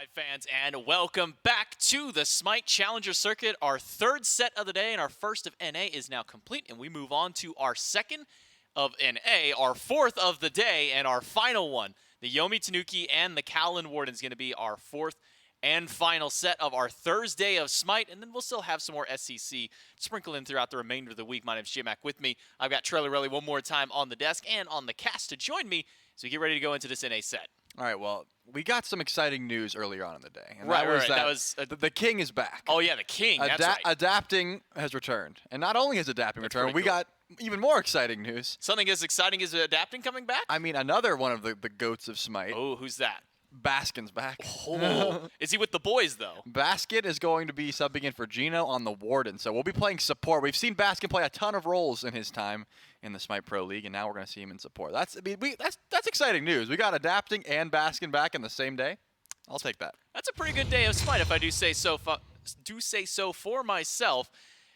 Hi fans, and welcome back to the Smite Challenger Circuit. Our third set of the day and our first of NA is now complete, and we move on to our second of NA, our fourth of the day, and our final one. The Yomi Tanuki and the Kaolin Wardens going to be our fourth and final set of our Thursday of Smite, and then we'll still have some more SCC sprinkled in throughout the remainder of the week. My name's J-Mac. With me, I've got Trailer Relly one more time on the desk and on the cast to join me, so we get ready to go into this NA set. All right, well, we got some exciting news earlier on in the day. And Right. that was the king is back. Oh, yeah, the king. That's right. Adapting has returned. And not only has adapting returned, we got even more exciting news. Something as exciting as adapting coming back? I mean, another one of the goats of Smite. Oh, who's that? Baskin's back. Oh, is he with the boys, though? Baskin is going to be subbing in for Gino on the Warden, so we'll be playing support. We've seen Baskin play a ton of roles in his time in the Smite Pro League, and now we're going to see him in support. That's exciting news. We got adapting and Baskin back in the same day. I'll take that. That's a pretty good day of Smite, if I do say so for myself.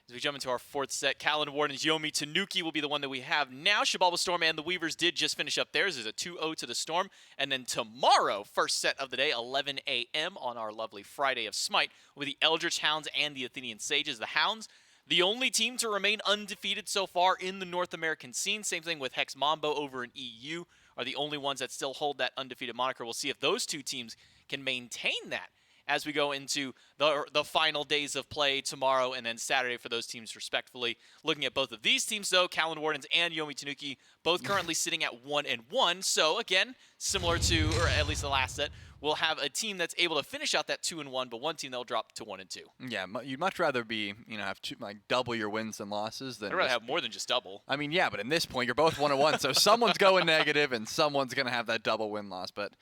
As we jump into our fourth set, Kaolin Wardens, Yomi, Tanuki will be the one that we have now. Shabalba Storm and the Weavers did just finish up theirs. There's a 2-0 to the Storm. And then tomorrow, first set of the day, 11 a.m. on our lovely Friday of Smite, with the Eldritch Hounds and the Athenian Sages. The Hounds, the only team to remain undefeated so far in the North American scene. Same thing with Hex Mambo over in EU, are the only ones that still hold that undefeated moniker. We'll see if those two teams can maintain that as we go into the final days of play tomorrow and then Saturday for those teams respectively. Looking at both of these teams, though, Kaolin Wardens and Yomi Tanuki, both currently sitting at 1-1. So, again, similar to, or at least the last set, we'll have a team that's able to finish out that 2-1, but one team that'll drop to 1-2. Yeah, you'd much rather be, have double your wins than losses than I'd rather have more than just double. I mean, yeah, but in this point, you're both 1-1, so someone's going negative and someone's going to have that double win-loss. But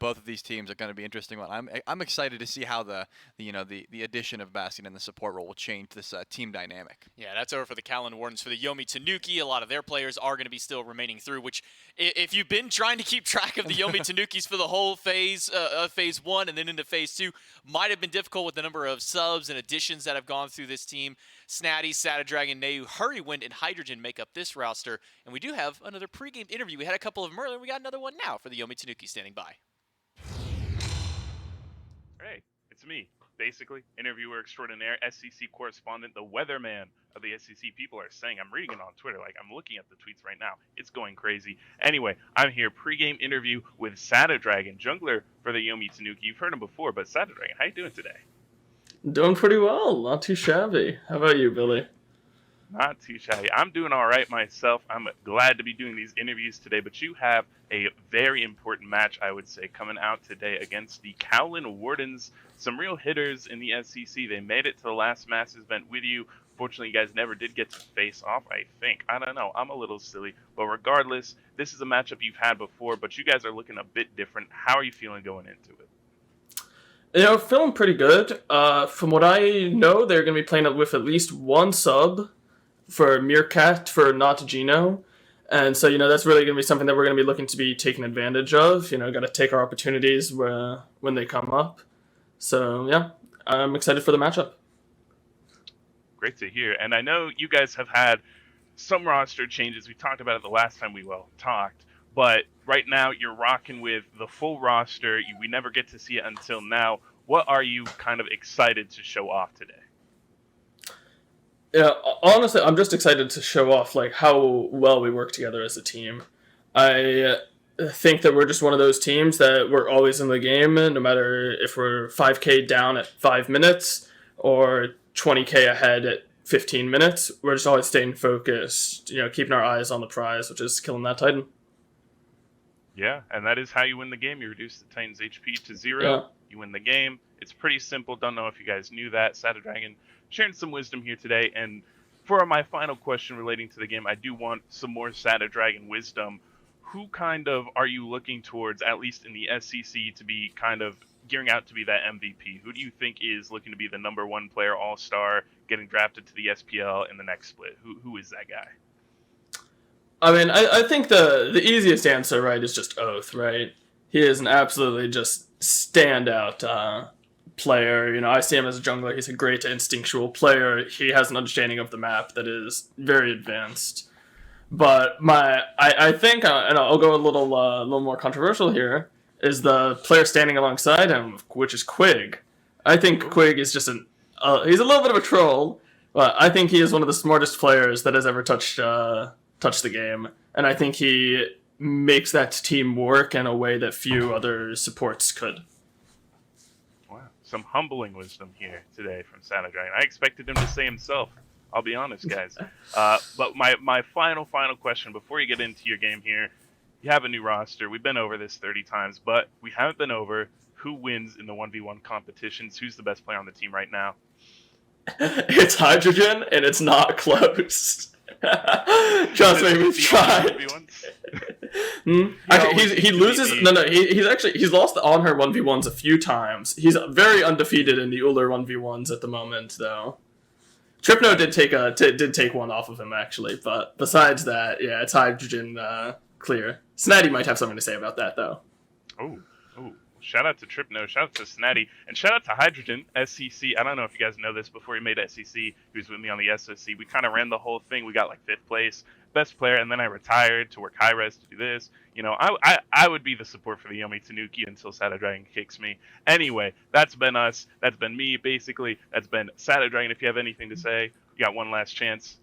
both of these teams are going to be interesting. I'm excited to see how the addition of Baskin in the support role will change this team dynamic. Yeah, that's over for the Kaolin Wardens. For the Yomi Tanuki, a lot of their players are going to be still remaining through. Which, if you've been trying to keep track of the Yomi Tanukis for the whole phase one and then into phase two, might have been difficult with the number of subs and additions that have gone through this team. Snatty, Sada Dragon, Neu, Hurrywind, and Hydrogen make up this roster. And we do have another pregame interview. We had a couple of them earlier. We got another one now for the Yomi Tanuki standing by. Hey, it's me, basically, interviewer extraordinaire, SCC correspondent, the weatherman of the SCC. People are saying, I'm reading it on Twitter, like I'm looking at the tweets right now. It's going crazy. Anyway, I'm here, pregame interview with Sada Dragon, jungler for the Yomi Tanuki. You've heard him before, but Sada Dragon, how you doing today? Doing pretty well, not too shabby. How about you, Billy? Not too shabby. I'm doing all right myself. I'm glad to be doing these interviews today, but you have a very important match, I would say, coming out today against the Kaolin Wardens. Some real hitters in the SCC. They made it to the last Masters event with you. Fortunately, you guys never did get to face off, I think. I don't know. I'm a little silly. But regardless, this is a matchup you've had before, but you guys are looking a bit different. How are you feeling going into it? Feeling pretty good. From what I know, they're going to be playing with at least one sub for Meerkat for not Gino. And so, that's really going to be something that we're going to be looking to be taking advantage of. Got to take our opportunities when they come up. So, yeah, I'm excited for the matchup. Great to hear. And I know you guys have had some roster changes. We talked about it the last time we talked. But right now, you're rocking with the full roster. We never get to see it until now. What are you kind of excited to show off today? Yeah, honestly, I'm just excited to show off how well we work together as a team. I think that we're just one of those teams that we're always in the game, no matter if we're 5k down at 5 minutes or 20k ahead at 15 minutes. We're just always staying focused, keeping our eyes on the prize, which is killing that Titan. Yeah, and that is how you win the game. You reduce the Titan's HP to 0. Yeah. You win the game. It's pretty simple. Don't know if you guys knew that. Sada Dragon sharing some wisdom here today. And for my final question relating to the game, I do want some more Sada Dragon wisdom. Who kind of are you looking towards, at least in the SCC, to be kind of gearing out to be that MVP? Who do you think is looking to be the #1 player all-star, getting drafted to the SPL in the next split? Who is that guy? I mean, I think the easiest answer, right, is just Oath, right? He is an absolutely just standout player. I see him as a jungler. He's a great instinctual player. He has an understanding of the map that is very advanced. But I think, and I'll go a little more controversial here, is the player standing alongside him, which is Quig. I think Quig is just he's a little bit of a troll, but I think he is one of the smartest players that has ever touched the game, and I think he makes that team work in a way that few other supports could. Wow, some humbling wisdom here today from Saturday. I expected him to say himself. I'll be honest, guys. But my final question before you get into your game here, you have a new roster. We've been over this 30 times, but we haven't been over who wins in the 1v1 competitions. Who's the best player on the team right now? It's Hydrogen, and it's not close. Just make me try. He loses. He's lost the on her 1v1s a few times. He's very undefeated in the Uller 1v1s at the moment, though. Tripno did take one off of him actually, but besides that, yeah, it's Hydrogen clear. Snatty might have something to say about that though. Oh. Shout out to Tripno, shout out to Snatty, and shout out to Hydrogen, SCC. I don't know if you guys know this, before he made SCC, he was with me on the SOC. We kind of ran the whole thing. We got like 5th place, best player, and then I retired to work hi-rez to do this. You know, I would be the support for the Yomi Tanuki until Saturday Dragon kicks me. Anyway, that's been us. That's been me, basically. That's been Saturday Dragon. If you have anything to say, you got one last chance.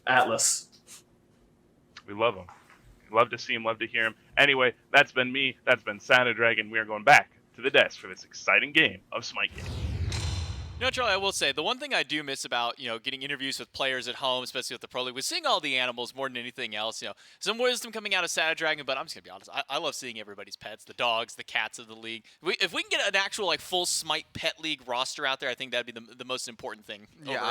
Atlas. We love him. Love to see him, love to hear him. Anyway, that's been me. That's been Saturday Dragon. We are going back to the desk for this exciting game of Smite game. You know, Charlie, I will say, the one thing I do miss about, getting interviews with players at home, especially with the Pro League, was seeing all the animals more than anything else. Some wisdom coming out of Saturday Dragon, but I'm just going to be honest. I love seeing everybody's pets, the dogs, the cats of the league. If we can get an actual, full Smite Pet League roster out there, I think that'd be the most important thing. Yeah,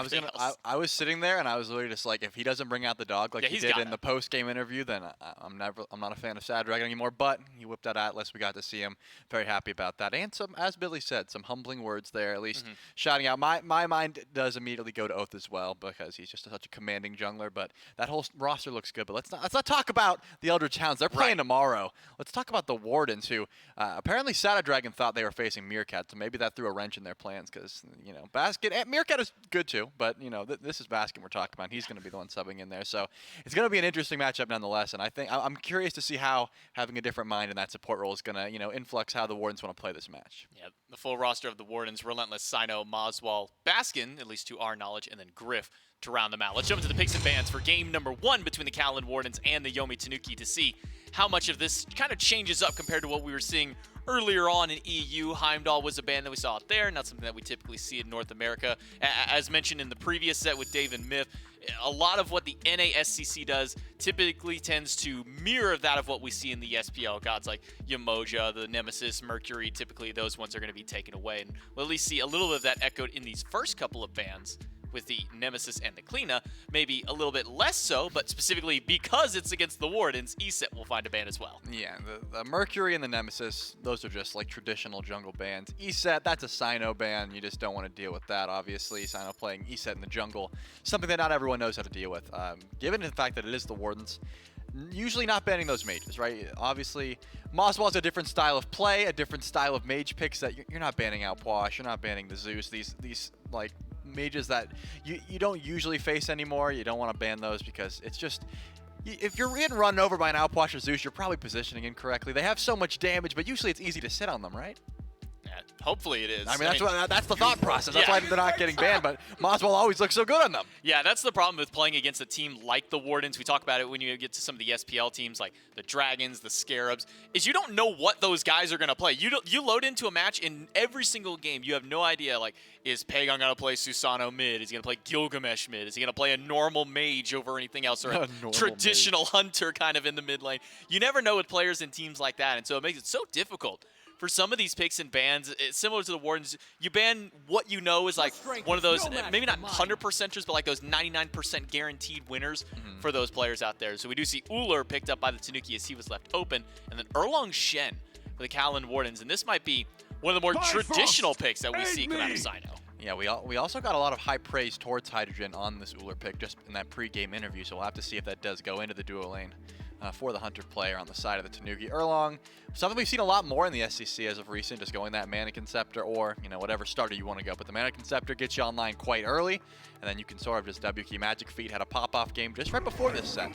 I was sitting there, and I was literally just like, if he doesn't bring out the dog he did in the post-game interview, then I'm not a fan of Saturday Dragon anymore, but he whipped out Atlas. We got to see him. Very happy about that. And some, as Billy said, some humbling words there, at least shouting out. My mind does immediately go to Oath as well because he's just such a commanding jungler. But that whole roster looks good. But let's not talk about the Eldritch Hounds. They're playing tomorrow. Let's talk about the Wardens, who apparently Saturday Dragon thought they were facing Meerkat, so maybe that threw a wrench in their plans because Basket and Meerkat is good too, but this is Basket we're talking about. He's going to be the one subbing in there, so it's going to be an interesting matchup nonetheless. And I think I'm curious to see how having a different mind in that support role is going to influx how the Wardens want to play this match. Yeah, the full roster of the Wardens: Relentless, Sino, Moswell, Baskin, at least to our knowledge, and then Griff to round them out. Let's jump into the picks and bans for game number 1 between the Kaolin Wardens and the Yomi Tanuki to see how much of this kind of changes up compared to what we were seeing earlier on in EU. Heimdall was a ban that we saw out there, not something that we typically see in North America. As mentioned in the previous set with Dave and Myth, a lot of what the NASCC does typically tends to mirror that of what we see in the SPL. Gods like Yamoja, the Nemesis, Mercury, typically those ones are going to be taken away. And we'll at least see a little bit of that echoed in these first couple of bans with the Nemesis and the Kleena. Maybe a little bit less so, but specifically because it's against the Wardens, ESET will find a ban as well. Yeah, the Mercury and the Nemesis, those are just like traditional jungle bans. ESET, that's a Sino ban. You just don't want to deal with that, obviously. Sino playing ESET in the jungle, something that not everyone knows how to deal with. Given the fact that it is the Wardens, usually not banning those mages, right? Obviously, Moswell's a different style of play, a different style of mage picks that you're not banning out Pwash, you're not banning the Zeus, these like mages that you don't usually face anymore. You don't want to ban those because it's just, if you're getting run over by an Outwash or Zeus, you're probably positioning incorrectly. They have so much damage, but usually it's easy to sit on them, right? Hopefully it is. I mean, that's the thought process. That's why they're not getting banned, but Moswell always looks so good on them. Yeah, that's the problem with playing against a team like the Wardens. We talk about it when you get to some of the SPL teams like the Dragons, the Scarabs, is you don't know what those guys are going to play. You load into a match in every single game. You have no idea, like, is Pagon going to play Susano mid? Is he going to play Gilgamesh mid? Is he going to play a normal mage over anything else, or a traditional hunter kind of in the mid lane? You never know with players in teams like that, and so it makes it so difficult. For some of these picks and bans, it's similar to the Wardens. You ban what you know is like one of those, maybe not 100%ers, but like those 99% guaranteed winners for those players out there. So we do see Uller picked up by the Tanuki as he was left open, and then Erlong Shen for the Kaolin Wardens. And this might be one of the more traditional picks that we see come out of Sino. Yeah, we also got a lot of high praise towards Hydrogen on this Uller pick just in that pre-game interview, so we'll have to see if that does go into the duo lane. for the Hunter player on the side of the Tanuki. Erlong, something we've seen a lot more in the SCC as of recent, just going that Mannequin Scepter or, whatever starter you want to go. But the Mannequin Scepter gets you online quite early, and then you can sort of just W key Magic Feet. Had a pop-off game just right before this set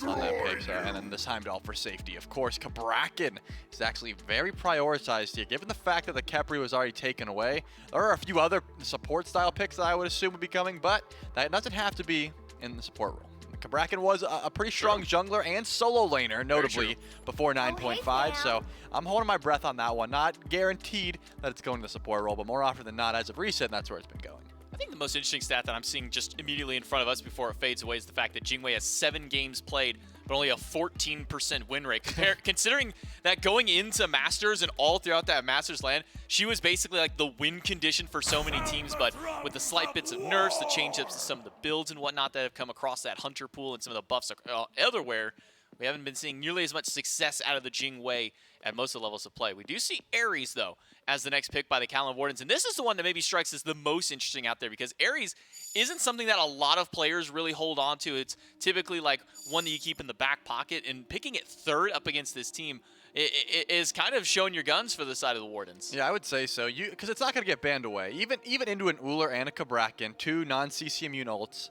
on that pick, so, and then this Heimdall for safety. Of course, Kabrakin is actually very prioritized here, given the fact that the Kepri was already taken away. There are a few other support-style picks that I would assume would be coming, but that doesn't have to be in the support role. Kabrakin was a pretty strong jungler and solo laner, notably, before 9.5, so I'm holding my breath on that one. Not guaranteed that it's going to the support role, but more often than not, as of recent, that's where it's been going. I think the most interesting stat that I'm seeing just immediately in front of us before it fades away is the fact that Jingwei has 7 games played, but only a 14% win rate. Considering that going into Masters and all throughout that Masters land, she was basically like the win condition for so many teams, but with the slight bits of nerfs, the change-ups to some of the builds and whatnot that have come across that Hunter pool and some of the buffs elsewhere, we haven't been seeing nearly as much success out of the Jingwei at most of the levels of play. We do see hi-rez, though, as the next pick by the Kaolin Wardens, and this is the one that maybe strikes as the most interesting out there because hi-rez isn't something that a lot of players really hold on to. It's typically like one that you keep in the back pocket, and picking it third up against this team is kind of showing your guns for the side of the Wardens. Yeah, I would say so. Because it's not going to get banned away. Even into an Uller and a Kabrakin, 2 non-CC immune ults.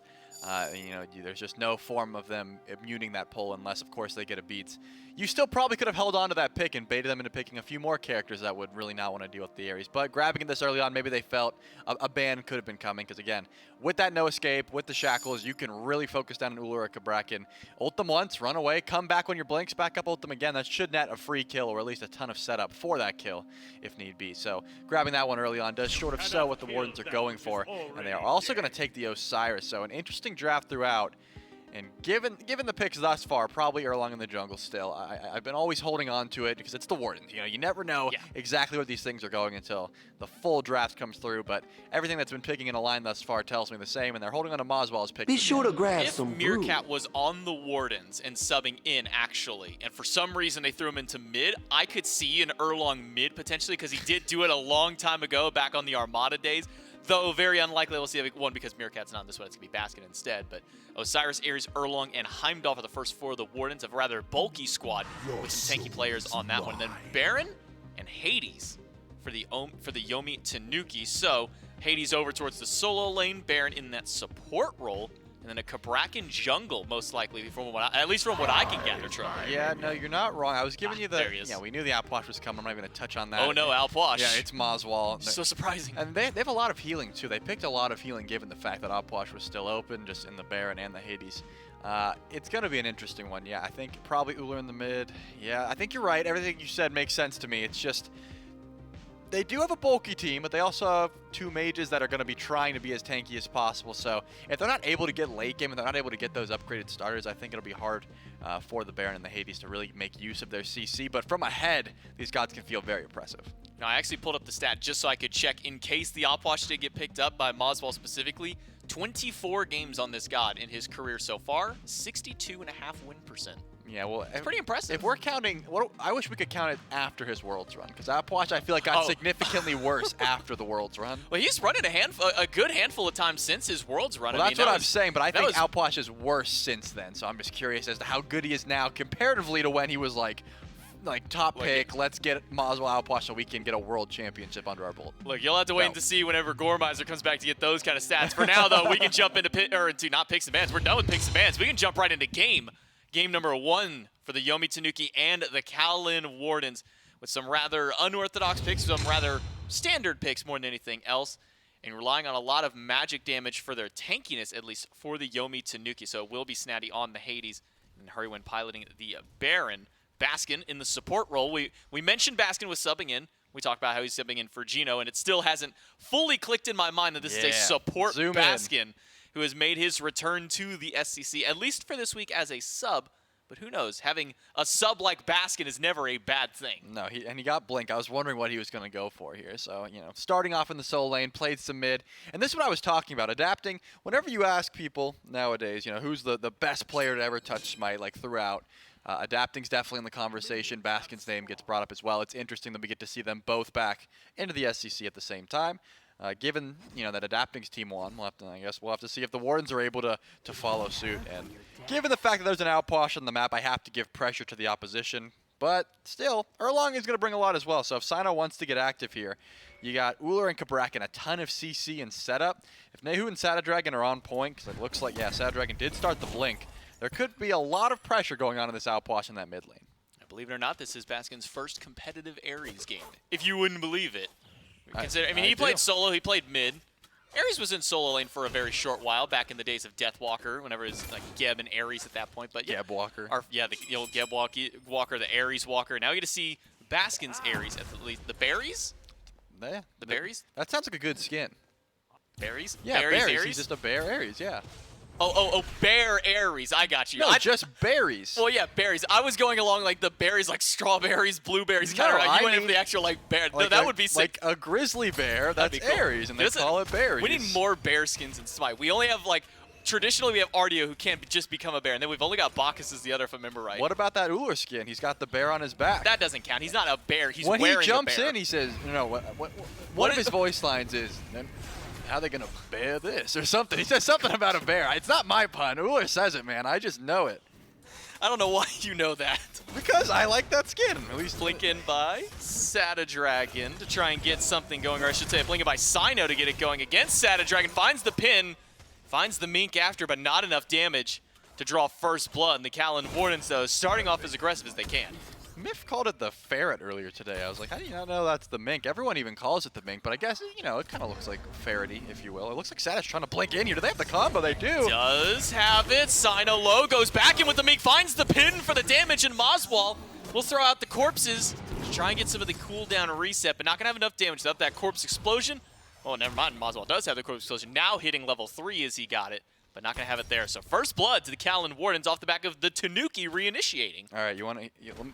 There's just no form of them immuning that pull unless, of course, they get a beats. You still probably could have held on to that pick and baited them into picking a few more characters that would really not want to deal with the hi-rez. But grabbing this early on, maybe they felt a ban could have been coming. Because, again, with that no escape, with the shackles, you can really focus down an Uller or Kabrakin. Ult them once, run away, come back when your blinks back up, ult them again. That should net a free kill or at least a ton of setup for that kill if need be. So grabbing that one early on does sort of show what the Wardens are going for. And they are also going to take the Osiris. So an interesting draft throughout. And given the picks thus far, probably Erlong in the jungle still. I've been always holding on to it because it's the Wardens. You never know exactly where these things are going until the full draft comes through. But everything that's been picking in a line thus far tells me the same, and they're holding on to Moswell's pick. Be sure to grab If some Meerkat was on the Wardens and subbing in, actually, and for some reason they threw him into mid, I could see an Erlong mid potentially because he did do it a long time ago back on the Armada days. Though very unlikely we'll see one because Meerkat's not in this one, it's going to be Basket instead. But Osiris, hi-rez, Erlong, and Heimdall for the first 4 of the Wardens, a rather bulky squad with some tanky players on that one. And then Baron and hi-rez for the Yomi Tanuki. So hi-rez over towards the solo lane, Baron in that support role, and then a Kabrakin jungle, most likely, at least from what I can gather, Troy. Yeah, no, you're not wrong. I was giving you the... There he is. Yeah, we knew the Outwash was coming. I'm not even going to touch on that. Oh, no, Outwash. Yeah, it's Moswell. So surprising. And they have a lot of healing, too. They picked a lot of healing given the fact that Outwash was still open, just in the Baron and the hi-rez. It's going to be an interesting one. Yeah, I think probably Uller in the mid. Yeah, I think you're right. Everything you said makes sense to me. It's just... They do have a bulky team, but they also have 2 mages that are going to be trying to be as tanky as possible. So if they're not able to get late game and they're not able to get those upgraded starters, I think it'll be hard for the Baron and the hi-rez to really make use of their CC. But from ahead, these gods can feel very impressive. Now, I actually pulled up the stat just so I could check in case the Outwash did get picked up by Moswell specifically. 24 games on this god in his career so far, 62.5 win %. Yeah, well, It's pretty impressive. If we're counting, I wish we could count it after his Worlds run, because Outwash I feel like got significantly worse after the Worlds run. Well, he's running a good handful of times since his Worlds run. Well, that's what I'm saying, but I think was... Outwash is worse since then. So I'm just curious as to how good he is now comparatively to when he was like top pick. Let's get Moswell Outwash so we can get a world championship under our belt. Look, you'll have to wait to see whenever Gormizer comes back to get those kind of stats. For now, though, we can jump into not picks and bans. We're done with picks and bans. We can jump right into game number 1 for the Yomi Tanuki and the Kaolin Wardens with some rather unorthodox picks, some rather standard picks more than anything else, and relying on a lot of magic damage for their tankiness, at least for the Yomi Tanuki. So it will be Snatty on the hi-rez and Hurry when piloting the Baron. Baskin in the support role. We mentioned Baskin was subbing in. We talked about how he's subbing in for Gino, and it still hasn't fully clicked in my mind that this is a support Baskin who has made his return to the SCC, at least for this week as a sub. But who knows? Having a sub like Baskin is never a bad thing. No, he got Blink. I was wondering what he was going to go for here. So, starting off in the solo lane, played some mid. And this is what I was talking about, adapting. Whenever you ask people nowadays, who's the best player to ever touch Smite, throughout, adapting's definitely in the conversation. Baskin's name gets brought up as well. It's interesting that we get to see them both back into the SCC at the same time. Given that Adapting's team won, I guess we'll have to see if the Wardens are able to follow suit. And given the fact that there's an outpost on the map, I have to give pressure to the opposition. But still, Erlong is going to bring a lot as well. So if Sino wants to get active here, you got Uller and Kabrakan, a ton of CC and setup. If Nehu and Sadadragon are on point, because it looks like, yeah, Sadadragon did start the blink, there could be a lot of pressure going on in this outpost in that mid lane. Believe it or not, this is Baskin's first competitive Ares game, if you wouldn't believe it. He played solo, he played mid. Ares was in solo lane for a very short while back in the days of Deathwalker, whenever it was like Geb and Ares at that point. But yeah, Gebwalker. The old Geb Walker, the Ares Walker. Now we get to see Baskin's Ares at least. The berries? Yeah. The berries? That sounds like a good skin. Berries? Yeah, berries. Ares. He's just a bear Ares, yeah. Oh, bear Ares. I got you. No, just berries. Well, yeah, berries. I was going along like the berries, like strawberries, blueberries, kind of. You went into the actual like bear. Like that would be sick. Like a grizzly bear. That's cool. Ares, and they call it berries. We need more bear skins in Smite. We only have like traditionally we have Ardio who can't just become a bear, and then we've only got Bacchus as the other, if I remember right. What about that Uller skin? He's got the bear on his back. That doesn't count. He's not a bear. He's when wearing he jumps a bear. in, he says, one of his voice lines is, how are they going to bear this? Or something. He says something about a bear. It's not my pun. Uller says it, man. I just know it. I don't know why you know that. Because I like that skin. At least blink in by Sadadragon to try and get something going, or I should say blink in by Sino to get it going against Sadadragon. Finds the pin, finds the mink after, but not enough damage to draw first blood. And the Kaolin Wardens, though, starting off as aggressive as they can. Miff called it the ferret earlier today. I was like, how do you not know that's the mink? Everyone even calls it the mink, but I guess, it kind of looks like ferrety, if you will. It looks like Sad's trying to blink in here. Do they have the combo? They do. Does have it. Sino low, goes back in with the mink, finds the pin for the damage, and Moswall will throw out the corpses to try and get some of the cooldown reset, but not going to have enough damage without that corpse explosion. Oh, never mind. Moswall does have the corpse explosion. Now hitting level 3 as he got it, but not going to have it there. So first blood to the Kaolin Wardens off the back of the Tanuki reinitiating. All right, you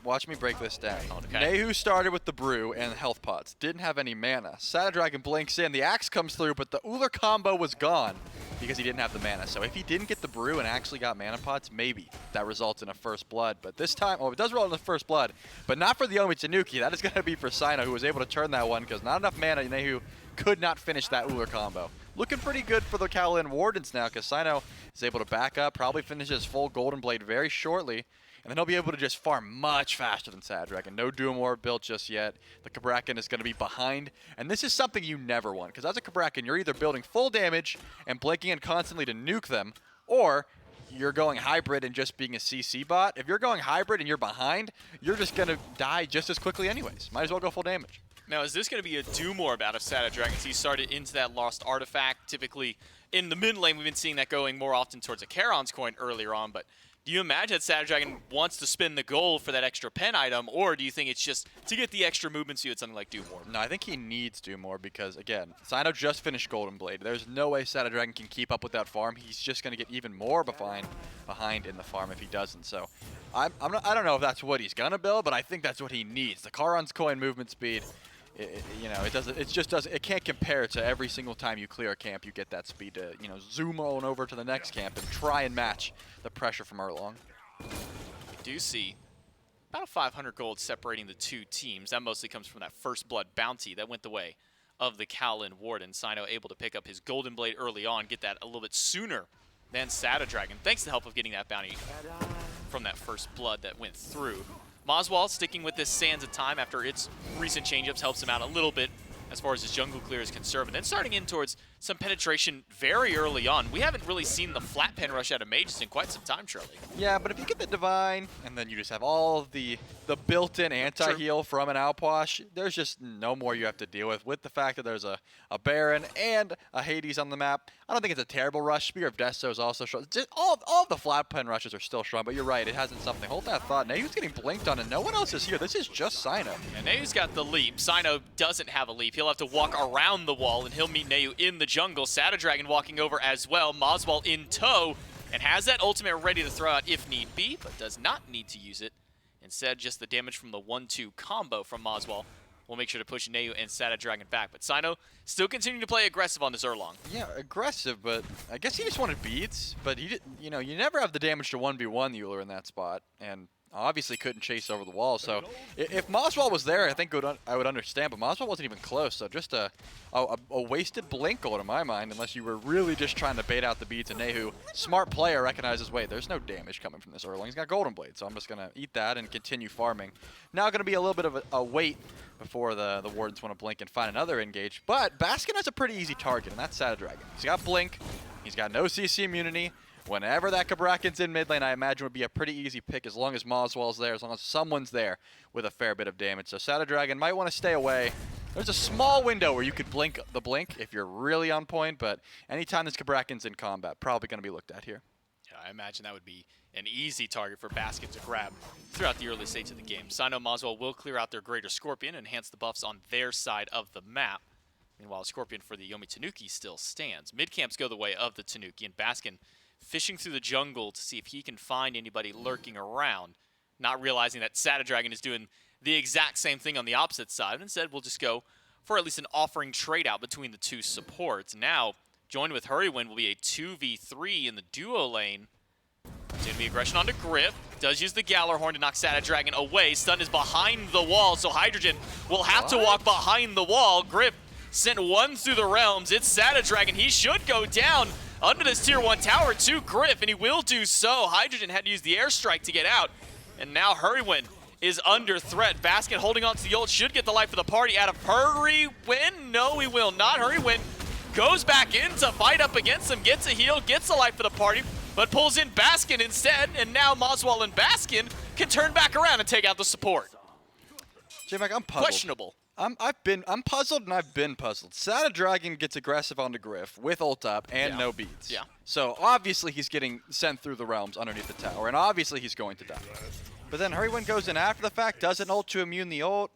watch me break this down. Okay. Nehu started with the brew and health pots. Didn't have any mana. Sadadragon blinks in. The axe comes through, but the Uller combo was gone because he didn't have the mana. So if he didn't get the brew and actually got mana pots, maybe that results in a first blood. But this time, it does result in a first blood, but not for the Yomi Tanuki. That is going to be for Sino, who was able to turn that one because not enough mana. Nehu could not finish that Uller combo. Looking pretty good for the Kaolin Wardens now because Sino is able to back up, probably finish his full Golden Blade very shortly, and then he'll be able to just farm much faster than Sadadragon. No Doom Orb built just yet. The Kabrakan is going to be behind, and this is something you never want because as a Kabrakan, you're either building full damage and blinking in constantly to nuke them, or you're going hybrid and just being a CC bot. If you're going hybrid and you're behind, you're just going to die just as quickly anyways. Might as well go full damage. Now, is this going to be a Doom Orb out of Sadadragon? He started into that Lost Artifact. Typically, in the mid lane, we've been seeing that going more often towards a Charon's Coin earlier on, but do you imagine that Sadadragon wants to spin the gold for that extra pen item, or do you think it's just to get the extra movement so you had something like Doom Orb? No, I think he needs Doom Orb because, again, Sino just finished Golden Blade. There's no way Sadadragon can keep up with that farm. He's just going to get even more behind in the farm if he doesn't. So I don't know if that's what he's going to build, but I think that's what he needs. The Charon's Coin movement speed. It can't compare to every single time you clear a camp, you get that speed to, zoom on over to the next camp and try and match the pressure from Erlong. We do see about 500 gold separating the two teams. That mostly comes from that first blood bounty that went the way of the Kaolin Warden. Sino able to pick up his Golden Blade early on, get that a little bit sooner than Sadadragon, thanks to the help of getting that bounty from that first blood that went through. Moswall sticking with this Sands of Time after its recent change-ups helps him out a little bit as far as his jungle clear is concerned. And then starting in towards some penetration very early on. We haven't really seen the flat pen rush out of mages in quite some time, Charlie. Yeah, but if you get the Divine, and then you just have all of the built-in anti-heal from an Outwash, there's just no more you have to deal with. With the fact that there's a Baron and a Hades on the map, I don't think it's a terrible rush. Spear of Desto is also strong. Just all of the flat pen rushes are still strong, but you're right, it hasn't something. Hold that thought. Nehu's getting blinked on, and no one else is here. This is just Sino. And Nehu's got the leap. Sino doesn't have a leap. He'll have to walk around the wall, and he'll meet Nehu in the jungle. Sadadragon walking over as well. Moswall in tow, and has that ultimate ready to throw out if need be, but does not need to use it. Instead, just the damage from the 1-2 combo from Moswall will make sure to push Nehu and Sadadragon back. But Sino still continuing to play aggressive on this Erlong. Yeah, aggressive, but I guess he just wanted beads. But he did, you never have the damage to 1v1 the Uller in that spot. And obviously couldn't chase over the wall. So if Moswell was there, I think I would understand, but Moswell wasn't even close. So just a wasted blink goal in my mind, unless you were really just trying to bait out the beads. And Nehu, smart player, recognizes, wait, there's no damage coming from this Erlang. He's got Golden Blade, so I'm just going to eat that and continue farming. Now going to be a little bit of a wait before the Wardens want to blink and find another engage. But Baskin has a pretty easy target, and that's Sada Dragon. He's got blink. He's got no CC immunity. Whenever that Kabrakan's in mid lane, I imagine would be a pretty easy pick as long as Moswell's there, as long as someone's there with a fair bit of damage. So Sada Dragon might want to stay away. There's a small window where you could blink the blink if you're really on point, but anytime this Kabrakan's in combat, probably going to be looked at here. Yeah, I imagine that would be an easy target for Basket to grab throughout the early stage of the game. Sino Moswell will clear out their Greater Scorpion and enhance the buffs on their side of the map. Meanwhile, Scorpion for the Yomi Tanuki still stands. Mid camps go the way of the Tanuki, and Baskin fishing through the jungle to see if he can find anybody lurking around, not realizing that Sada Dragon is doing the exact same thing on the opposite side. Instead, we'll just go for at least an offering trade out between the two supports. Now, joined with Hurrywin will be a 2v3 in the duo lane. It's going to be aggression onto Griff. Does use the Gallarhorn to knock Sada Dragon away. Stun is behind the wall, so Hydrogen will have to walk behind the wall. Griff sent one through the realms. It's Sada Dragon. He should go down under this tier 1 tower to Griff, and he will do so. Hydrogen had to use the airstrike to get out, and now Hurrywin is under threat. Basket holding on to the ult, should get the life of the party out of Hurrywin. No, he will not. Hurrywin goes back in to fight up against him, gets a heal, gets the life of the party, but pulls in Baskin instead, and now Moswell and Baskin can turn back around and take out the support. J-Mac, I'm puzzled. Questionable. I'm puzzled and I've been puzzled. Sada Dragon gets aggressive onto Griff with ult up and no beads. Yeah. So obviously he's getting sent through the realms underneath the tower, and obviously he's going to die. But then Hurrywin goes in after the fact, doesn't ult to immune the ult.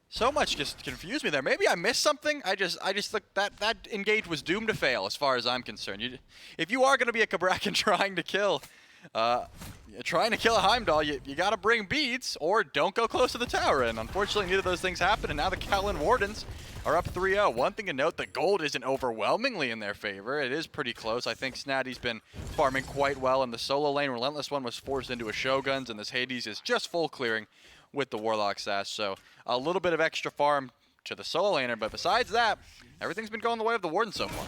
So much just confused me there. Maybe I missed something. I just think that engage was doomed to fail as far as I'm concerned. If you are going to be a Kabrakan trying to kill a Heimdall, you got to bring beads or don't go close to the tower. And unfortunately, neither of those things happened. And now the Kaolin Wardens are up 3-0. One thing to note, the gold isn't overwhelmingly in their favor. It is pretty close. I think Snaddy's been farming quite well in the solo lane. Relentless one was forced into a Shoguns, and this Hades is just full clearing with the Warlock Sash. So a little bit of extra farm to the solo laner. But besides that, everything's been going the way of the Warden so far.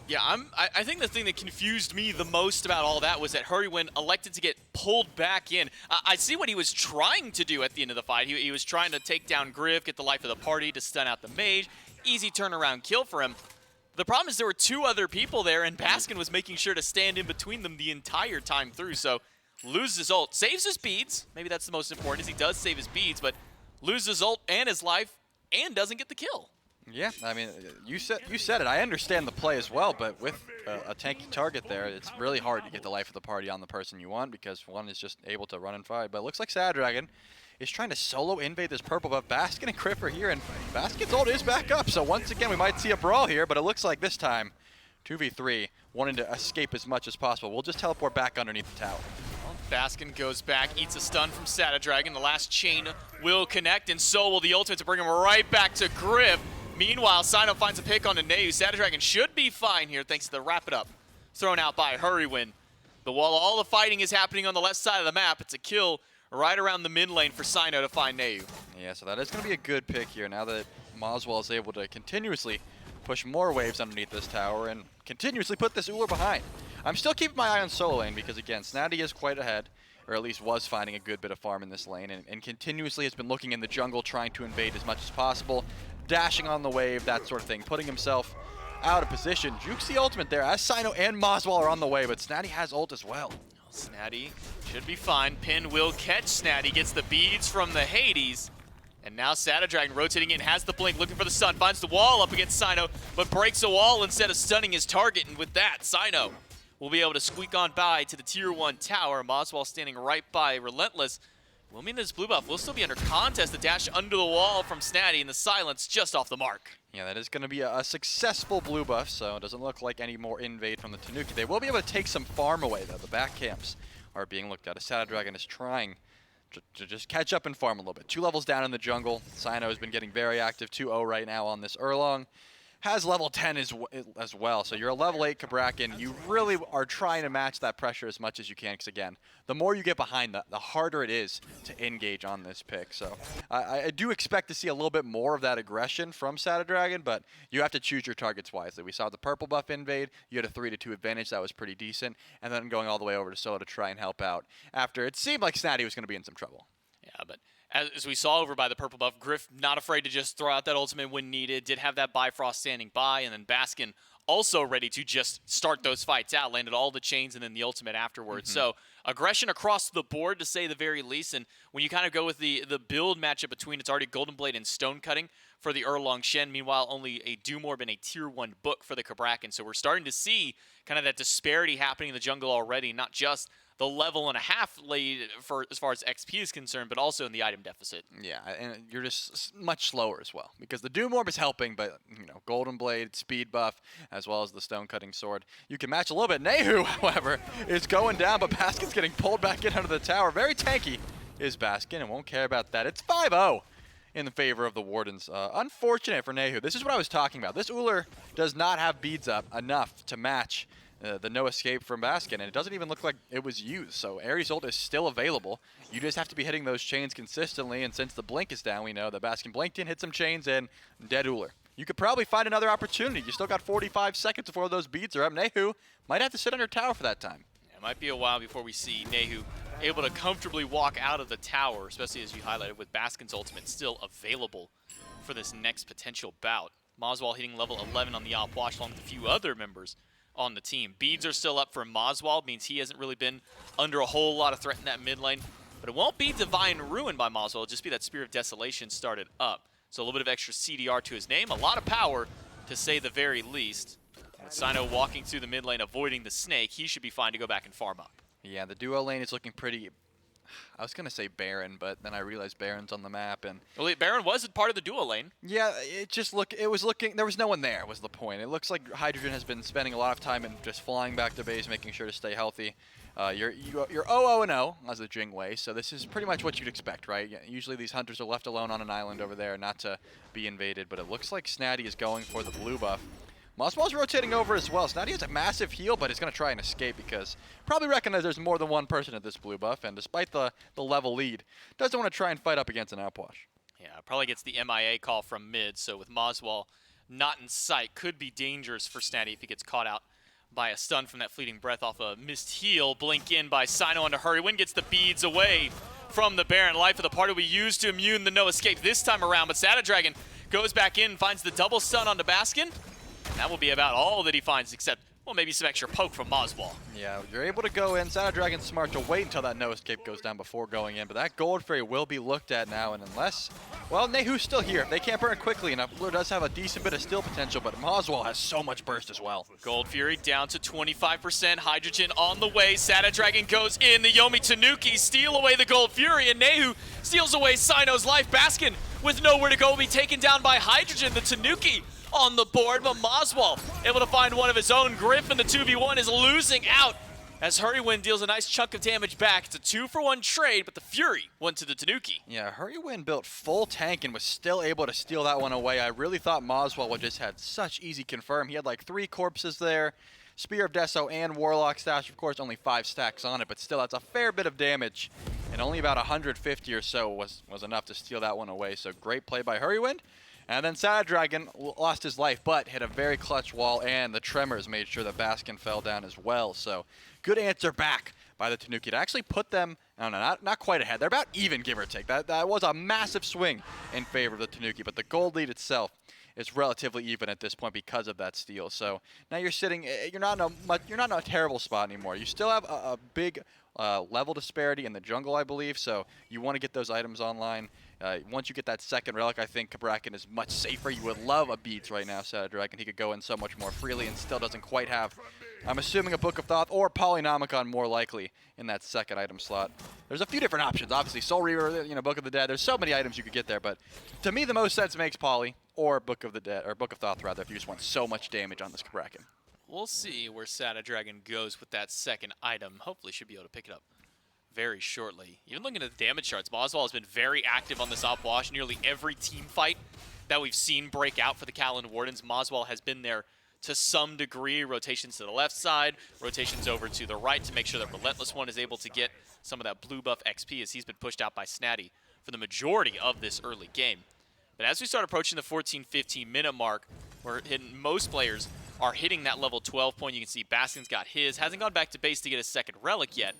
Yeah, I think the thing that confused me the most about all that was that Hurrywin elected to get pulled back in. I see what he was trying to do at the end of the fight. He was trying to take down Griff, get the life of the party to stun out the mage. Easy turnaround kill for him. The problem is there were two other people there, and Baskin was making sure to stand in between them the entire time through. So loses his ult, saves his beads. Maybe that's the most important, is he does save his beads, but loses his ult and his life and doesn't get the kill. Yeah, I mean, you said it. I understand the play as well, but with a tanky target there, it's really hard to get the life of the party on the person you want because one is just able to run and fight. But it looks like Sada Dragon is trying to solo invade this purple buff. Baskin and Griff are here, and Basket's ult is back up. So once again, we might see a brawl here, but it looks like this time, 2v3, wanting to escape as much as possible. We'll just teleport back underneath the tower. Baskin goes back, eats a stun from Sada Dragon. The last chain will connect, and so will the ultimate to bring him right back to Griff. Meanwhile, Sino finds a pick on Nehu. Sada Dragon should be fine here thanks to the wrap it up thrown out by Hurrywin. But while all the fighting is happening on the left side of the map, it's a kill right around the mid lane for Sino to find Nehu. Yeah, so that is going to be a good pick here now that Moswell is able to continuously push more waves underneath this tower and continuously put this Uller behind. I'm still keeping my eye on solo lane because, again, Snaddy is quite ahead, or at least was finding a good bit of farm in this lane, and continuously has been looking in the jungle trying to invade as much as possible, dashing on the wave, that sort of thing, putting himself out of position. Jukes the ultimate there as Sino and Moswell are on the way, but Snaddy has ult as well. Snaddy should be fine. Pin will catch Snaddy, gets the beads from the Hades. And now Sada Dragon rotating in, has the blink, looking for the stun, finds the wall up against Sino, but breaks a wall instead of stunning his target. And with that, Sino will be able to squeak on by to the tier 1 tower. Moswell standing right by Relentless. Will mean this blue buff will still be under contest. The dash under the wall from Snaddy, and the silence just off the mark. Yeah, that is going to be a successful blue buff, so it doesn't look like any more invade from the Tanuki. They will be able to take some farm away, though. The back camps are being looked at. A Sada Dragon is trying to just catch up and farm a little bit. 2 levels down in the jungle. Sino has been getting very active, 2-0 right now on this Erlong. has level 10 as well. So you're a level 8 Kabrakan. You really are trying to match that pressure as much as you can, because again, the more you get behind, the harder it is to engage on this pick. So I do expect to see a little bit more of that aggression from Dragon, but you have to choose your targets wisely. We saw the purple buff invade. You had a 3-2 advantage. That was pretty decent. And then going all the way over to Solo to try and help out after it seemed like Snatty was going to be in some trouble. Yeah, but as we saw over by the purple buff, Griff not afraid to just throw out that ultimate when needed, did have that Bifrost standing by, and then Baskin also ready to just start those fights out, landed all the chains and then the ultimate afterwards. So aggression across the board, to say the very least, and when you kind of go with the build matchup between, it's already Golden Blade and Stone Cutting for the Erlong Shen, meanwhile only a Doom Orb and a Tier 1 book for the Kabrakan. So we're starting to see kind of that disparity happening in the jungle already, not just the level and a half lead for as far as XP is concerned, but also in the item deficit. Yeah, and you're just much slower as well, because the Doom Orb is helping, but Golden Blade, speed buff, as well as the Stone Cutting Sword, you can match a little bit. Nehu, however, is going down, but Baskin's getting pulled back in under the tower. Very tanky is Baskin, and won't care about that. It's 5-0 in the favor of the Wardens. Unfortunate for Nehu. This is what I was talking about. This Uller does not have beads up enough to match the no escape from Baskin, and it doesn't even look like it was used. So Ares ult is still available. You just have to be hitting those chains consistently, and since the blink is down, we know that Baskin blinked in, hit some chains, and dead Uller. You could probably find another opportunity. You still got 45 seconds before those beads are up. Nehu might have to sit under tower for that time. It might be a while before we see Nehu able to comfortably walk out of the tower, especially as you highlighted with Baskin's ultimate still available for this next potential bout. Moswell hitting level 11 on the Alpwash along with a few other members on the team. Beads are still up for Moswell, means he hasn't really been under a whole lot of threat in that mid lane. But it won't be Divine Ruin by Moswell, it'll just be that Spear of Desolation started up. So a little bit of extra CDR to his name, a lot of power to say the very least. With Sino walking through the mid lane, avoiding the snake, he should be fine to go back and farm up. Yeah, the duo lane is looking pretty, I was going to say barren, but then I realized Baron's on the map, and Well, Baron was part of the duo lane. yeah, it was looking, there was no one there was the point. It looks like Hydrogen has been spending a lot of time in just flying back to base, making sure to stay healthy. You're 0-0-0 as the Jingwei, so this is pretty much what you'd expect, right? Usually these hunters are left alone on an island over there, not to be invaded, but it looks like Snatty is going for the blue buff. Moswell's rotating over as well. Snatty has a massive heal, but he's going to try and escape because probably recognize there's more than one person at this blue buff, and despite the level lead, doesn't want to try and fight up against an Outwash. Yeah, probably gets the MIA call from mid, so with Moswell not in sight, could be dangerous for Snatty if he gets caught out by a stun from that fleeting breath off a missed heal. Blink in by Sino onto Hurrywin, gets the beads away from the Baron. Life of the party we used to immune the no escape this time around, but Dragon goes back in, finds the double stun onto Baskin. That will be about all that he finds, except, well, maybe some extra poke from Moswell. Yeah, you're able to go in. Dragon's smart to wait until that no escape goes down before going in, but that Gold Fairy will be looked at now, and unless, well, Nehu's still here. If they can't burn it quickly enough, Blue does have a decent bit of steal potential, but Moswell has so much burst as well. Gold Fury down to 25%. Hydrogen on the way. Dragon goes in. The Yomi Tanuki steal away the Gold Fury, and Nehu steals away Sino's life. Baskin with nowhere to go will be taken down by Hydrogen. The Tanuki on the board, but Moswell able to find one of his own. Griff in the 2v1 is losing out as Hurrywin deals a nice chunk of damage back. It's a 2-for-1 trade, but the Fury went to the Tanuki. Yeah, Hurrywin built full tank and was still able to steal that one away. I really thought Moswell would just had such easy confirm. He had like 3 corpses there. Spear of Deso and Warlock Stash, of course, only 5 stacks on it, but still, that's a fair bit of damage. And only about 150 or so was enough to steal that one away. So great play by Hurrywin. And then Dragon lost his life, but hit a very clutch wall, and the Tremors made sure that Baskin fell down as well. So good answer back by the Tanuki to actually put them, I don't know, not quite ahead. They're about even, give or take. That was a massive swing in favor of the Tanuki, but the gold lead itself is relatively even at this point because of that steal. So now you're sitting, you're not in a terrible spot anymore. You still have a big level disparity in the jungle, I believe, so you want to get those items online. Once you get that second relic, I think Kabrakan is much safer. You would love a Beats right now, Dragon. He could go in so much more freely and still doesn't quite have, I'm assuming, a Book of Thoth or Polynomicon more likely in that second item slot. There's a few different options, obviously. Soul Reaver, Book of the Dead. There's so many items you could get there, but to me, the most sense makes Poly or Book of the Dead, or Book of Thoth rather, if you just want so much damage on this Kabrakan. We'll see where Dragon goes with that second item. Hopefully should be able to pick it up very shortly. Even looking at the damage charts, Moswell has been very active on this Outwash. Nearly every team fight that we've seen break out for the Kaolin Wardens. Moswell has been there to some degree. Rotations to the left side, rotations over to the right to make sure that Relentless One is able to get some of that blue buff XP as he's been pushed out by Snatty for the majority of this early game. But as we start approaching the 14-15 minute mark, we're hitting, most players are hitting that level 12 point. You can see Baskin's got his, hasn't gone back to base to get his second relic yet,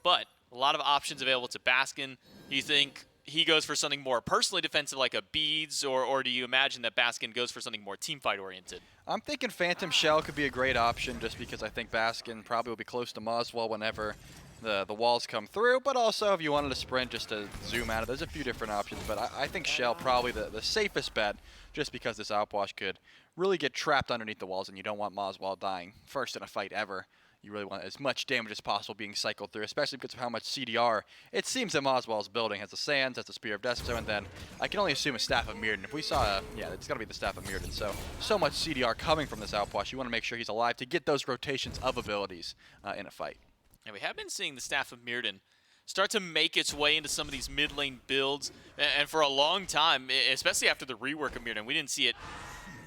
but a lot of options available to Baskin. Do you think he goes for something more personally defensive like a beads, or do you imagine that Baskin goes for something more team fight oriented? I'm thinking Phantom Shell could be a great option just because I think Baskin probably will be close to Moswell whenever the walls come through, but also if you wanted to sprint just to zoom out, there's a few different options, but I think Shell probably the safest bet just because this outwash could really get trapped underneath the walls and you don't want Moswell dying first in a fight ever. You really want as much damage as possible being cycled through, especially because of how much CDR it seems that Moswell's building. Has the Sands, has the Spear of Deathstone, and then I can only assume a Staff of Mirrodin. If we saw yeah, it's got to be the Staff of Mirrodin. So much CDR coming from this outwash. You want to make sure he's alive to get those rotations of abilities in a fight. And we have been seeing the Staff of Mirrodin start to make its way into some of these mid lane builds, and for a long time, especially after the rework of Mirrodin, we didn't see it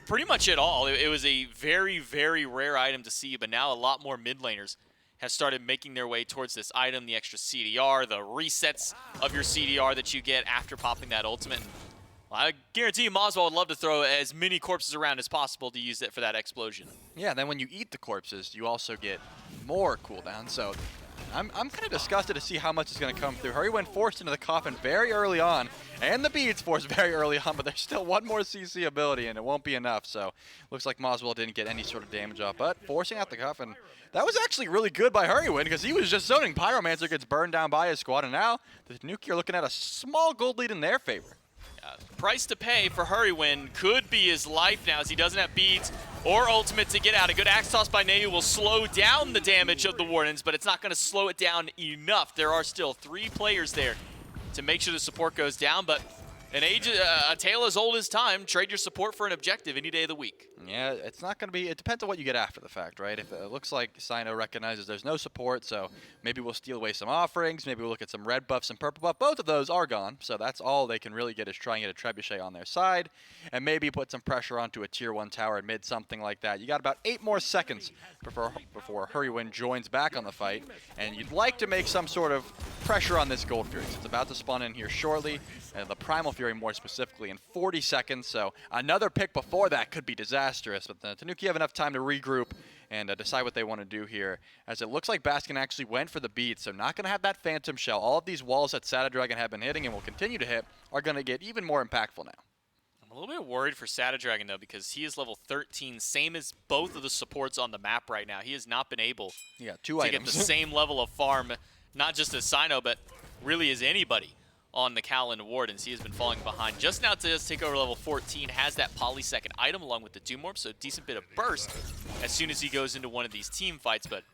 pretty much at all. It was a very, very rare item to see, but now a lot more mid laners have started making their way towards this item, the extra CDR, the resets of your CDR that you get after popping that ultimate. And I guarantee you Moswell would love to throw as many corpses around as possible to use it for that explosion. Yeah, then when you eat the corpses, you also get more cooldown, so I'm kind of disgusted to see how much is going to come through. Hurrywin forced into the coffin very early on, and the beads forced very early on, but there's still one more CC ability, and it won't be enough. So looks like Moswell didn't get any sort of damage off, but forcing out the coffin, that was actually really good by Hurrywin because he was just zoning. Pyromancer gets burned down by his squad, and now the Tanuki are looking at a small gold lead in their favor. Price to pay for Hurrywin could be his life now as he doesn't have beads or ultimate to get out. A good axe toss by Nehu will slow down the damage of the Wardens, but it's not going to slow it down enough. There are still 3 players there to make sure the support goes down, but a tale as old as time. Trade your support for an objective any day of the week. Yeah, it's not going to be, it depends on what you get after the fact, right? If it looks like Sino recognizes there's no support, so maybe we'll steal away some offerings, maybe we'll look at some red buffs and purple buff. Both of those are gone, so that's all they can really get is try and get a trebuchet on their side, and maybe put some pressure onto a tier 1 tower mid, something like that. You got about 8 more seconds before Hurrywin joins back on the fight, and you'd like to make some sort of pressure on this Gold Fury. It's about to spawn in here shortly, the Primal Fury more specifically in 40 seconds, so another pick before that could be disastrous, but the Tanuki have enough time to regroup and decide what they want to do here, as it looks like Baskin actually went for the beat, so not going to have that Phantom Shell. All of these walls that Sada Dragon have been hitting and will continue to hit are going to get even more impactful now. I'm a little bit worried for Sada Dragon though, because he is level 13, same as both of the supports on the map right now. He has not been able to get the same level of farm, not just as Sino, but really as anybody on the Kaolin Wardens. He has been falling behind. Just now to take over level 14, has that polysecond item along with the Doom Orb, so decent bit of burst as soon as he goes into one of these team fights, but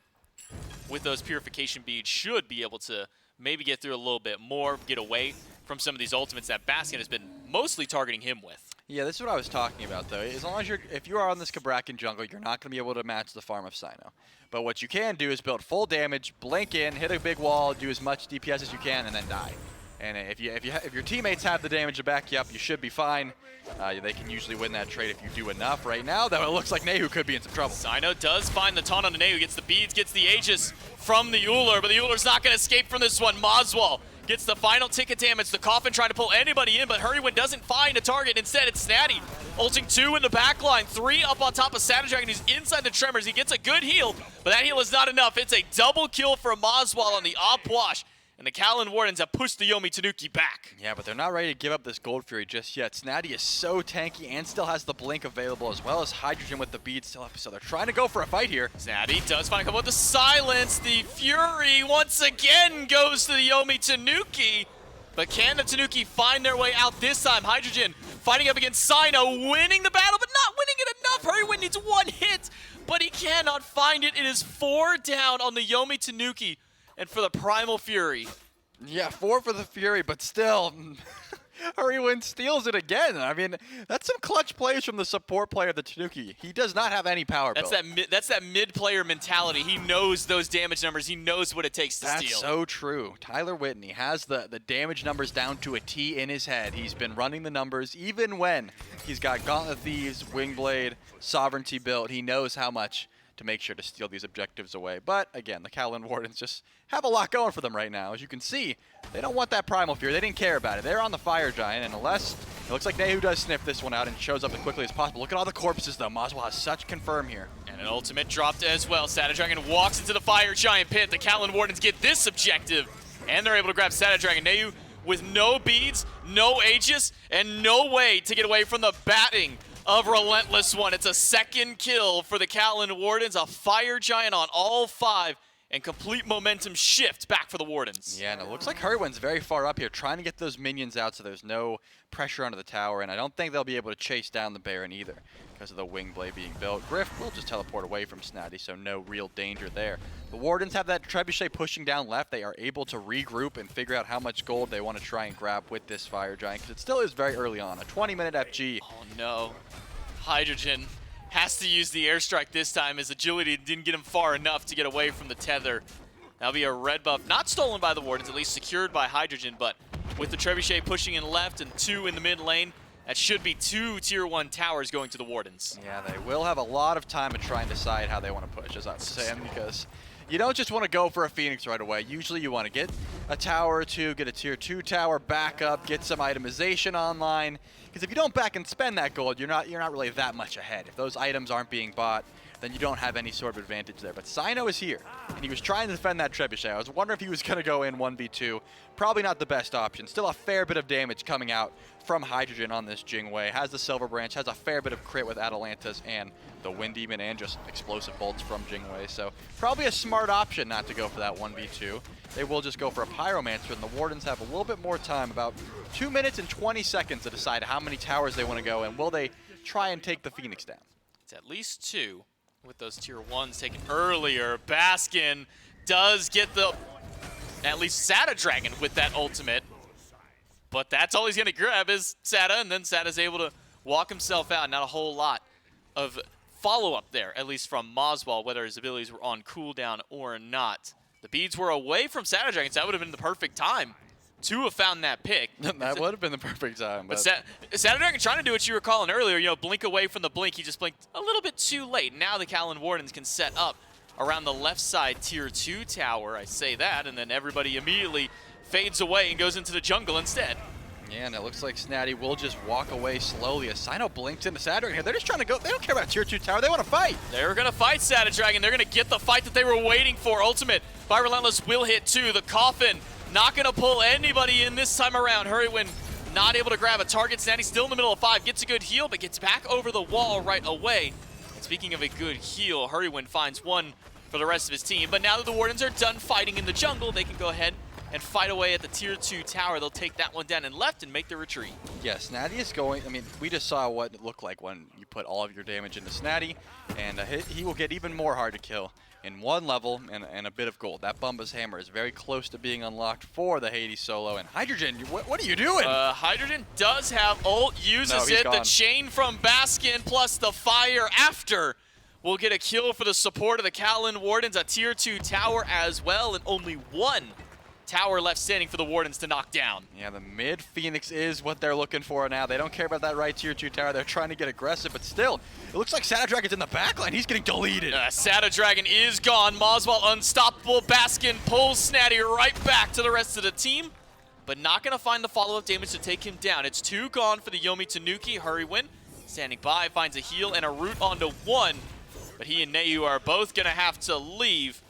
with those purification beads should be able to maybe get through a little bit more, get away from some of these ultimates that Baskin has been mostly targeting him with. Yeah, this is what I was talking about though. As long as if you are on this Kabrakan jungle, you're not going to be able to match the farm of Sino. But what you can do is build full damage, blink in, hit a big wall, do as much DPS as you can, and then die. And if your teammates have the damage to back you up, you should be fine. They can usually win that trade if you do enough. Right now, though, it looks like Nehu could be in some trouble. Sino does find the taunt on the Nehu, gets the beads, gets the Aegis from the Euler, but the Euler's not going to escape from this one. Moswell gets the final ticket damage. The Coffin trying to pull anybody in, but Hurrywin doesn't find a target. Instead, it's Snatty. Ulting 2 in the back line, 3 up on top of Sada Dragon, who's inside the Tremors. He gets a good heal, but that heal is not enough. It's a double kill for Moswell on the Opwash. And the Kaolin Wardens have pushed the Yomi Tanuki back. Yeah, but they're not ready to give up this Gold Fury just yet. Snatty is so tanky and still has the Blink available, as well as Hydrogen with the bead still up. So they're trying to go for a fight here. Snatty does find a couple with the silence. The Fury once again goes to the Yomi Tanuki. But can the Tanuki find their way out this time? Hydrogen fighting up against Sino, winning the battle, but not winning it enough. Hurrywin needs 1 hit, but he cannot find it. It is 4 down on the Yomi Tanuki. And for the Primal Fury. Yeah, 4 for the Fury, but still, Hurrywin steals it again. I mean, that's some clutch plays from the support player, the Tanuki. He does not have any power That's build. that's that mid-player mentality. He knows those damage numbers. He knows what it takes to That's steal. so true. Tyler Whitney has the damage numbers down to a T in his head. He's been running the numbers even when he's got Gauntlet Thieves, Wingblade, Sovereignty built. He knows how much to make sure to steal these objectives away. But again, the Kaolin Wardens just have a lot going for them right now. As you can see, they don't want that Primal Fear. They didn't care about it. They're on the Fire Giant, and unless it looks like Nehu does sniff this one out and shows up as quickly as possible. Look at all the corpses, though. Maswell has such confirm here. And an ultimate dropped as well. Dragon walks into the Fire Giant pit. The Kaolin Wardens get this objective, and they're able to grab Dragon. Nehu with no beads, no Aegis, and no way to get away from the batting of Relentless One. It's a second kill for the Kaolin Wardens, a Fire Giant on all 5, and complete momentum shift back for the Wardens. Yeah, and it looks like Hurwin's very far up here, trying to get those minions out so there's no pressure onto the tower, and I don't think they'll be able to chase down the Baron either because of the Wingblade being built. Griff will just teleport away from Snatty, so no real danger there. The Wardens have that Trebuchet pushing down left. They are able to regroup and figure out how much gold they want to try and grab with this Fire Giant, because it still is very early on. A 20-minute FG. Oh no. Hydrogen has to use the airstrike this time. His agility didn't get him far enough to get away from the tether. That'll be a red buff, not stolen by the Wardens, at least secured by Hydrogen, but with the Trebuchet pushing in left and 2 in the mid lane, that should be 2 tier 1 towers going to the Wardens. Yeah, they will have a lot of time to try and decide how they want to push, as I was saying, because you don't just want to go for a Phoenix right away. Usually you want to get a tower or 2, get a tier 2 tower, back up, get some itemization online. Because if you don't back and spend that gold, you're not really that much ahead. If those items aren't being bought, then you don't have any sort of advantage there. But Cyno is here, and he was trying to defend that Trebuchet. I was wondering if he was going to go in 1v2. Probably not the best option. Still a fair bit of damage coming out from Hydrogen on this Jingwei. Has the Silver Branch, has a fair bit of crit with Atalantas and the Wind Demon and just explosive bolts from Jingwei. So probably a smart option not to go for that 1v2. They will just go for a Pyromancer, and the Wardens have a little bit more time, about 2 minutes and 20 seconds to decide how many towers they want to go, and will they try and take the Phoenix down. It's at least 2 with those tier 1s taken earlier. Baskin does get the, at least Sada Dragon with that ultimate, but that's all he's going to grab is Sada, and then Sada's able to walk himself out. Not a whole lot of follow-up there, at least from Maswell, whether his abilities were on cooldown or not. The beads were away from Sada Dragon, so that would have been the perfect time to have found that pick. That would have been the perfect time. But Sada Dragon trying to do what you were calling earlier, you know, blink away from the blink. He just blinked a little bit too late. Now the Kaolin Wardens can set up around the left side tier 2 tower. I say that, and then everybody immediately fades away and goes into the jungle instead. Yeah, and it looks like Snatty will just walk away slowly as Cyno blinks into Sada Dragon here. They're just trying to go. They don't care about tier 2 tower. They want to fight. They're going to fight Sada Dragon. They're going to get the fight that they were waiting for. Ultimate by Relentless will hit 2. The Coffin not going to pull anybody in this time around. Hurrywin not able to grab a target. Snatty still in the middle of 5. Gets a good heal, but gets back over the wall right away. And speaking of a good heal, Hurrywin finds one for the rest of his team. But now that the Wardens are done fighting in the jungle, they can go ahead and fight away at the tier 2 tower. They'll take that one down and left and make the retreat. Yeah, Snatty is going. I mean, we just saw what it looked like when you put all of your damage into Snatty, and he will get even more hard to kill in 1 level and a bit of gold. That Bumba's Hammer is very close to being unlocked for the Hades solo. And Hydrogen, what are you doing? Hydrogen does have ult, uses it. Gone. The chain from Baskin plus the fire after will get a kill for the support of the Kaolin Wardens. A tier 2 tower as well, and only 1 tower left standing for the Wardens to knock down. Yeah, the mid Phoenix is what they're looking for now. They don't care about that right tier 2 tower. They're trying to get aggressive, but still, it looks like Sada Dragon's in the backline. He's getting deleted. Sada Dragon is gone. Maswell unstoppable. Baskin pulls Snatty right back to the rest of the team, but not going to find the follow-up damage to take him down. It's 2 gone for the Yomi Tanuki. Hurrywin standing by, finds a heal and a root onto 1, but he and Nehu are both going to have to leave,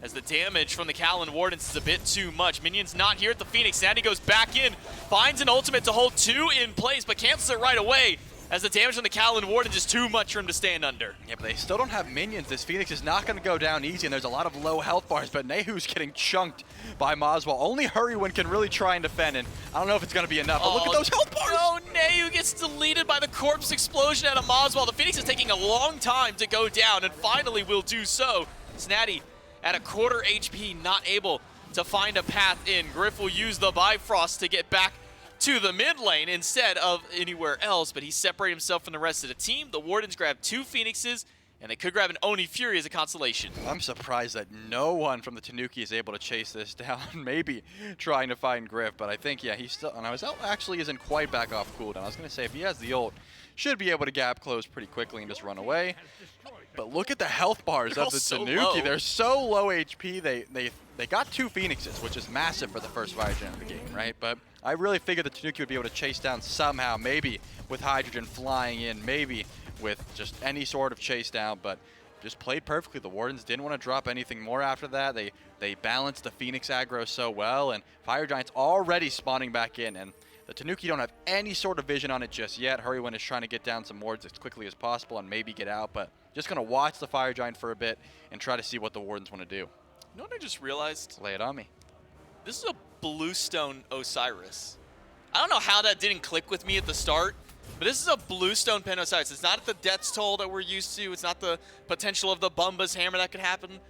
as the damage from the Kaolin Wardens is a bit too much. Minions not here at the Phoenix. Snatty goes back in, finds an ultimate to hold 2 in place, but cancels it right away, as the damage from the Kaolin Wardens is too much for him to stand under. Yeah, but they still don't have minions. This Phoenix is not going to go down easy, and there's a lot of low health bars, but Nehu's getting chunked by Maswell. Only Hurrywin can really try and defend, and I don't know if it's going to be enough, but look at those health bars! No, Nehu gets deleted by the corpse explosion out of Maswell. The Phoenix is taking a long time to go down, and finally will do so. Snatty at a quarter HP, not able to find a path in. Griff will use the Bifrost to get back to the mid lane instead of anywhere else, but he separated himself from the rest of the team. The Wardens grabbed 2 Phoenixes, and they could grab an Oni Fury as a consolation. I'm surprised that no one from the Tanuki is able to chase this down. Maybe trying to find Griff, but I think, yeah, he's still, and his ult actually isn't quite back off cooldown. I was going to say, if he has the ult, should be able to gap close pretty quickly and just run away. But look at the health bars They're of the so Tanuki. low. They're so low HP. They got 2 Phoenixes, which is massive for the first fire gen of the game, right? But I really figured the Tanuki would be able to chase down somehow, maybe with Hydrogen flying in, maybe with just any sort of chase down, but just played perfectly. The Wardens didn't want to drop anything more after that. They balanced the Phoenix aggro so well, and Fire Giant's already spawning back in, and the Tanuki don't have any sort of vision on it just yet. Hurrywin is trying to get down some wards as quickly as possible and maybe get out, but just going to watch the Fire Giant for a bit and try to see what the Wardens want to do. You know what I just realized? Lay it on me. This is a Bluestone Osiris. I don't know how that didn't click with me at the start, but this is a Bluestone Pen Osiris. It's not the Death's Toll that we're used to. It's not the potential of the Bumba's Hammer that could happen.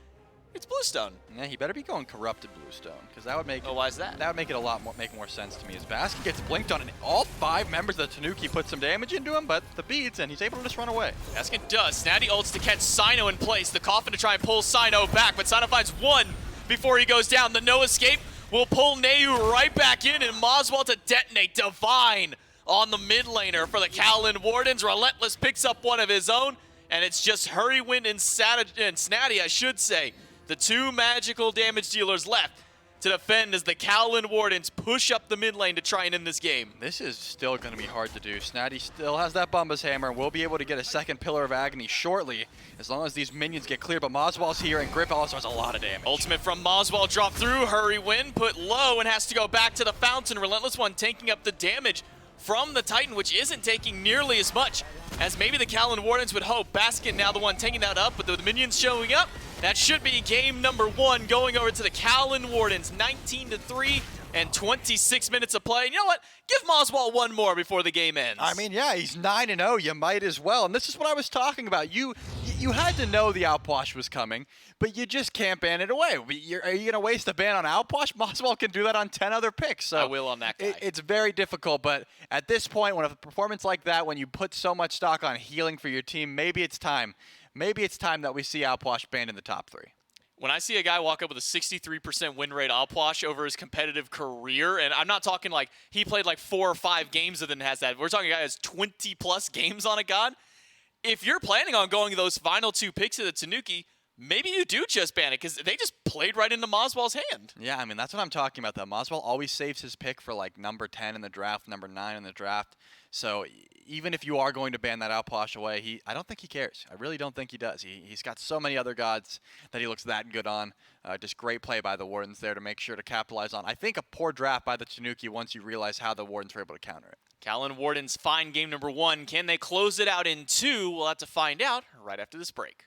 It's Bluestone. Yeah, he better be going Corrupted Bluestone, because that would make Oh, why is that? That would make it a lot more, make more sense to me. As Basket gets blinked on, and all 5 members of the Tanuki put some damage into him, but the beats, and he's able to just run away. Baskin does. Snatty ults to catch Sino in place. The Coffin to try and pull Sino back, but Sino finds 1 before he goes down. The no escape will pull Neu right back in, and Moswell to detonate. Divine on the mid laner for the Kaolin Wardens. Relentless picks up 1 of his own, and it's just Hurrywin and Snatty, I should say. The 2 magical damage dealers left to defend as the Kaolin Wardens push up the mid lane to try and end this game. This is still going to be hard to do. Snatty still has that Bumba's Hammer. We'll be able to get a second Pillar of Agony shortly, as long as these minions get clear. But Moswell's here, and Grip also has a lot of damage. Ultimate from Moswell dropped through. Hurrywin put low and has to go back to the fountain. Relentless One taking up the damage from the Titan, which isn't taking nearly as much as maybe the Kaolin Wardens would hope. Baskin now the one taking that up, but the minions showing up. That should be game number 1 going over to the Kaolin Wardens. 19-3 and 26 minutes of play. And you know what? Give Moswell 1 more before the game ends. I mean, yeah, he's 9-0. You might as well. And this is what I was talking about. You had to know the Outwash was coming, but you just can't ban it away. Are you going to waste a ban on Outwash? Moswell can do that on 10 other picks. So I will on that guy. It's very difficult, but at this point, when a performance like that, when you put so much stock on healing for your team, maybe it's time. Maybe it's time that we see Outwash banned in the top 3. When I see a guy walk up with a 63% win rate Alpwash over his competitive career, and I'm not talking like he played like 4 or 5 games and then has that. We're talking a guy who has 20+ games on a god. If you're planning on going those final 2 picks of the Tanuki, maybe you do just ban it, because they just played right into Moswell's hand. Yeah, I mean, that's what I'm talking about, though. Moswell always saves his pick for, like, number 10 in the draft, number 9 in the draft. So even if you are going to ban that Outwash away, I don't think he cares. I really don't think he does. He's got so many other gods that he looks that good on. Just great play by the Wardens there to make sure to capitalize on. I think a poor draft by the Tanuki once you realize how the Wardens were able to counter it. Kaolin Wardens find game number 1. Can they close it out in 2? We'll have to find out right after this break.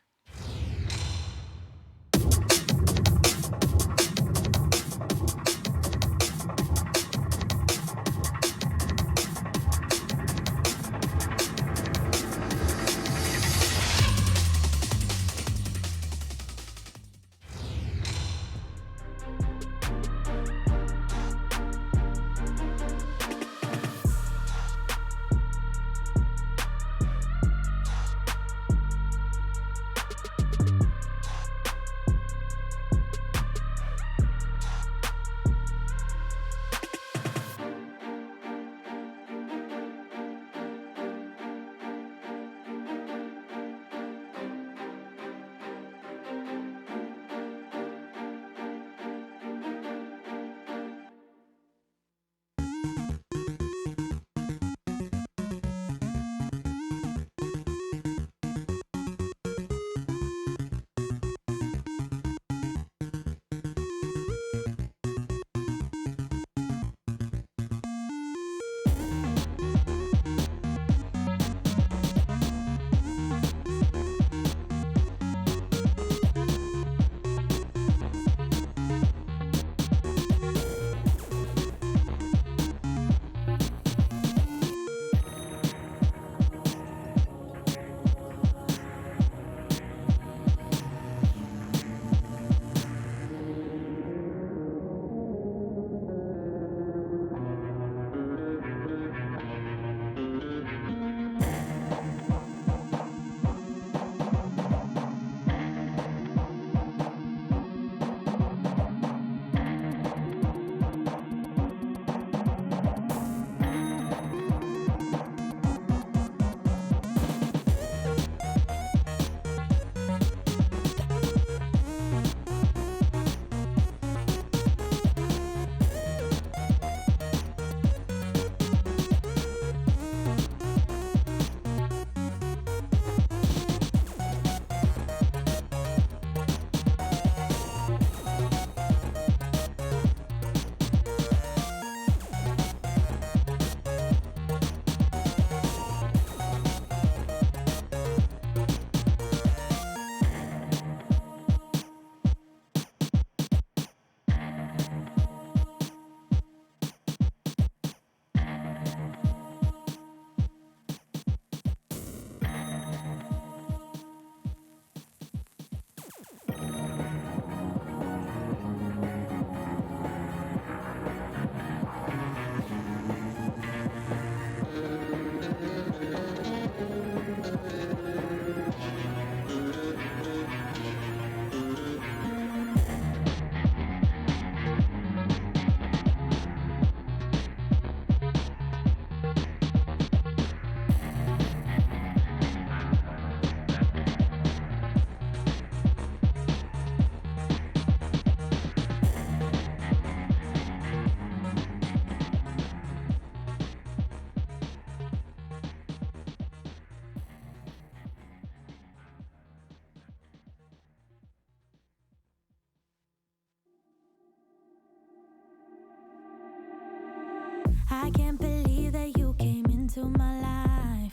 I can't believe that you came into my life.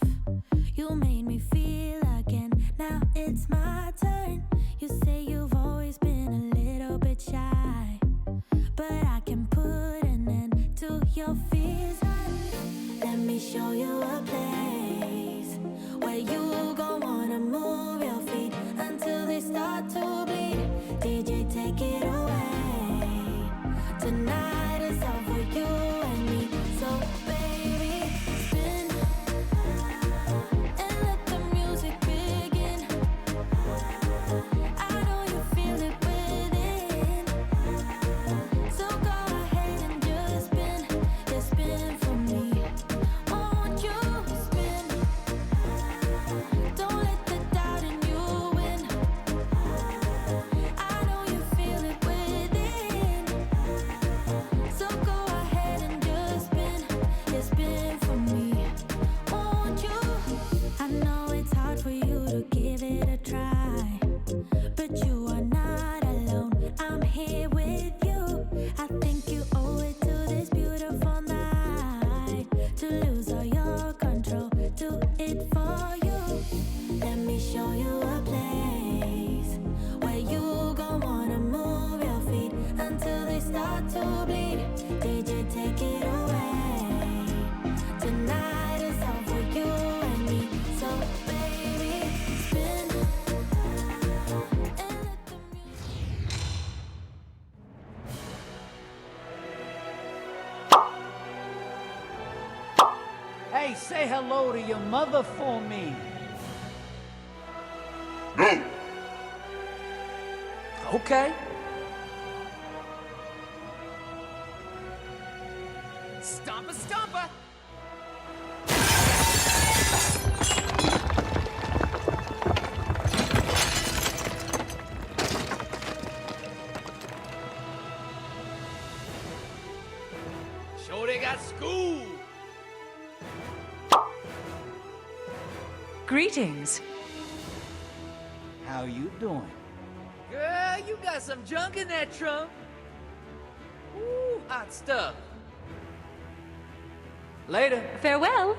You made me feel again. Now it's my turn. You say you've always been a little bit shy, but I can put an end to your fears. Let me show you a place where you gon' wanna move your feet until they start to bleed. DJ, take it away. Tonight is all for you and me. So baby, spin and let the music begin. I know you feel it within. So go ahead and just spin. Just spin for me. Won't you spin? Don't let the doubt in you win. I know you feel it within. So go ahead and just spin. Just spin for me. Won't you? I know it's hard for you to give it a try, but you are not alone. I'm here with you. I think you owe it to this beautiful night to lose all your control. Do it for you. Let me show you a place where you gon' wanna move your feet until they start to bleed. DJ, take it away. Tonight is all for you and me. So baby, spin and let the music. Hey, say hello to your mother for me. No! Okay. Stompa, stompa. Sure they got school. Greetings. How you doing? Girl, you got some junk in that trunk. Ooh, hot stuff. Later. Farewell.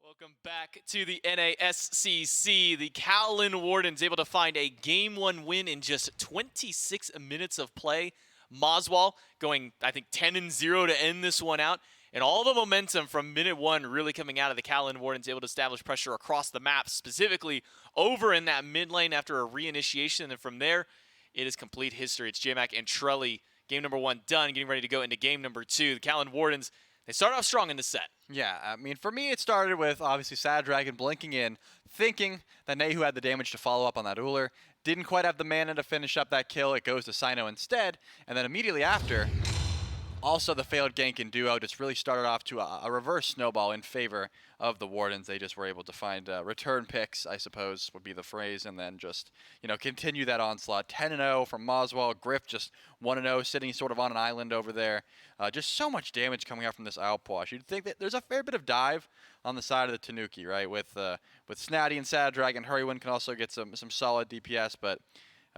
Welcome back to the NASCC. The Kaolin Wardens able to find a Game 1 win in just 26 minutes of play. Moswell going, I think, 10-0 to end this one out. And all the momentum from minute one really coming out of the Kaolin Wardens, able to establish pressure across the map, specifically over in that mid lane after a reinitiation. And then from there, it is complete history. It's J-Mac and Trelly. Game number one done, getting ready to go into game number two. The Kaolin Wardens, they start off strong in the set. Yeah, I mean, for me, it started with, obviously, Sad Dragon blinking in, thinking that Nehu had the damage to follow up on that Uller. Didn't quite have the mana to finish up that kill. It goes to Sino instead. And then immediately after, also the failed gank in duo just really started off to a reverse snowball in favor of the Wardens. They just were able to find return picks, I suppose, would be the phrase, and then just, you know, continue that onslaught. 10-0 from Moswell. Griff just 1-0, sitting sort of on an island over there. Just so much damage coming out from this outwash. You'd think that there's a fair bit of dive on the side of the Tanuki, right? With Snatty and Sad Dragon, Hurrywin can also get some solid DPS, but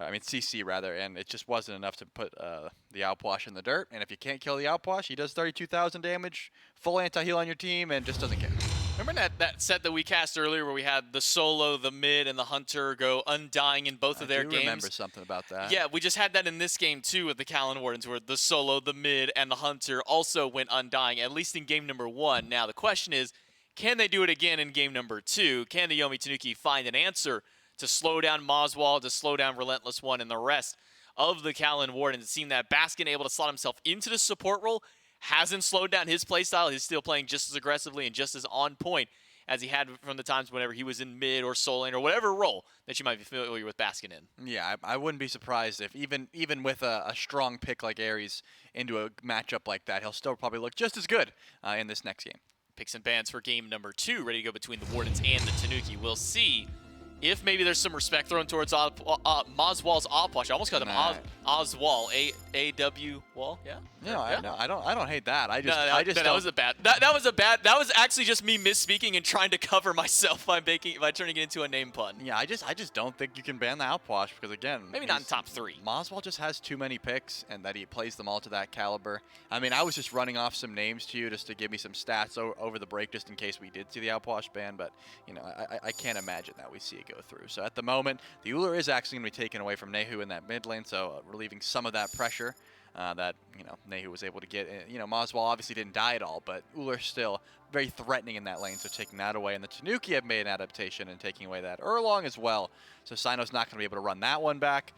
I mean CC rather, and it just wasn't enough to put the Outwash in the dirt. And if you can't kill the Outwash, he does 32,000 damage, full anti-heal on your team, and just doesn't care. Remember that set that we cast earlier where we had the solo, the mid, and the hunter go undying in both of their games? I remember something about that. Yeah, we just had that in this game too with the Kaolin Wardens, where the solo, the mid, and the hunter also went undying, at least in game number one. Now the question is, can they do it again in game number two? Can the Yomi Tanuki find an answer to slow down Moswell, to slow down Relentless One, and the rest of the Kaolin Wardens? It seemed that Baskin able to slot himself into the support role, hasn't slowed down his playstyle. He's still playing just as aggressively and just as on point as he had from the times whenever he was in mid or soul lane or whatever role that you might be familiar with Baskin in. Yeah, I wouldn't be surprised if even with a strong pick like Ares into a matchup like that, he'll still probably look just as good in this next game. Picks and bans for game number two, ready to go between the Wardens and the Tanuki. We'll see if maybe there's some respect thrown towards Moswell's Opwash. I almost called him Oswald. AW wall, yeah? Yeah, no, I don't hate that. I just, No, I just that don't. was a bad. That was actually just me misspeaking and trying to cover myself by turning it into a name pun. Yeah, I just don't think you can ban the outwash because again, Maybe not in top 3. Moswell just has too many picks, and that he plays them all to that caliber. I mean, I was just running off some names to you just to give me some stats over the break, just in case we did see the outwash ban. But you know, I can't imagine that we see it go through. So at the moment, the Uller is actually going to be taken away from Nehu in that mid lane, so relieving some of that pressure. That, you know, Nehu was able to get. You know, Moswell obviously didn't die at all, but Uller still very threatening in that lane, so taking that away. And the Tanuki have made an adaptation and taking away that Erlong as well. So Sino's not going to be able to run that one back.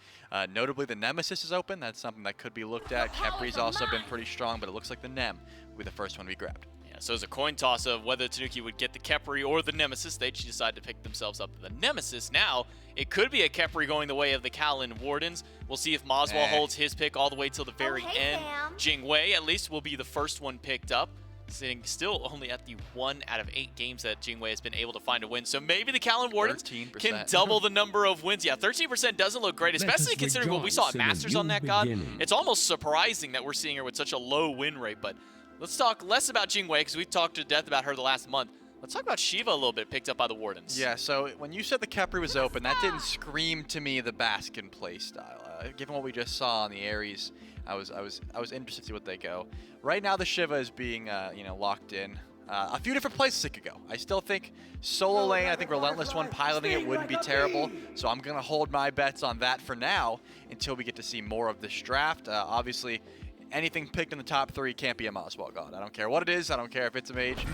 Notably, the Nemesis is open. That's something that could be looked at. Kepri's also been pretty strong, but it looks like the Nem will be the first one to be grabbed. Yeah, so it's a coin toss of whether Tanuki would get the Kepri or the Nemesis. They decided to pick themselves up the Nemesis. Now, it could be a Kepri going the way of the Kaolin Wardens. We'll see if Moswell holds his pick all the way till the very end. Jingwei, at least, will be the first one picked up, sitting still only at the 1 out of 8 games that Jingwei has been able to find a win. So maybe the Kaolin Wardens 13%. can double the number of wins. Yeah, 13% doesn't look great, especially considering what we saw at Masters on that god. It's almost surprising that we're seeing her with such a low win rate, but let's talk less about Jingwei because we've talked to death about her the last month. Let's talk about Shiva a little bit, picked up by the Wardens. Yeah, so when you said the Kepri was open, that didn't scream to me the Baskin playstyle. Given what we just saw on the Ares, I was interested to see what they go. Right now, the Shiva is being you know, locked in. A few different places it could go. I still think solo lane, I think Relentless One piloting it wouldn't be terrible. So I'm going to hold my bets on that for now until we get to see more of this draft. Obviously, anything picked in the top 3 can't be a Moswell god. I don't care what it is. I don't care if it's a mage.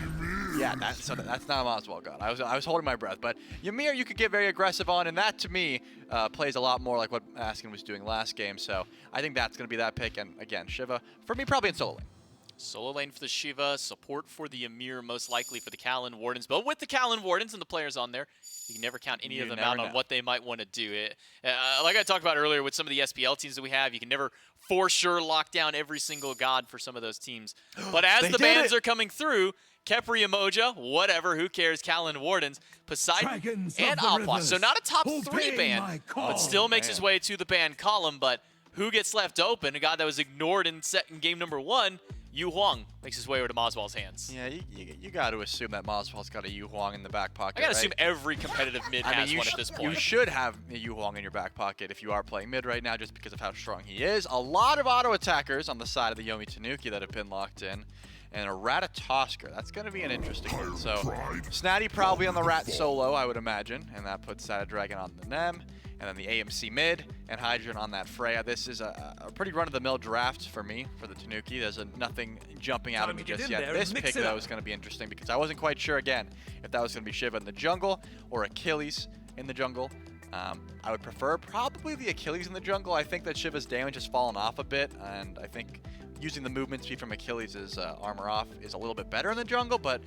Yeah, that's not a Moswell god. I was holding my breath. But Ymir, you could get very aggressive on, and that to me plays a lot more like what Askin was doing last game. So I think that's going to be that pick. And again, Shiva for me probably in solo lane. Solo lane for the Shiva, support for the Ymir, most likely for the Kaolin Wardens. But with the Kaolin Wardens and the players on there, you can never count any of them out on what they might want to do. Like I talked about earlier with some of the SPL teams that we have, you can never for sure lock down every single god for some of those teams. But as the bans are coming through, Kepri, Emoja, whatever, who cares, Kaolin Wardens, Poseidon, and Alpha. So not a top 3 ban, but still makes his way to the ban column. But who gets left open? A god that was ignored in game number 1, Yu Huang makes his way over to Moswell's hands. Yeah, you got to assume that Moswell's got a Yu Huang in the back pocket. I got to assume every competitive mid has one at this point. You should have a Yu Huang in your back pocket if you are playing mid right now, just because of how strong he is. A lot of auto attackers on the side of the Yomi Tanuki that have been locked in. And a Ratatosker. That's going to be an interesting one. So, Snatty probably on the Rat solo, I would imagine. And that puts Sada Dragon on the Nem. And then the AMC mid and Hydron on that Freya. This is a pretty run-of-the-mill draft for me, for the Tanuki. There's nothing jumping out at me just yet. This pick, though, is going to be interesting because I wasn't quite sure, again, if that was going to be Shiva in the jungle or Achilles in the jungle. I would prefer probably the Achilles in the jungle. I think that Shiva's damage has fallen off a bit, and I think using the movement speed from Achilles' armor off is a little bit better in the jungle, but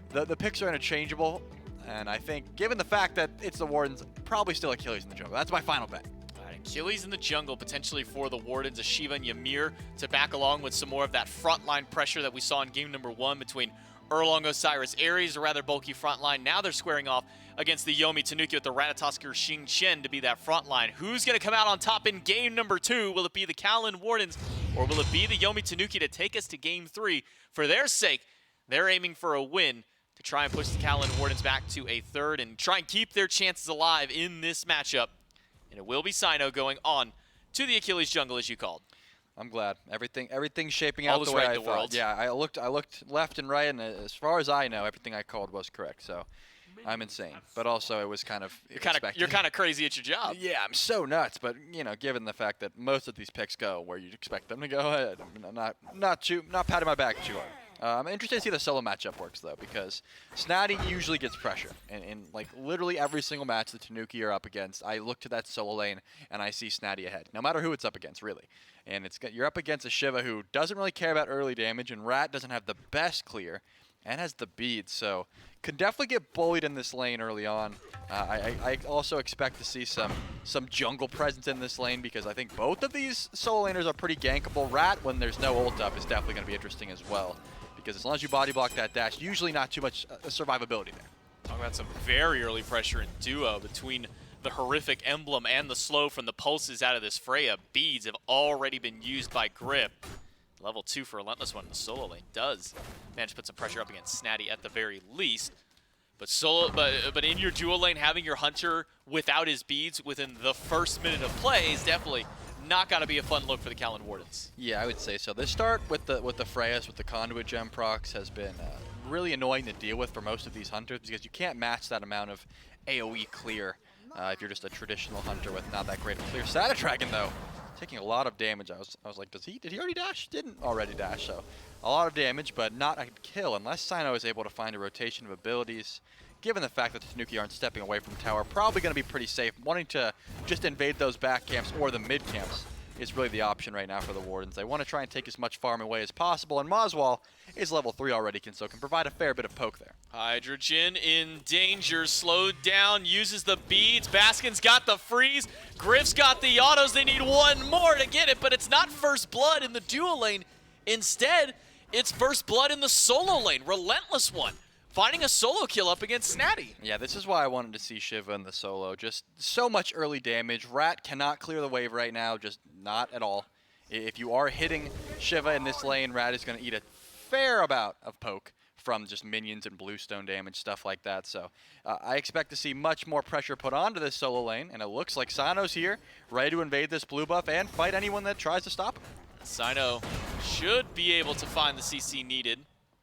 the picks are interchangeable. And I think, given the fact that it's the Wardens, probably still Achilles in the jungle. That's my final bet. All right, Achilles in the jungle, potentially for the Wardens, a Shiva and Ymir to back along with some more of that frontline pressure that we saw in game number 1 between Erlong, Osiris, Ares, a rather bulky frontline. Now they're squaring off against the Yomi Tanuki with the Ratatosker Xing Chen to be that frontline. Who's going to come out on top in game number 2? Will it be the Kaolin Wardens, or will it be the Yomi Tanuki to take us to game 3? For their sake, they're aiming for a win to try and push the Kaolin Wardens back to a 3rd and try and keep their chances alive in this matchup. And it will be Sino going on to the Achilles jungle, as you called. I'm glad. Everything's shaping out the way I thought. Yeah, I looked left and right, and as far as I know, everything I called was correct. So I'm insane. But also, it was kind of You're kind of crazy at your job. Yeah, I'm so nuts. But you know, given the fact that most of these picks go where you'd expect them to go, I'm not patting my back too hard. I'm interested to see the solo matchup works, though, because Snatty usually gets pressure. In like literally every single match the Tanuki are up against, I look to that solo lane and I see Snatty ahead, no matter who it's up against, really. And you're up against a Shiva who doesn't really care about early damage, and Rat doesn't have the best clear and has the beads, so could definitely get bullied in this lane early on. I also expect to see some jungle presence in this lane because I think both of these solo laners are pretty gankable. Rat, when there's no ult up, is definitely going to be interesting as well. Because as long as you body block that dash, usually not too much survivability there. Talking about some very early pressure in duo between the horrific emblem and the slow from the pulses out of this Freya. Beads have already been used by Grip. Level 2 for Relentless One in the solo lane does manage to put some pressure up against Snatty at the very least. But in your dual lane, having your Hunter without his beads within the first minute of play is definitely not going to be a fun look for the Kaolin Wardens. Yeah, I would say so. This start with the Freyas, with the Conduit Gem procs, has been really annoying to deal with for most of these Hunters because you can't match that amount of AoE clear if you're just a traditional Hunter with not that great of clear. Sada Dragon, though, taking a lot of damage. I was like, did he already dash? Didn't already dash, so a lot of damage, but not a kill unless Sino is able to find a rotation of abilities. Given the fact that the Tanuki aren't stepping away from tower, probably going to be pretty safe. Wanting to just invade those back camps or the mid camps is really the option right now for the Wardens. They want to try and take as much farm away as possible, and Moswall is level 3 already, so can provide a fair bit of poke there. Hydrogen in danger, slowed down, uses the beads. Baskin's got the freeze. Griff's got the autos. They need one more to get it, but it's not first blood in the dual lane. Instead, it's first blood in the solo lane. Relentless One finding a solo kill up against Snatty. Yeah, this is why I wanted to see Shiva in the solo. Just so much early damage. Rat cannot clear the wave right now, just not at all. If you are hitting Shiva in this lane, Rat is going to eat a fair amount of poke from just minions and bluestone damage, stuff like that. So I expect to see much more pressure put onto this solo lane, and it looks like Sano's here, ready to invade this blue buff and fight anyone that tries to stop him. Sino should be able to find the CC needed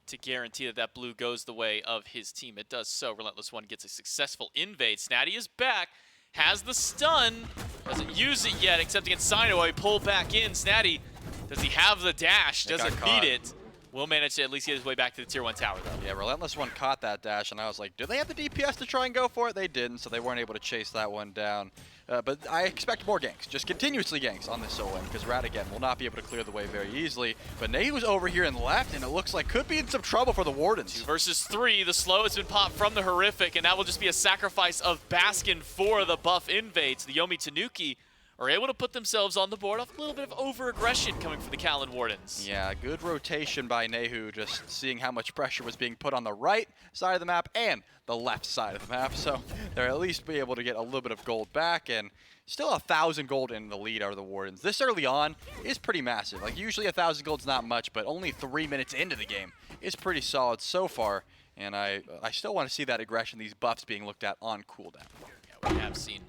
to guarantee that that blue goes the way of his team. It does so. Relentless One gets a successful invade. Snatty is back, has the stun, doesn't use it yet except against Sino while he pulled back in. Snatty, does he have the dash? Doesn't need it. Will manage to at least get his way back to the tier 1 tower, though. Yeah, Relentless One caught that dash, and I was like, do they have the DPS to try and go for it? They didn't, so they weren't able to chase that one down. But I expect more ganks, just continuously ganks on this solo lane, because Rat, again, will not be able to clear the way very easily. But Nate was over here and left, and it looks like could be in some trouble for the Wardens. 2 versus 3, the slow has been popped from the Horrific, and that will just be a sacrifice of Baskin for the buff invades. The Yomi Tanuki are able to put themselves on the board off a little bit of over-aggression coming from the Kaolin Wardens. Yeah, good rotation by Nehu, just seeing how much pressure was being put on the right side of the map and the left side of the map, so they're at least be able to get a little bit of gold back, and still 1,000 gold in the lead are the Wardens. This early on is pretty massive. Like, usually 1,000 gold's not much, but only 3 minutes into the game is pretty solid so far, and I still want to see that aggression, these buffs being looked at on cooldown. Yeah, we have seen,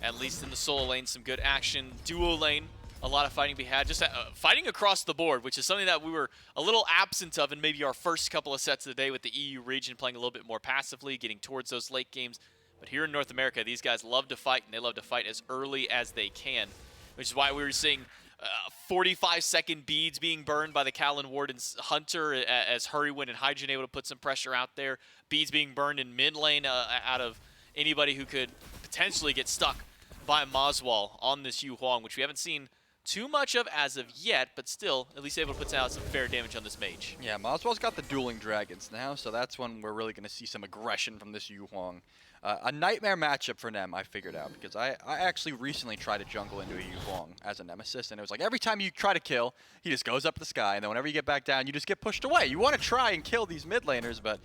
at least in the solo lane, some good action. Duo lane, a lot of fighting to be had. Just fighting across the board, which is something that we were a little absent of in maybe our first couple of sets of the day with the EU region playing a little bit more passively, getting towards those late games. But here in North America, these guys love to fight, and they love to fight as early as they can, which is why we were seeing 45-second beads being burned by the Kaolin Wardens Hunter as Hurrywin and Hydrogen able to put some pressure out there. Beads being burned in mid lane out of anybody who could potentially get stuck by Moswall on this Yu Huang, which we haven't seen too much of as of yet, but still at least able to put out some fair damage on this mage. Yeah, Moswell's got the dueling dragons now, so that's when we're really going to see some aggression from this Yu Huang. A nightmare matchup for Nem, I figured out, because I actually recently tried to jungle into a Yu Huang as a nemesis, and it was like every time you try to kill, he just goes up the sky, and then whenever you get back down, you just get pushed away. You want to try and kill these mid laners, but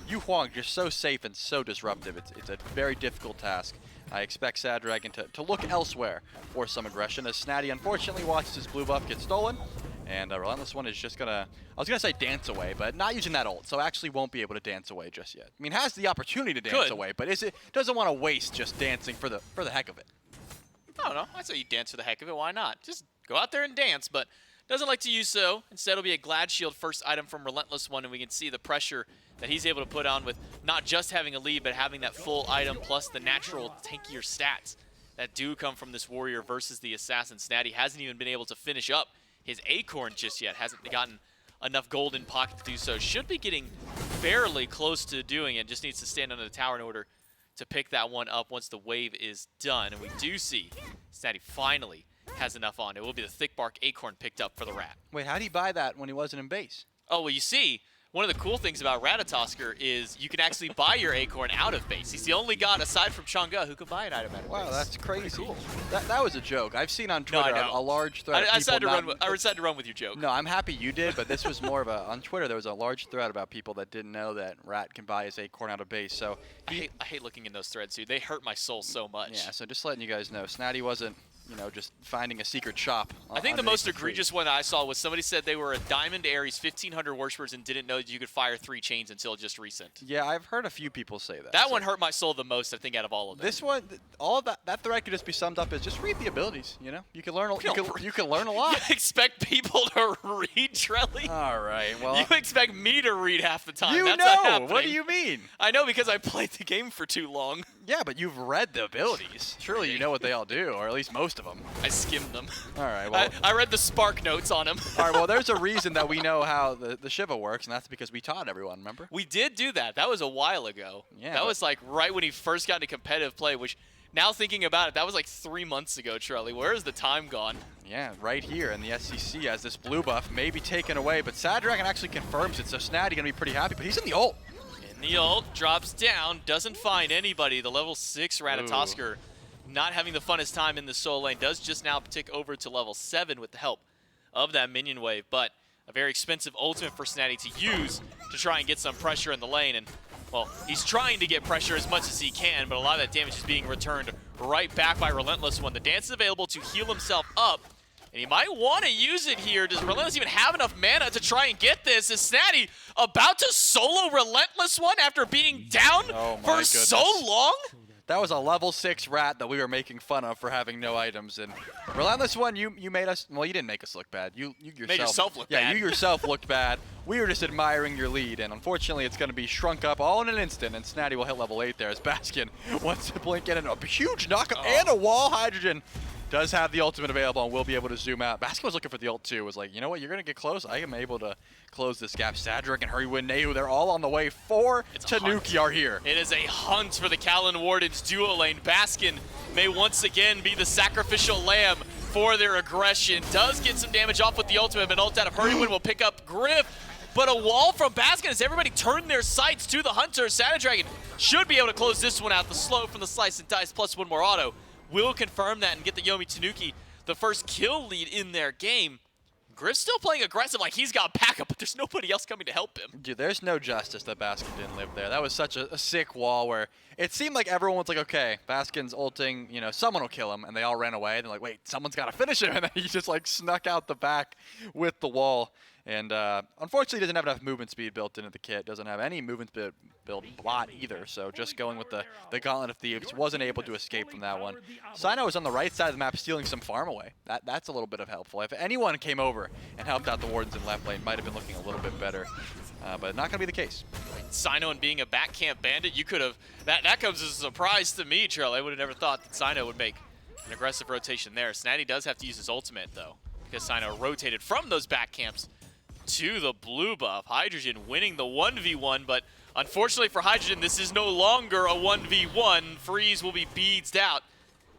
Yu Huang just so safe and so disruptive. It's a very difficult task. I expect Sad Dragon to look elsewhere for some aggression, as Snatty unfortunately watches his blue buff get stolen, and Relentless One is just gonna, I was gonna say dance away, but not using that ult, so actually won't be able to dance away just yet. I mean, has the opportunity to dance away, but doesn't want to waste just dancing for the heck of it. I don't know. I'd say you dance for the heck of it. Why not? Just go out there and dance, but doesn't like to use so. Instead, it'll be a Glad Shield first item from Relentless One, and we can see the pressure that he's able to put on with not just having a lead, but having that full item plus the natural tankier stats that do come from this warrior versus the assassin. Snatty hasn't even been able to finish up his acorn just yet. Hasn't gotten enough gold in pocket to do so. Should be getting fairly close to doing it. Just needs to stand under the tower in order to pick that one up once the wave is done. And we do see Snatty finally has enough on. It will be the thick bark acorn picked up for the rat. Wait, how did he buy that when he wasn't in base? Oh, well, you see, One of the cool things about Ratatosker is you can actually buy your Acorn out of base. He's the only god, aside from Chang'e, who can buy an item out of base. Wow, that's crazy. Cool. That was a joke. I've seen on No, I Twitter know. a large thread of I decided to people run. I decided to run with your joke. No, I'm happy you did, but this was more of a, on Twitter there was a large thread about people that didn't know that Rat can buy his Acorn out of base. So I hate looking in those threads, dude. They hurt my soul so much. yeah, so just letting you guys know, Snatty wasn't, just finding a secret shop. I think the underneath most the tree. egregious one I saw was somebody said they were a Diamond Ares 1500 worshippers and didn't know that you could fire 3 chains until just recent. Yeah, I've heard a few people say that. That so. one hurt my soul the most, I think, out of all of them. This one, all of that thread could just be summed up as just read the abilities. You can learn. You can learn a lot. You expect people to read, Trelly? All right. Well, You expect me to read half the time. you That's not know. happening. What do you mean? I know because I played the game for too long. Yeah, but you've read the abilities. Surely you know what they all do, or at least most of them. I skimmed them. All right. Well. I read the Spark notes on them. All right. Well, there's a reason that we know how the Shiva works, and that's because we taught everyone. Remember? We did do that. That was a while ago. Yeah, that but- was like right when he first got into competitive play, which now thinking about it, that was like 3 months ago, Trelly. Where is the time gone? Yeah, right here in the SCC as this blue buff may be taken away, but Sad Dragon actually confirms it, so Snatty gonna be pretty happy. But he's in the ult. In the ult, drops down, doesn't find anybody. The level 6 Ratatosker not having the funnest time in the solo lane, does just now tick over to level 7 with the help of that minion wave, but a very expensive ultimate for Snatty to use to try and get some pressure in the lane. And, well, he's trying to get pressure as much as he can, but a lot of that damage is being returned right back by Relentless One. The dance is available to heal himself up, and he might want to use it here. Does Relentless even have enough mana to try and get this? Is Snatty about to solo Relentless One after being down Oh my for goodness. so long? That was a level 6 rat that we were making fun of for having no items. And Relentless One, you made us, well, you didn't make us look bad. You yourself, Made yourself look yeah, bad. you yourself looked bad. We were just admiring your lead, and unfortunately it's going to be shrunk up all in an instant, and Snatty will hit level 8 there as Bastion wants to blink in, and a huge knockup and a wall. Hydrogen does have the ultimate available and will be able to zoom out. Bastion was looking for the ult too, was like, you know what, you're going to get close. I am able to close this gap. Sadric and Hurry Win Nehu, they're all on the way. 4 It's a Tanuki hunt. are here. It is a hunt for the Kaolin Wardens duo lane. Baskin may once again be the sacrificial lamb for their aggression. Does get some damage off with the ultimate, but ult out of Hurry Win will pick up Griff. But a wall from Baskin as everybody turned their sights to the Hunter. Savage Dragon should be able to close this one out. The slow from the slice and dice plus 1 more auto will confirm that and get the Yomi Tanuki the first kill lead in their game. Griff's still playing aggressive like he's got backup, but there's nobody else coming to help him. Dude, there's no justice that Baskin didn't live there. That was such a sick wall where it seemed like everyone was like, okay, Baskin's ulting, someone will kill him, and they all ran away. They're like, wait, someone's got to finish him, and then he just like snuck out the back with the wall. And unfortunately, he doesn't have enough movement speed built into the kit. Doesn't have any movement speed built bot either. So just going with the Gauntlet of Thieves, wasn't able to escape from that one. Sino was on the right side of the map stealing some farm away. That's a little bit of helpful. If anyone came over and helped out the Wardens in left lane, might have been looking a little bit better. But not going to be the case. Sino and being a back camp bandit, you could have, that comes as a surprise to me, Trill. I would have never thought that Sino would make an aggressive rotation there. Snatty does have to use his ultimate though, because Sino rotated from those back camps to the blue buff. Hydrogen winning the 1v1, but unfortunately for Hydrogen, this is no longer a 1v1. Freeze will be beadsed out.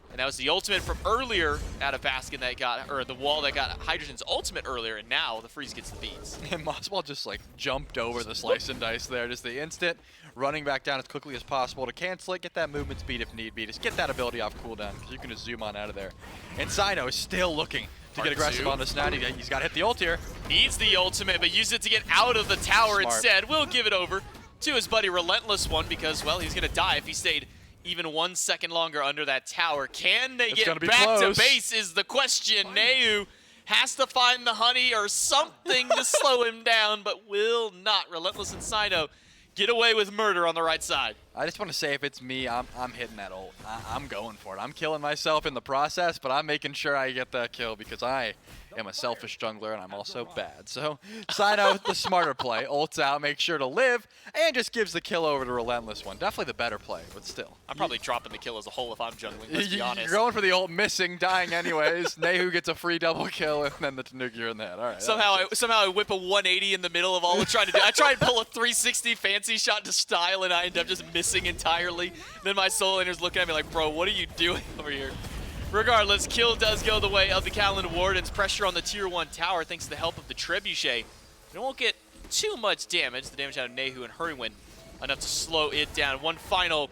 And that was the ultimate from earlier out of Baskin that got, or the wall that got Hydrogen's ultimate earlier, and now the Freeze gets the beads. And Mossball just like jumped over the slice and dice there. Just the instant running back down as quickly as possible to cancel it, get that movement speed if need be. Just get that ability off cooldown because you can just zoom on out of there. And Sino is still looking to get aggressive on the Snatty. He's got to hit the ult here. Needs the ultimate, but use it to get out of the tower Smart. instead. We'll give it over to his buddy Relentless One because, well, he's going to die if he stayed even 1 second longer under that tower. Can they It's gonna get be back close. to base is the question. Nehu has to find the honey or something to slow him down, but will not. Relentless and Sino get away with murder on the right side. I just want to say if it's me, I'm hitting that ult. I'm going for it. I'm killing myself in the process, but I'm making sure I get that kill because I am a selfish jungler and I'm also bad. So Sino, the smarter play. Ults out, makes sure to live, and just gives the kill over to Relentless One. Definitely the better play, but still. I'm probably dropping the kill as a whole if I'm jungling, let's be honest. You're going for the ult, missing, dying anyways. Nehu gets a free double kill, and then the Tanuki are in the head. All right. Somehow I whip a 180 in the middle of all we're trying to do. I try and pull a 360 fancy shot to style, and I end up just missing entirely. Then my solo laner's looking at me like, bro, what are you doing over here? Regardless, kill does go the way of the Kaolin Wardens. Pressure on the tier 1 tower thanks to the help of the Trebuchet. It won't get too much damage. The damage out of Nehu and Hurrywin enough to slow it down. One final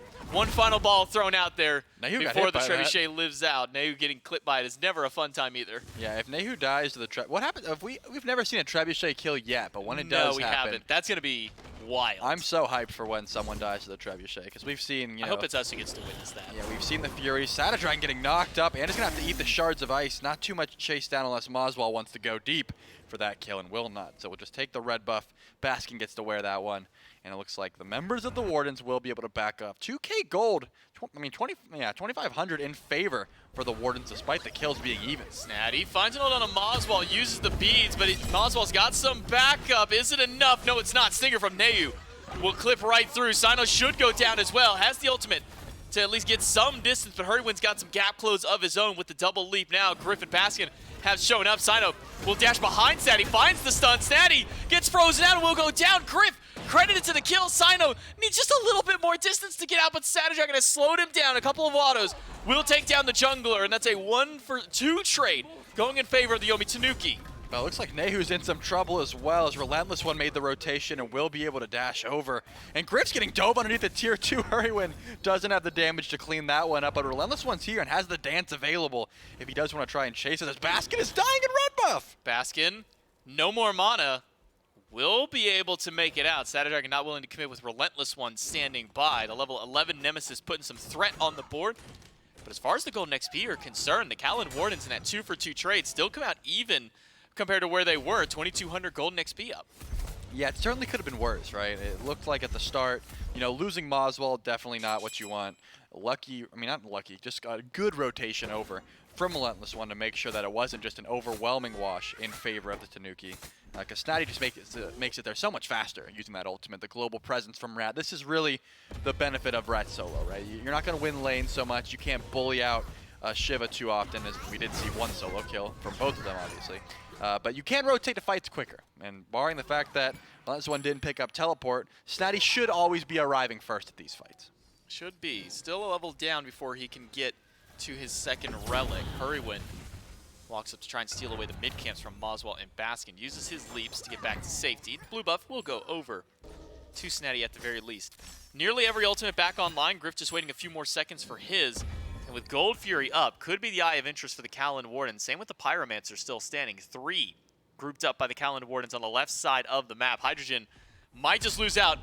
ball thrown out there Nehu got before hit the by that. trebuchet lives out. Nehu getting clipped by it is never a fun time either. Yeah, if Nehu dies to the what happens if we've never seen a trebuchet kill yet, but when it does we happen, haven't. That's gonna be wild. I'm so hyped for when someone dies to the trebuchet because we've seen, I hope it's us who gets to witness that. Yeah, we've seen the Fury. Sadadragon getting knocked up, and he's gonna have to eat the shards of ice. Not too much chase down unless Moswell wants to go deep for that kill and will not. So we'll just take the red buff. Baskin gets to wear that one. And it looks like the members of the Wardens will be able to back up. 2K gold, 2,500 in favor for the Wardens despite the kills being even. Snatty finds an ult on a Moswell, uses the beads, but Moswell's got some backup. Is it enough? No, it's not. Stinger from Nehu will clip right through. Sino should go down as well. Has the ultimate to at least get some distance, but Hurrywin's got some gap close of his own with the double leap now. Griffin Baskin have shown up. Sino will dash behind Snatty, finds the stun. Snatty gets frozen out and will go down. Griff credited to the kill. Sino needs just a little bit more distance to get out, but Sadadragon has slowed him down. A couple of autos will take down the jungler, and that's a 1-for-2 trade going in favor of the Yomi Tanuki. Well, it looks like Nehu's in some trouble as well, as Relentless One made the rotation and will be able to dash over. And Griff's getting dove underneath the tier 2. Hurrywin doesn't have the damage to clean that one up, but Relentless One's here and has the dance available if he does want to try and chase it, as Baskin is dying in red buff. Baskin, no more mana, will be able to make it out. Sadadragon not willing to commit with Relentless One standing by. The level 11 Nemesis putting some threat on the board. But as far as the golden XP are concerned, the Kaolin Wardens in that 2-for-2 trade still come out even compared to where they were, 2,200 golden XP up. Yeah, it certainly could have been worse, right? It looked like at the start, losing Moswell, definitely not what you want. Not lucky, just got a good rotation over from Relentless One to make sure that it wasn't just an overwhelming wash in favor of the Tanuki. Because Snatty just makes it there so much faster using that ultimate, the global presence from Rat. This is really the benefit of Rat solo, right? You're not going to win lane so much. You can't bully out Shiva too often, as we did see one solo kill from both of them, obviously. But you can rotate the fights quicker, and barring the fact that this one didn't pick up teleport, Snatty should always be arriving first at these fights. Should be. Still a level down before he can get to his second relic. Hurrywin walks up to try and steal away the mid camps from Moswell and Baskin. Uses his leaps to get back to safety. The blue buff will go over to Snatty at the very least. Nearly every ultimate back online. Griff just waiting a few more seconds for his. And with Gold Fury up, could be the eye of interest for the Kaolin Wardens. Same with the Pyromancer still standing. 3 grouped up by the Kaolin Wardens on the left side of the map. Hydrogen might just lose out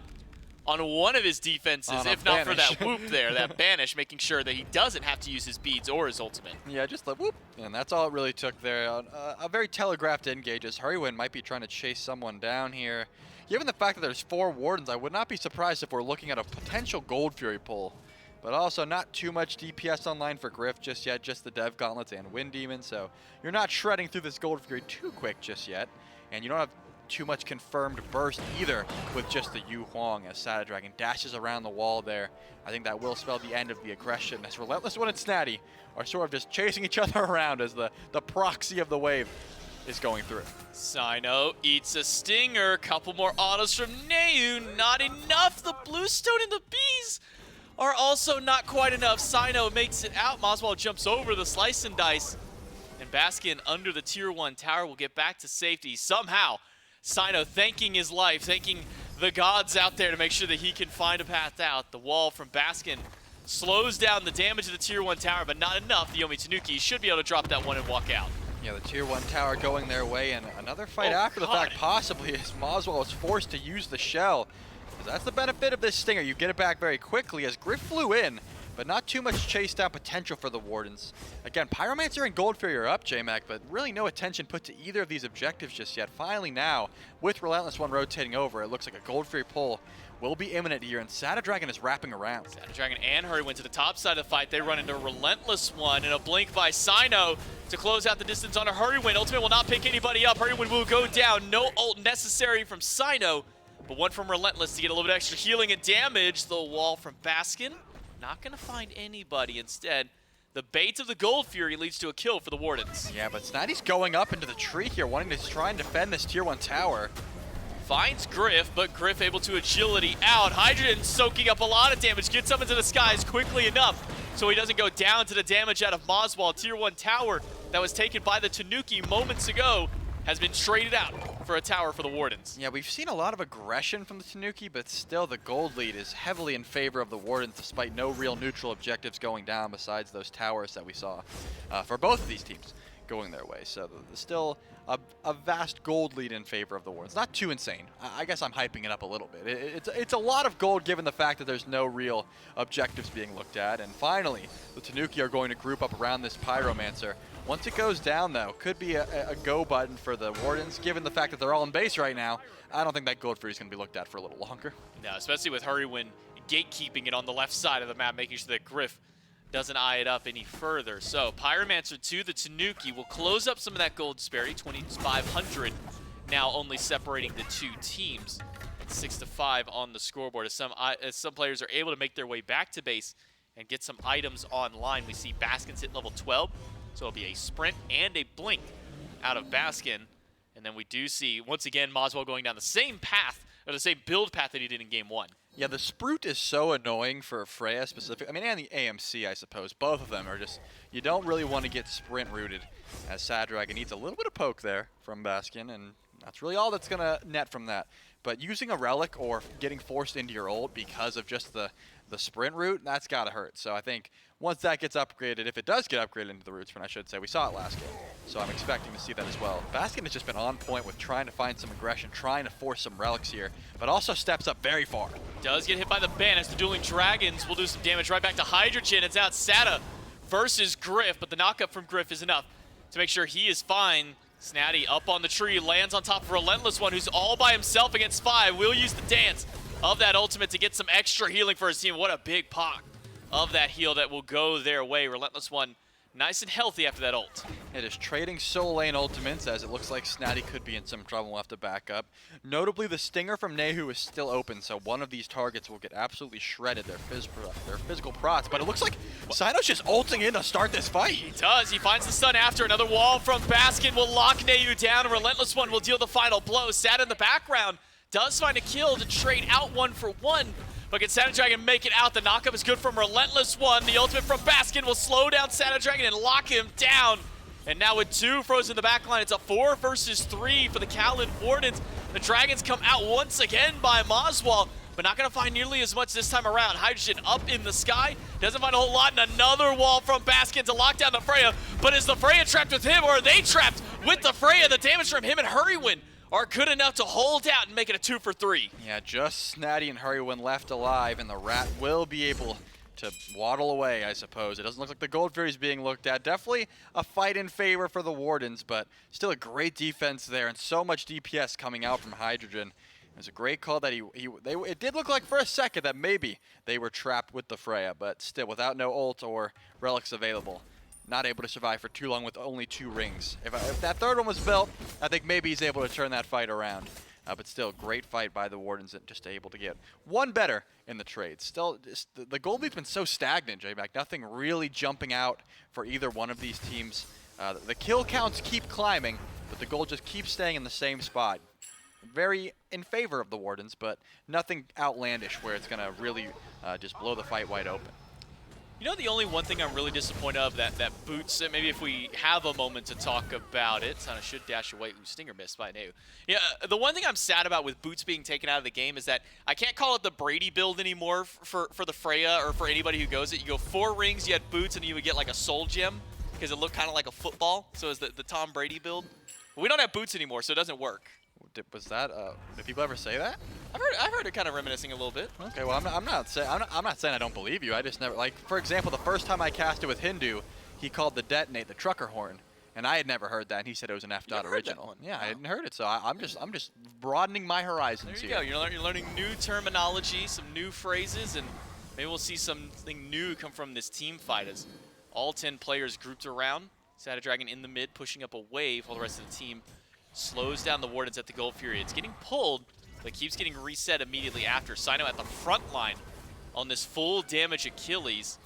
on one of his defenses, if not for that whoop there, that banish, making sure that he doesn't have to use his beads or his ultimate. Yeah, just the whoop. And that's all it really took there. A very telegraphed engage, as Hurrywin might be trying to chase someone down here. Given the fact that there's 4 Wardens, I would not be surprised if we're looking at a potential Gold Fury pull. But also not too much DPS online for Griff just yet, just the Dev Gauntlets and Wind Demon, so you're not shredding through this Gold Fury too quick just yet. And you don't have too much confirmed burst either with just the Yu Huang, as Sadadragon dashes around the wall there. I think that will spell the end of the aggression, as Relentless One and Snatty are sort of just chasing each other around as the proxy of the wave is going through. Sino eats a stinger, couple more autos from Nehu, not enough. The Bluestone and the Bees are also not quite enough. Sino makes it out. Moswell jumps over the slice and dice. And Baskin under the tier 1 tower will get back to safety. Somehow, Sino thanking his life, thanking the gods out there to make sure that he can find a path out. The wall from Baskin slows down the damage of the tier 1 tower, but not enough. The Yomi Tanuki should be able to drop that one and walk out. Yeah, the tier 1 tower going their way, and another fight after the fact possibly, as Moswell was forced to use the shell. That's the benefit of this stinger. You get it back very quickly as Griff flew in, but not too much chase down potential for the Wardens. Again, Pyromancer and Gold Fury are up, J-Mac, but really no attention put to either of these objectives just yet. Finally now, with Relentless One rotating over, it looks like a Gold Fury pull will be imminent here, and Sadadragon is wrapping around. Sadadragon and Hurry went to the top side of the fight. They run into Relentless One, and a blink by Sino to close out the distance on a Hurrywin. Ultimate will not pick anybody up. Hurrywin will go down. No ult necessary from Sino, but one from Relentless to get a little bit extra healing and damage. The wall from Baskin, not going to find anybody. Instead, the bait of the Gold Fury leads to a kill for the Wardens. Yeah, but Snatty's going up into the tree here, wanting to try and defend this tier 1 tower. Finds Griff, but Griff able to agility out. Hydrogen soaking up a lot of damage, gets up into the skies quickly enough so he doesn't go down to the damage out of Moswell. Tier 1 tower that was taken by the Tanuki moments ago has been traded out. for a tower for the Wardens. Yeah, we've seen a lot of aggression from the Tanuki, but still the gold lead is heavily in favor of the Wardens despite no real neutral objectives going down besides those towers that we saw for both of these teams going their way. So there's still a vast gold lead in favor of the Wardens. Not too insane. I guess I'm hyping it up a little bit. It's a lot of gold given the fact that there's no real objectives being looked at. And finally, the Tanuki are going to group up around this Pyromancer. Once it goes down, though, could be a go button for the Wardens. Given the fact that they're all in base right now, I don't think that gold Fury is going to be looked at for a little longer. No, especially with Hurrywin gatekeeping it on the left side of the map, making sure that Griff doesn't eye it up any further. So Pyromancer to the Tanuki will close up some of that gold disparity, 2,500 now only separating the two teams. 6-5 on the scoreboard as some players are able to make their way back to base and get some items online. We see Baskin's hit level 12, so it'll be a sprint and a blink out of Baskin. And then we do see, once again, Moswell going down the same path, or the same build path that he did in game 1. Yeah, the Sprout is so annoying for Freya specific. I mean, and the AMC, I suppose. Both of them are just, you don't really want to get sprint rooted, as Sad Dragon needs a little bit of poke there from Baskin, and that's really all that's going to net from that. But using a relic or getting forced into your ult because of just the sprint route, that's got to hurt. So I think once that gets upgraded, if it does get upgraded into the route sprint, I should say, we saw it last game. So I'm expecting to see that as well. Baskin has just been on point with trying to find some aggression, trying to force some relics here, but also steps up very far. Does get hit by the ban as the dueling dragons will do some damage right back to Hydrogen. It's out Sata versus Griff, but the knockup from Griff is enough to make sure he is fine. Snatty up on the tree, lands on top of Relentless One, who's all by himself against 5. Will use the dance of that ultimate to get some extra healing for his team. What a big pock of that heal that will go their way. Relentless One nice and healthy after that ult. It is trading soul lane ultimates as it looks like Snatty could be in some trouble and will have to back up. Notably, the stinger from Nehu is still open, so one of these targets will get absolutely shredded, their physical prots. But it looks like Sino's just ulting in to start this fight. He does. He finds the stun after. Another wall from Baskin will lock Nehu down. Relentless One will deal the final blow. Sat in the background does find a kill to trade out 1-for-1. But can Santa Dragon make it out? The knockup is good from Relentless One. The ultimate from Baskin will slow down Santa Dragon and lock him down. And now with 2 frozen in the backline, it's a 4 versus 3 for the Kaolin Wardens. The Dragons come out once again by Moswell, but not going to find nearly as much this time around. Hydrogen up in the sky, doesn't find a whole lot, and another wall from Baskin to lock down the Freya. But is the Freya trapped with him, or are they trapped with the Freya? The damage from him and Hurrywin are good enough to hold out and make it a 2-for-3. Yeah, just Snatty and Hurrywin left alive, and the Rat will be able to waddle away, I suppose. It doesn't look like the Gold Fury is being looked at. Definitely a fight in favor for the Wardens, but still a great defense there, and so much DPS coming out from Hydrogen. It was a great call that it did look like for a second that maybe they were trapped with the Freya, but still without no ult or relics available. Not able to survive for too long with only 2 rings. If that third one was built, I think maybe he's able to turn that fight around. But still, great fight by the Wardens and just able to get one better in the trade. Still, just the gold lead's been so stagnant, J-Mac. Nothing really jumping out for either one of these teams. The kill counts keep climbing, but the gold just keeps staying in the same spot. Very in favor of the Wardens, but nothing outlandish where it's going to really just blow the fight wide open. You know, the only one thing I'm really disappointed of that Boots, maybe if we have a moment to talk about it, Sana should dash away. Ooh, Stinger missed by Neu. Yeah, the one thing I'm sad about with Boots being taken out of the game is that I can't call it the Brady build anymore for the Freya or for anybody who goes it. You go 4 rings, you had Boots, and you would get like a soul gem because it looked kind of like a football. So it's the Tom Brady build. But we don't have Boots anymore, so it doesn't work. Was that? Did people ever say that? I've heard it kind of reminiscing a little bit. Okay, well I'm not saying I don't believe you. I just never, like, for example, the first time I cast it with Hindu, he called the detonate the trucker horn, and I had never heard that. And he said it was an F dot original. Yeah, I hadn't heard it, so I'm just broadening my horizons here. There you go. You're learning new terminology, some new phrases, and maybe we'll see something new come from this team fight as all 10 players grouped around. Sada Dragon in the mid, pushing up a wave while the rest of the team slows down the Wardens at the Gold Fury. It's getting pulled, but keeps getting reset immediately after. Sino at the front line on this full damage Achilles.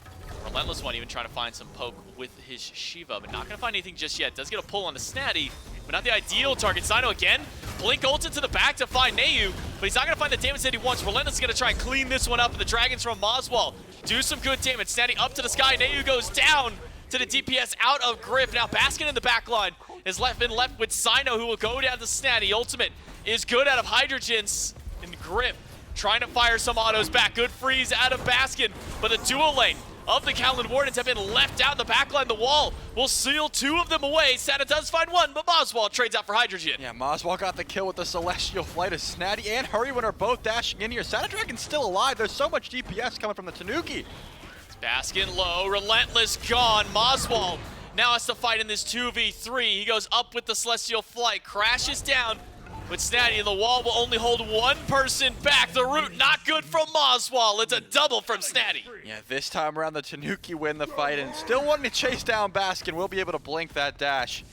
Relentless One even trying to find some poke with his Shiva, but not going to find anything just yet. Does get a pull on the Snatty, but not the ideal target. Sino again, blink ulted to the back to find Neu, but he's not going to find the damage that he wants. Relentless is going to try and clean this one up, and the Dragons from Moswell do some good damage. Snatty up to the sky, Neu goes down to the DPS out of Griff. Now Baskin in the back line is been left with Sino, who will go down to Snatty. Ultimate is good out of Hydrogen's and Grip, trying to fire some autos back. Good freeze out of Baskin, but the dual lane of the Kaolin Wardens have been left out in the backline. The wall will seal 2 of them away. Santa does find 1, but Moswall trades out for Hydrogen. Yeah, Moswall got the kill with the Celestial Flight as Snatty and Hurrywin are both dashing in here. Santa Dragon's still alive. There's so much DPS coming from the Tanuki. Baskin low, Relentless gone. Moswall now has to fight in this 2v3. He goes up with the Celestial Flight, crashes down with Snatty. The wall will only hold 1 person back. The root not good from Moswall. It's a double from Snatty. Yeah, this time around the Tanuki win the fight and still wanting to chase down Baskin. Will be able to blink that dash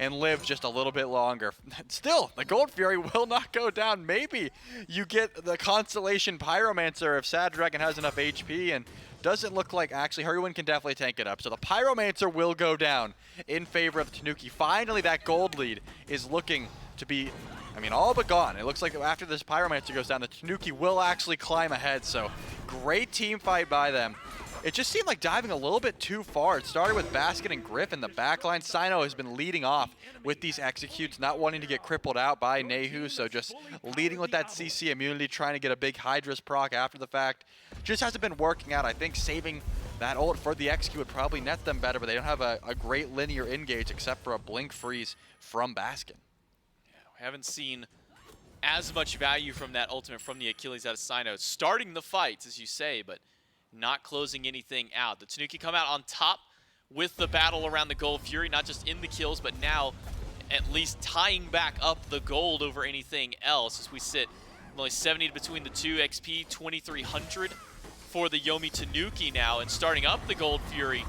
and live just a little bit longer. Still, the Gold Fury will not go down. Maybe you get the Constellation Pyromancer if Sad Dragon has enough HP, and doesn't look like, actually, Hurrywin can definitely tank it up. So the Pyromancer will go down in favor of the Tanuki. Finally, that gold lead is looking to be, I mean, all but gone. It looks like after this Pyromancer goes down, the Tanuki will actually climb ahead. So great team fight by them. It just seemed like diving a little bit too far. It started with Baskin and Griff in the backline. Sino has been leading off with these executes, not wanting to get crippled out by Nehu, so just leading with that CC immunity, trying to get a big hi-rez proc after the fact. Just hasn't been working out. I think saving that ult for the execute would probably net them better, but they don't have a great linear engage except for a blink freeze from Baskin. Yeah, we haven't seen as much value from that ultimate from the Achilles out of Sino. Starting the fights, as you say, but not closing anything out. The Tanuki come out on top with the battle around the Gold Fury, not just in the kills, but now at least tying back up the gold over anything else as we sit only 70 between the two. XP 2300 for the Yomi Tanuki now, and starting up the Gold Fury.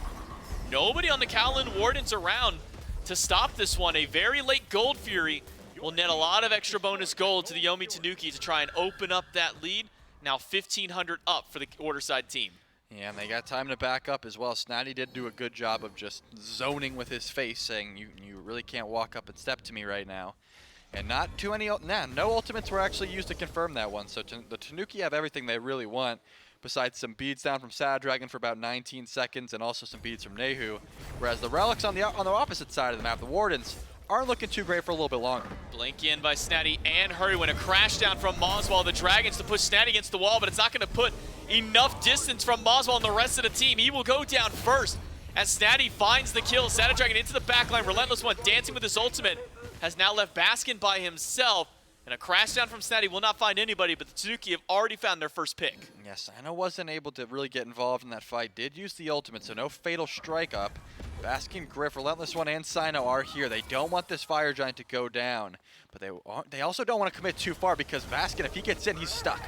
Nobody on the Kaolin Wardens around to stop this one. A very late Gold Fury will net a lot of extra bonus gold to the Yomi Tanuki to try and open up that lead. Now 1,500 up for the Order side team. Yeah, and they got time to back up as well. Snatty did do a good job of just zoning with his face, saying, you really can't walk up and step to me right now. And not too many, no ultimates were actually used to confirm that one. So the Tanuki have everything they really want, besides some beads down from Sad Dragon for about 19 seconds, and also some beads from Nehu. Whereas the Relics on the opposite side of the map, the Wardens, aren't looking too great for a little bit longer. Blink in by Snatty and Hurrywin. A crash down from Moswall. The Dragons to push Snatty against the wall, but it's not going to put enough distance from Moswall and the rest of the team. He will go down first as Snatty finds the kill. Sad Dragon into the backline. Relentless One dancing with his ultimate. Has now left Baskin by himself. And a crash down from Snatty will not find anybody, but the Tanuki have already found their first pick. Yes, Sino wasn't able to really get involved in that fight. Did use the ultimate, so no fatal strike up. Baskin, Griff, Relentless One, and Sino are here. They don't want this Fire Giant to go down, but they also don't want to commit too far because Baskin, if he gets in, he's stuck.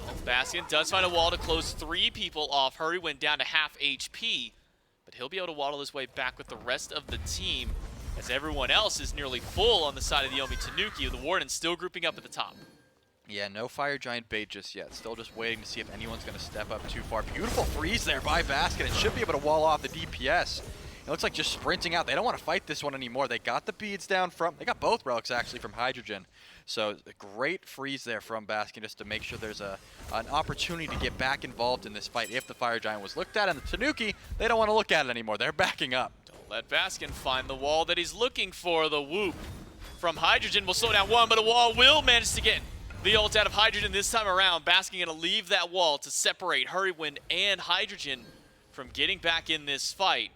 Well, Baskin does find a wall to close 3 people off. Hurrywin down to half HP, but he'll be able to waddle his way back with the rest of the team as everyone else is nearly full on the side of the Yomi Tanuki. The Wardens still grouping up at the top. Yeah, no Fire Giant bait just yet. Still just waiting to see if anyone's going to step up too far. Beautiful freeze there by Baskin, and should be able to wall off the DPS. It looks like just sprinting out. They don't want to fight this one anymore. They got the beads down from, they got both relics actually from Hydrogen. So a great freeze there from Baskin just to make sure there's an opportunity to get back involved in this fight if the Fire Giant was looked at. And the Tanuki, they don't want to look at it anymore. They're backing up. Don't let Baskin find the wall that he's looking for. The whoop from Hydrogen will slow down one, but a wall will manage to get the ult out of Hydrogen this time around. Baskin going to leave that wall to separate Hurrywin and Hydrogen from getting back in this fight.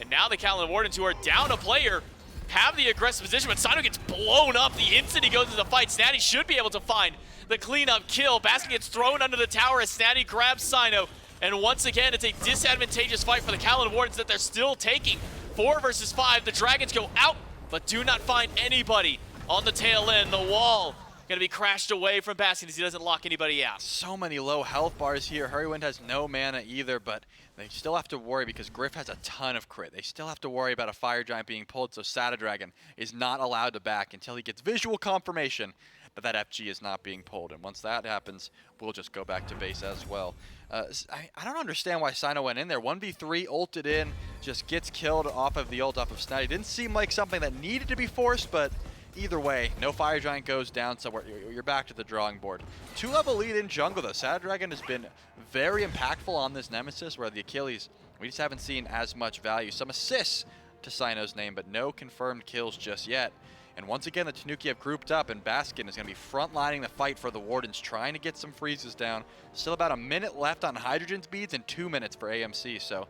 And now the Kaolin Wardens, who are down a player, have the aggressive position, but Sino gets blown up the instant he goes into the fight. Snatty should be able to find the cleanup kill. Baskin gets thrown under the tower as Snatty grabs Sino. And once again, it's a disadvantageous fight for the Kaolin Wardens that they're still taking. 4 versus 5. The Dragons go out, but do not find anybody on the tail end. The wall going to be crashed away from Baskin as he doesn't lock anybody out. So many low health bars here. Hurrywin has no mana either, but they still have to worry because Griff has a ton of crit. They still have to worry about a Fire Giant being pulled, so Sada Dragon is not allowed to back until he gets visual confirmation that that FG is not being pulled. And once that happens, we'll just go back to base as well. I don't understand why Sino went in there. 1v3, ulted in, just gets killed off of the ult off of Snatty. Didn't seem like something that needed to be forced, but either way, no Fire Giant goes down, so you're back to the drawing board. 2-level lead in jungle, though. Sad Dragon has been very impactful on this Nemesis, where the Achilles, we just haven't seen as much value. Some assists to Sino's name, but no confirmed kills just yet. And once again, the Tanuki have grouped up, and Baskin is going to be frontlining the fight for the Wardens, trying to get some freezes down. Still about a minute left on Hydrogen's beads and 2 minutes for AMC, so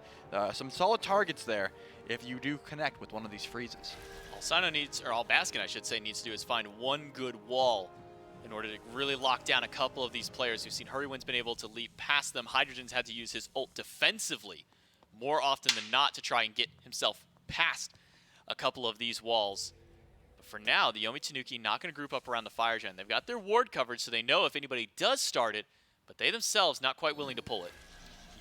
some solid targets there if you do connect with one of these freezes. All Sino needs, or all Baskin I should say, needs to do is find one good wall in order to really lock down a couple of these players. We've seen Hurrywin's been able to leap past them. Hydrogen's had to use his ult defensively more often than not to try and get himself past a couple of these walls. But for now, the Yomi Tanuki not going to group up around the fire giant. They've got their ward covered, so they know if anybody does start it, but they themselves not quite willing to pull it.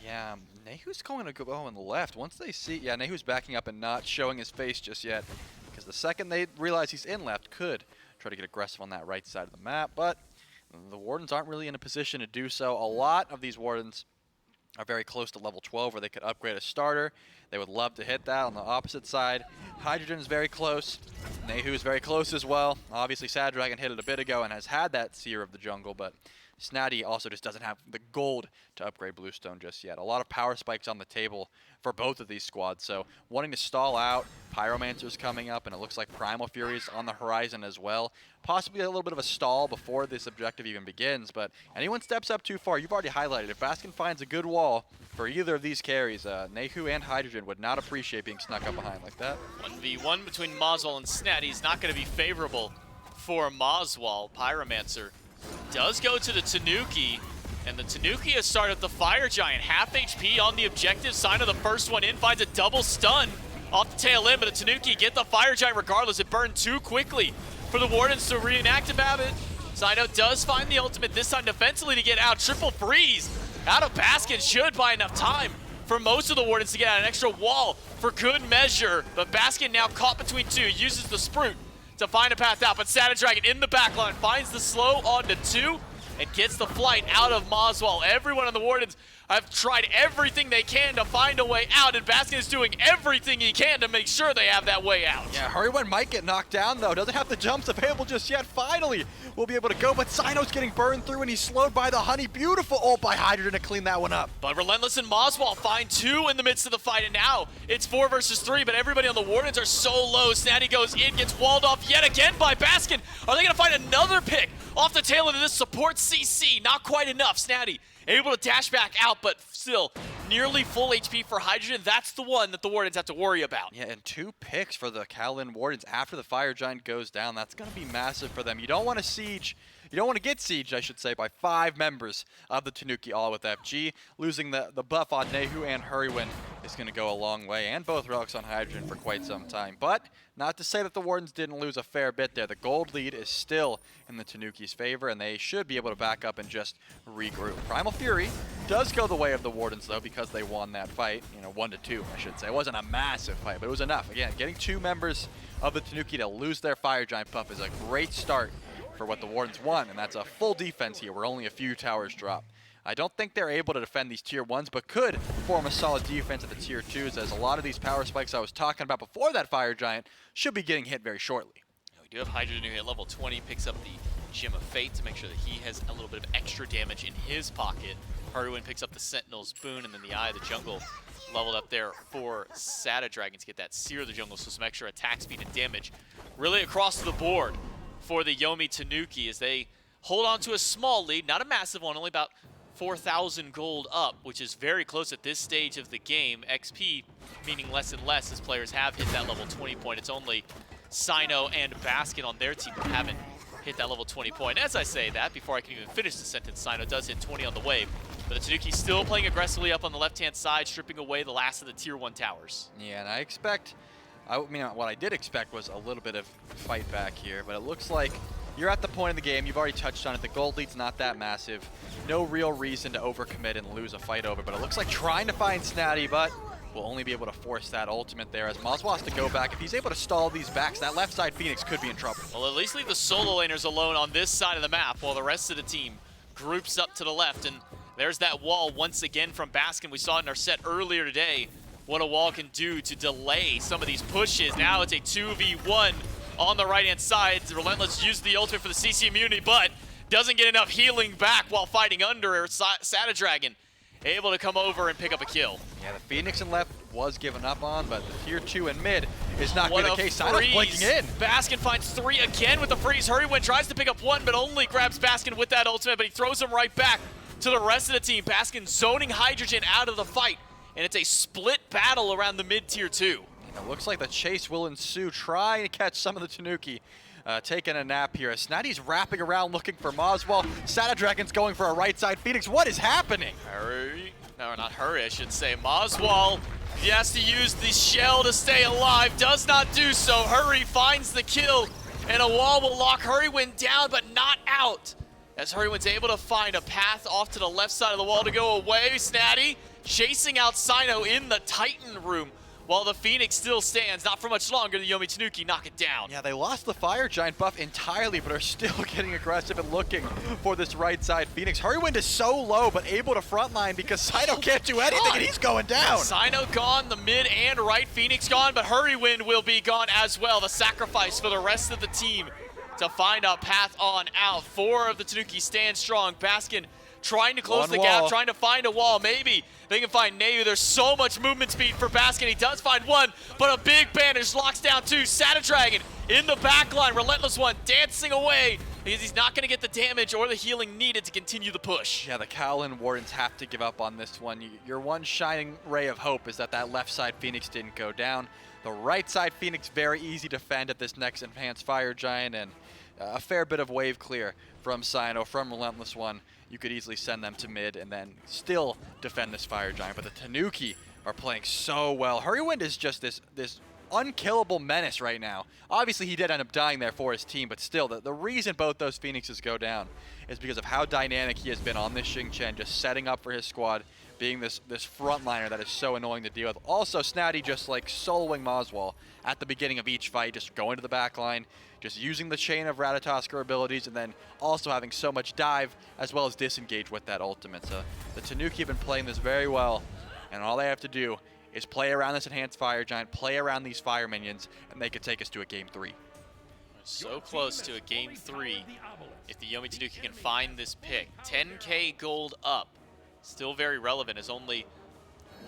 Yeah, Nehu's going to go on the left. Once they see, yeah, Nehu's backing up and not showing his face just yet, because the second they realize he's in left, could try to get aggressive on that right side of the map, but the Wardens aren't really in a position to do so. A lot of these Wardens are very close to level 12 where they could upgrade a starter. They would love to hit that on the opposite side. Hydrogen is very close. Nehu is very close as well. Obviously, Sad Dragon hit it a bit ago and has had that Seer of the Jungle, but Snatty also just doesn't have the gold to upgrade Bluestone just yet. A lot of power spikes on the table for both of these squads, so wanting to stall out. Pyromancer's coming up, and it looks like Primal Fury's on the horizon as well. Possibly a little bit of a stall before this objective even begins, but anyone steps up too far, you've already highlighted. If Baskin finds a good wall for either of these carries, Nehu and Hydrogen would not appreciate being snuck up behind like that. 1v1 between Moswell and Snatty is not going to be favorable for Moswell. Pyromancer does go to the Tanuki, and the Tanuki has started the Fire Giant. Half HP on the objective. Sign of the first one in, finds a double stun off the tail end, but the Tanuki get the Fire Giant regardless. It burned too quickly for the Wardens to reenact about it. Sino does find the ultimate, this time defensively to get out. Triple freeze out of Baskin should buy enough time for most of the Wardens to get out an extra wall for good measure. But Baskin now caught between two, uses the Sprute to find a path out, but Sad Dragon in the backline finds the slow onto two and gets the flight out of Moswell. Everyone on the Wardens have tried everything they can to find a way out, and Baskin is doing everything he can to make sure they have that way out. Yeah, Hurrywin might get knocked down though. Doesn't have the jumps available just yet. Finally, we'll be able to go, but Sino's getting burned through and he's slowed by the Honey. Beautiful ult by Hydrogen to clean that one up. But Relentless and Moswell find two in the midst of the fight, and now it's 4 versus 3, but everybody on the Wardens are so low. Snatty goes in, gets walled off yet again by Baskin. Are they gonna find another pick off the tail end of this support CC? Not quite enough. Snatty able to dash back out, but still nearly full HP for Hydrogen. That's the one that the Wardens have to worry about. Yeah, and 2 picks for the Kaolin Wardens after the Fire Giant goes down. That's going to be massive for them. You don't want to siege. You don't want to get sieged, I should say, by 5 members of the Tanuki, all with FG. Losing the buff on Nehu and Hurrywin is going to go a long way, and both relics on Hydrogen for quite some time. But not to say that the Wardens didn't lose a fair bit there. The gold lead is still in the Tanuki's favor, and they should be able to back up and just regroup. Primal Fury does go the way of the Wardens, though, because they won that fight. 1-2, I should say. It wasn't a massive fight, but it was enough. Again, getting 2 members of the Tanuki to lose their Fire Giant buff is a great start for what the Wardens won, and that's a full defense here where only a few towers drop. I don't think they're able to defend these tier 1s, but could form a solid defense at the tier 2s, as a lot of these power spikes I was talking about before that Fire Giant should be getting hit very shortly. We do have Hydrogen who at level 20 picks up the Gem of Fate to make sure that he has a little bit of extra damage in his pocket. Hurrywin picks up the Sentinel's Boon, and then the Eye of the Jungle leveled up there for Sada Dragon to get that Seer of the Jungle, so some extra attack speed and damage really across the board for the Yomi Tanuki as they hold on to a small lead, not a massive one, only about 4,000 gold up, which is very close at this stage of the game. XP meaning less and less as players have hit that level 20 point. It's only Sino and Baskin on their team that haven't hit that level 20 point. As I say that, before I can even finish the sentence, Sino does hit 20 on the wave, but the Tanuki still playing aggressively up on the left-hand side, stripping away the last of the tier 1 towers. Yeah, and I expect, what I did expect was a little bit of fight back here, but it looks like you're at the point in the game, you've already touched on it, the gold lead's not that massive. No real reason to overcommit and lose a fight over, but it looks like trying to find Snatty, but will only be able to force that ultimate there as Moswell has to go back. If he's able to stall these backs, that left side Phoenix could be in trouble. Well, at least leave the solo laners alone on this side of the map while the rest of the team groups up to the left, and there's that wall once again from Baskin. We saw it in our set earlier today, what a wall can do to delay some of these pushes. Now it's a 2v1 on the right-hand side. Relentless used the ultimate for the CC immunity, but doesn't get enough healing back while fighting under Sada Dragon. able to come over and pick up a kill. Yeah, the Phoenix in left was given up on, but the tier 2 in mid is not What good. a The case Sino's freeze. blinking in. Baskin finds 3 again with the freeze. Hurrywin tries to pick up 1, but only grabs Baskin with that ultimate, but he throws him right back to the rest of the team. Baskin zoning Hydrogen out of the fight, and it's a split battle around the mid tier 2. It looks like the chase will ensue, trying to catch some of the Tanuki. Taking a nap here. Snatty's wrapping around looking for Moswell. Dragon's going for a right side Phoenix. What is happening? Hurry. No, not hurry, I should say. Moswell, he has to use the shell to stay alive. Does not do so. Hurry finds the kill, and a wall will lock Hurrywin down, but not out. As Hurrywin's able to find a path off to the left side of the wall to go away. Snatty chasing out Sino in the Titan room, while the Phoenix still stands. Not for much longer, the Yomi Tanuki knock it down. Yeah, they lost the Fire Giant buff entirely, but are still getting aggressive and looking for this right side Phoenix. Hurrywind is so low, but able to frontline because Sino can't do anything, and he's going down. Sino gone, the mid and right Phoenix gone, but Hurrywin will be gone as well. The sacrifice for the rest of the team to find a path on out. 4 of the Tanuki stand strong. Baskin trying to close the gap, trying to find a wall. Maybe they can find Neu. There's so much movement speed for Baskin. He does find 1, but a big bandage locks down 2. Dragon in the back line. Relentless One dancing away because he's not going to get the damage or the healing needed to continue the push. Yeah, the Kaolin Wardens have to give up on this one. Your one shining ray of hope is that left side Phoenix didn't go down. The right side Phoenix very easy to defend at this next enhanced Fire Giant, and a fair bit of wave clear from Sino, from Relentless One. You could easily send them to mid and then still defend this Fire Giant. But the Tanuki are playing so well. Hurrywind is just this unkillable menace right now. Obviously, he did end up dying there for his team, but still, the reason both those Phoenixes go down is because of how dynamic he has been on this Xing Chen, just setting up for his squad, being this frontliner that is so annoying to deal with. Also, Snatty just like soloing Moswell at the beginning of each fight, just going to the back line, just using the chain of Ratatosker abilities, and then also having so much dive as well as disengage with that ultimate. So the Tanuki have been playing this very well, and all they have to do is play around this enhanced Fire Giant, play around these fire minions, and they could take us to a game 3. So close to a game 3 if the Yomi Tanuki can find this pick. 10k gold up. Still very relevant as only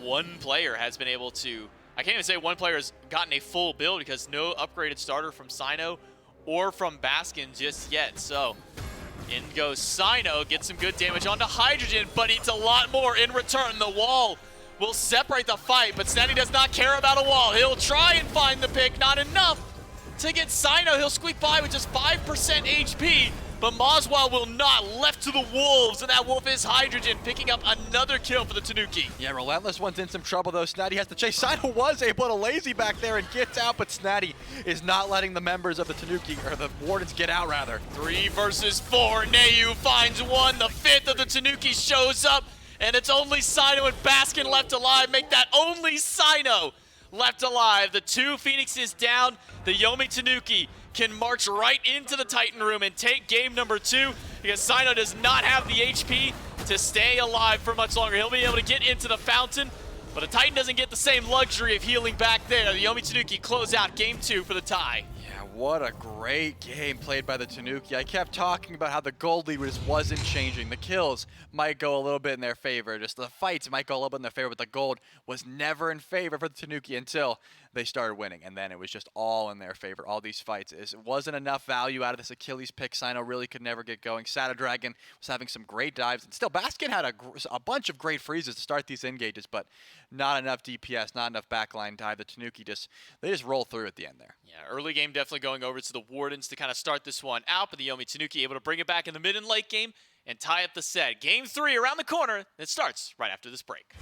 one player has been able to, I can't even say one player has gotten a full build because no upgraded starter from Sino or from Baskin just yet. So in goes Sino, gets some good damage onto Hydrogen, but eats a lot more in return. The wall will separate the fight, but Snatty does not care about a wall. He'll try and find the pick, not enough to get Sino. He'll squeak by with just 5% HP, but Moswell will not. Left to the wolves, and that wolf is Hydrogen, picking up another kill for the Tanuki. Yeah, Relentless One's in some trouble though. Snatty has to chase. Sino was able to lazy back there and gets out, but Snatty is not letting the members of the Tanuki, or the Wardens, get out rather. 3 versus 4. Neu finds 1. The 5th of the Tanuki shows up, and it's only Sino and Baskin left alive. Make that only Sino left alive. The 2 Phoenixes down. The Yomi Tanuki can march right into the Titan room and take game number 2 because Sino does not have the HP to stay alive for much longer. He'll be able to get into the fountain, but a Titan doesn't get the same luxury of healing back there. The Yomi Tanuki close out game 2 for the tie. Yeah, what a great game played by the Tanuki. I kept talking about how the gold lead just wasn't changing. The kills might go a little bit in their favor. Just the fights might go a little bit in their favor, but the gold was never in favor for the Tanuki until they started winning. And then it was just all in their favor, all these fights. It wasn't enough value out of this Achilles pick. Sino really could never get going. Dragon was having some great dives. And still, Baskin had a bunch of great freezes to start these engages, but not enough DPS, not enough backline dive. The Tanuki they just roll through at the end there. Yeah, early game definitely going over to the Wardens to kind of start this one out, but the Yomi Tanuki able to bring it back in the mid and late game and tie up the set. Game 3 around the corner. It starts right after this break.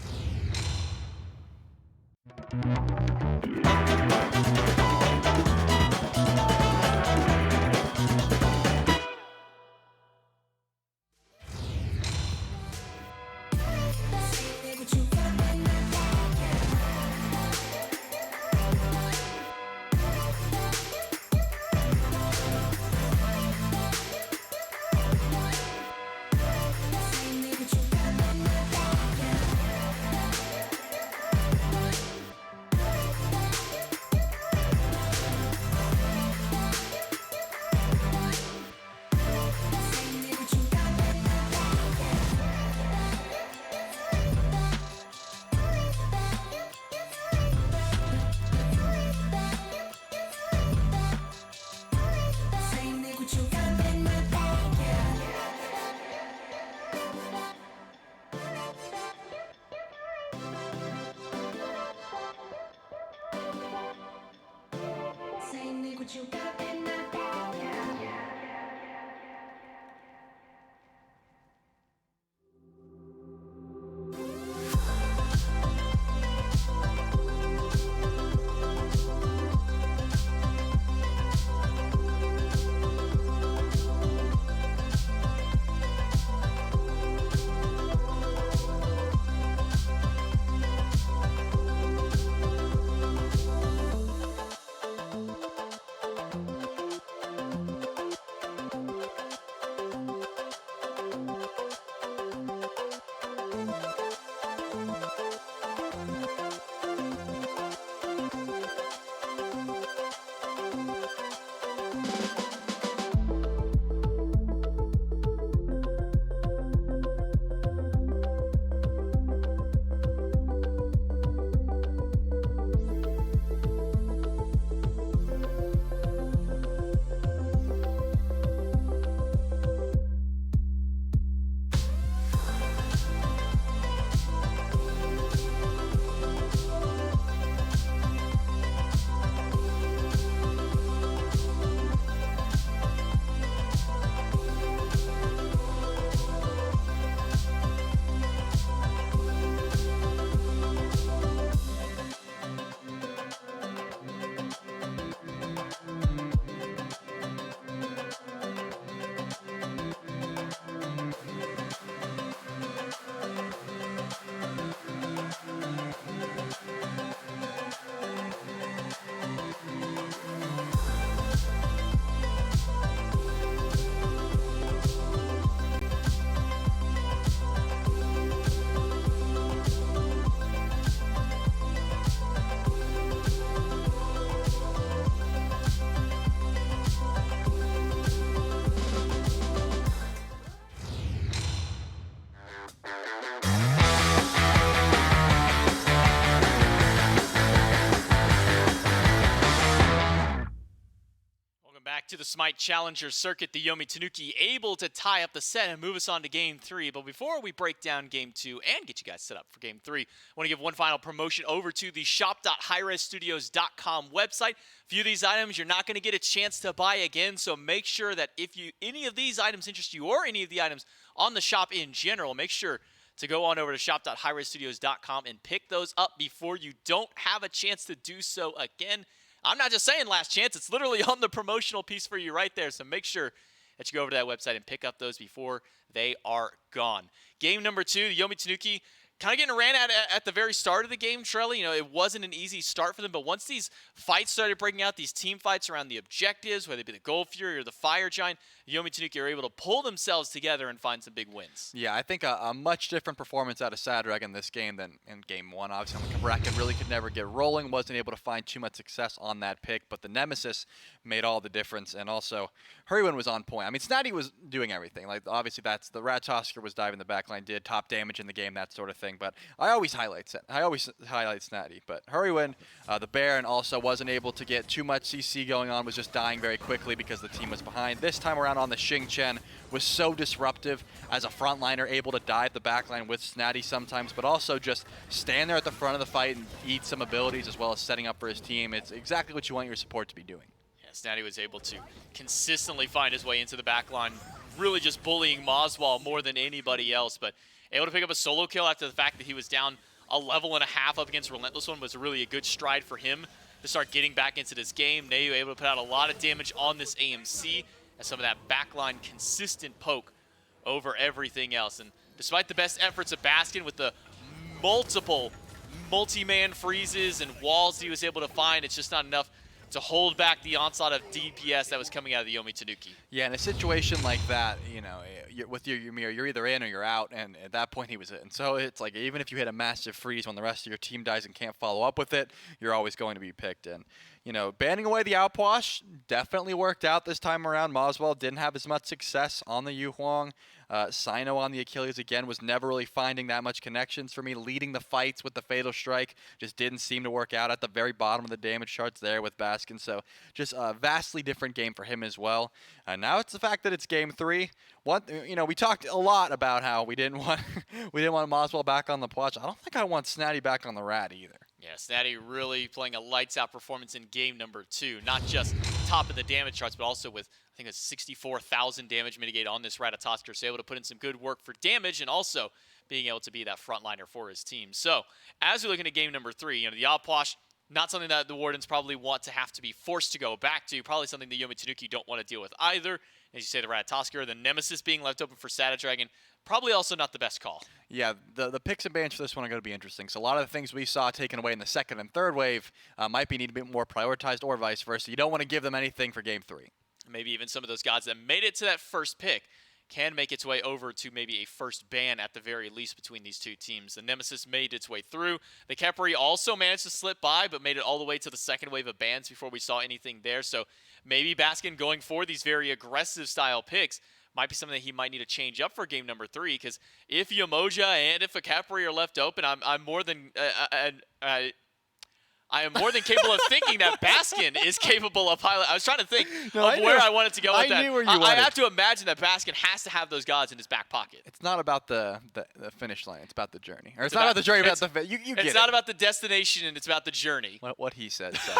Back to the Smite Challenger Circuit, the Yomi Tanuki able to tie up the set and move us on to Game 3. But before we break down Game 2 and get you guys set up for Game 3, I want to give one final promotion over to the shop.hi-rezstudios.com website. A few of these items you're not going to get a chance to buy again, so make sure that if any of these items interest you or any of the items on the shop in general, make sure to go on over to shop.hi-rezstudios.com and pick those up before you don't have a chance to do so again. I'm not just saying last chance. It's literally on the promotional piece for you right there. So make sure that you go over to that website and pick up those before they are gone. Game number 2, the Yomi Tanuki kind of getting ran at the very start of the game, Trelly. You know, it wasn't an easy start for them, but once these fights started breaking out, these team fights around the objectives, whether it be the Gold Fury or the Fire Giant, the Yomi Tanuki are able to pull themselves together and find some big wins. Yeah, I think a much different performance out of Sadrag in this game than in Game 1. Obviously, Bracken really could never get rolling, wasn't able to find too much success on that pick, but the Nemesis made all the difference, and also Hurrywin was on point. I mean, Snatty was doing everything. Like, obviously, that's the Rattosker was diving the backline, did top damage in the game, that sort of thing, but I always highlight Snatty, but Hurrywin, the Baron, also wasn't able to get too much CC going on, was just dying very quickly because the team was behind. This time around on the Xing Chen was so disruptive as a frontliner, able to dive the backline with Snatty sometimes, but also just stand there at the front of the fight and eat some abilities as well as setting up for his team. It's exactly what you want your support to be doing. Yeah, Snatty was able to consistently find his way into the backline, really just bullying Moswall more than anybody else, but able to pick up a solo kill after the fact that he was down a level and a half up against Relentless One was really a good stride for him to start getting back into this game. Nayu able to put out a lot of damage on this AMC as some of that backline consistent poke over everything else. And despite the best efforts of Baskin with the multiple multi-man freezes and walls he was able to find, it's just not enough to hold back the onslaught of DPS that was coming out of the Yomi Tanuki. Yeah, in a situation like that, you know, with your Ymir, you're either in or you're out, and at that point he was in. So it's like, even if you hit a massive freeze when the rest of your team dies and can't follow up with it, you're always going to be picked in. You know, banning away the Outwash definitely worked out this time around. Moswell didn't have as much success on the Yu Huang. Sino on the Achilles, again, was never really finding that much connections for me. Leading the fights with the Fatal Strike just didn't seem to work out at the very bottom of the damage charts there with Baskin. So just a vastly different game for him as well. Now it's the fact that it's Game 3. You know, we talked a lot about how we didn't want Moswell back on the Pwatch. I don't think I want Snatty back on the Rat either. Yeah, Snatty really playing a lights-out performance in game number 2. Not just top of the damage charts, but also with, I think, a 64,000 damage mitigate on this Ratatosker. So able to put in some good work for damage and also being able to be that frontliner for his team. So as we look into game number 3, the Opwash, not something that the Wardens probably want to have to be forced to go back to. Probably something the Yomi Tanuki don't want to deal with either. As you say, the Ratatosker, the Nemesis being left open for Sada Dragon, probably also not the best call. Yeah, the picks and bans for this one are going to be interesting. So a lot of the things we saw taken away in the second and third wave might be need to be more prioritized or vice versa. You don't want to give them anything for game 3. Maybe even some of those gods that made it to that first pick can make its way over to maybe a first ban at the very least between these two teams. The Nemesis made its way through. The Khepri also managed to slip by, but made it all the way to the second wave of bans before we saw anything there. So maybe Baskin going for these very aggressive style picks might be something that he might need to change up for game number 3, because if Yamoja and if a Khepri are left open, I'm more than I am more than capable of thinking that Baskin is capable of pilot. I was trying to think of where I wanted to go with that. knew where you I wanted. have to imagine that Baskin has to have those gods in his back pocket. It's not about the finish line. It's about the journey. Or it's not about the journey, about the you get It's it. not about the destination, and it's about the journey. What he said. So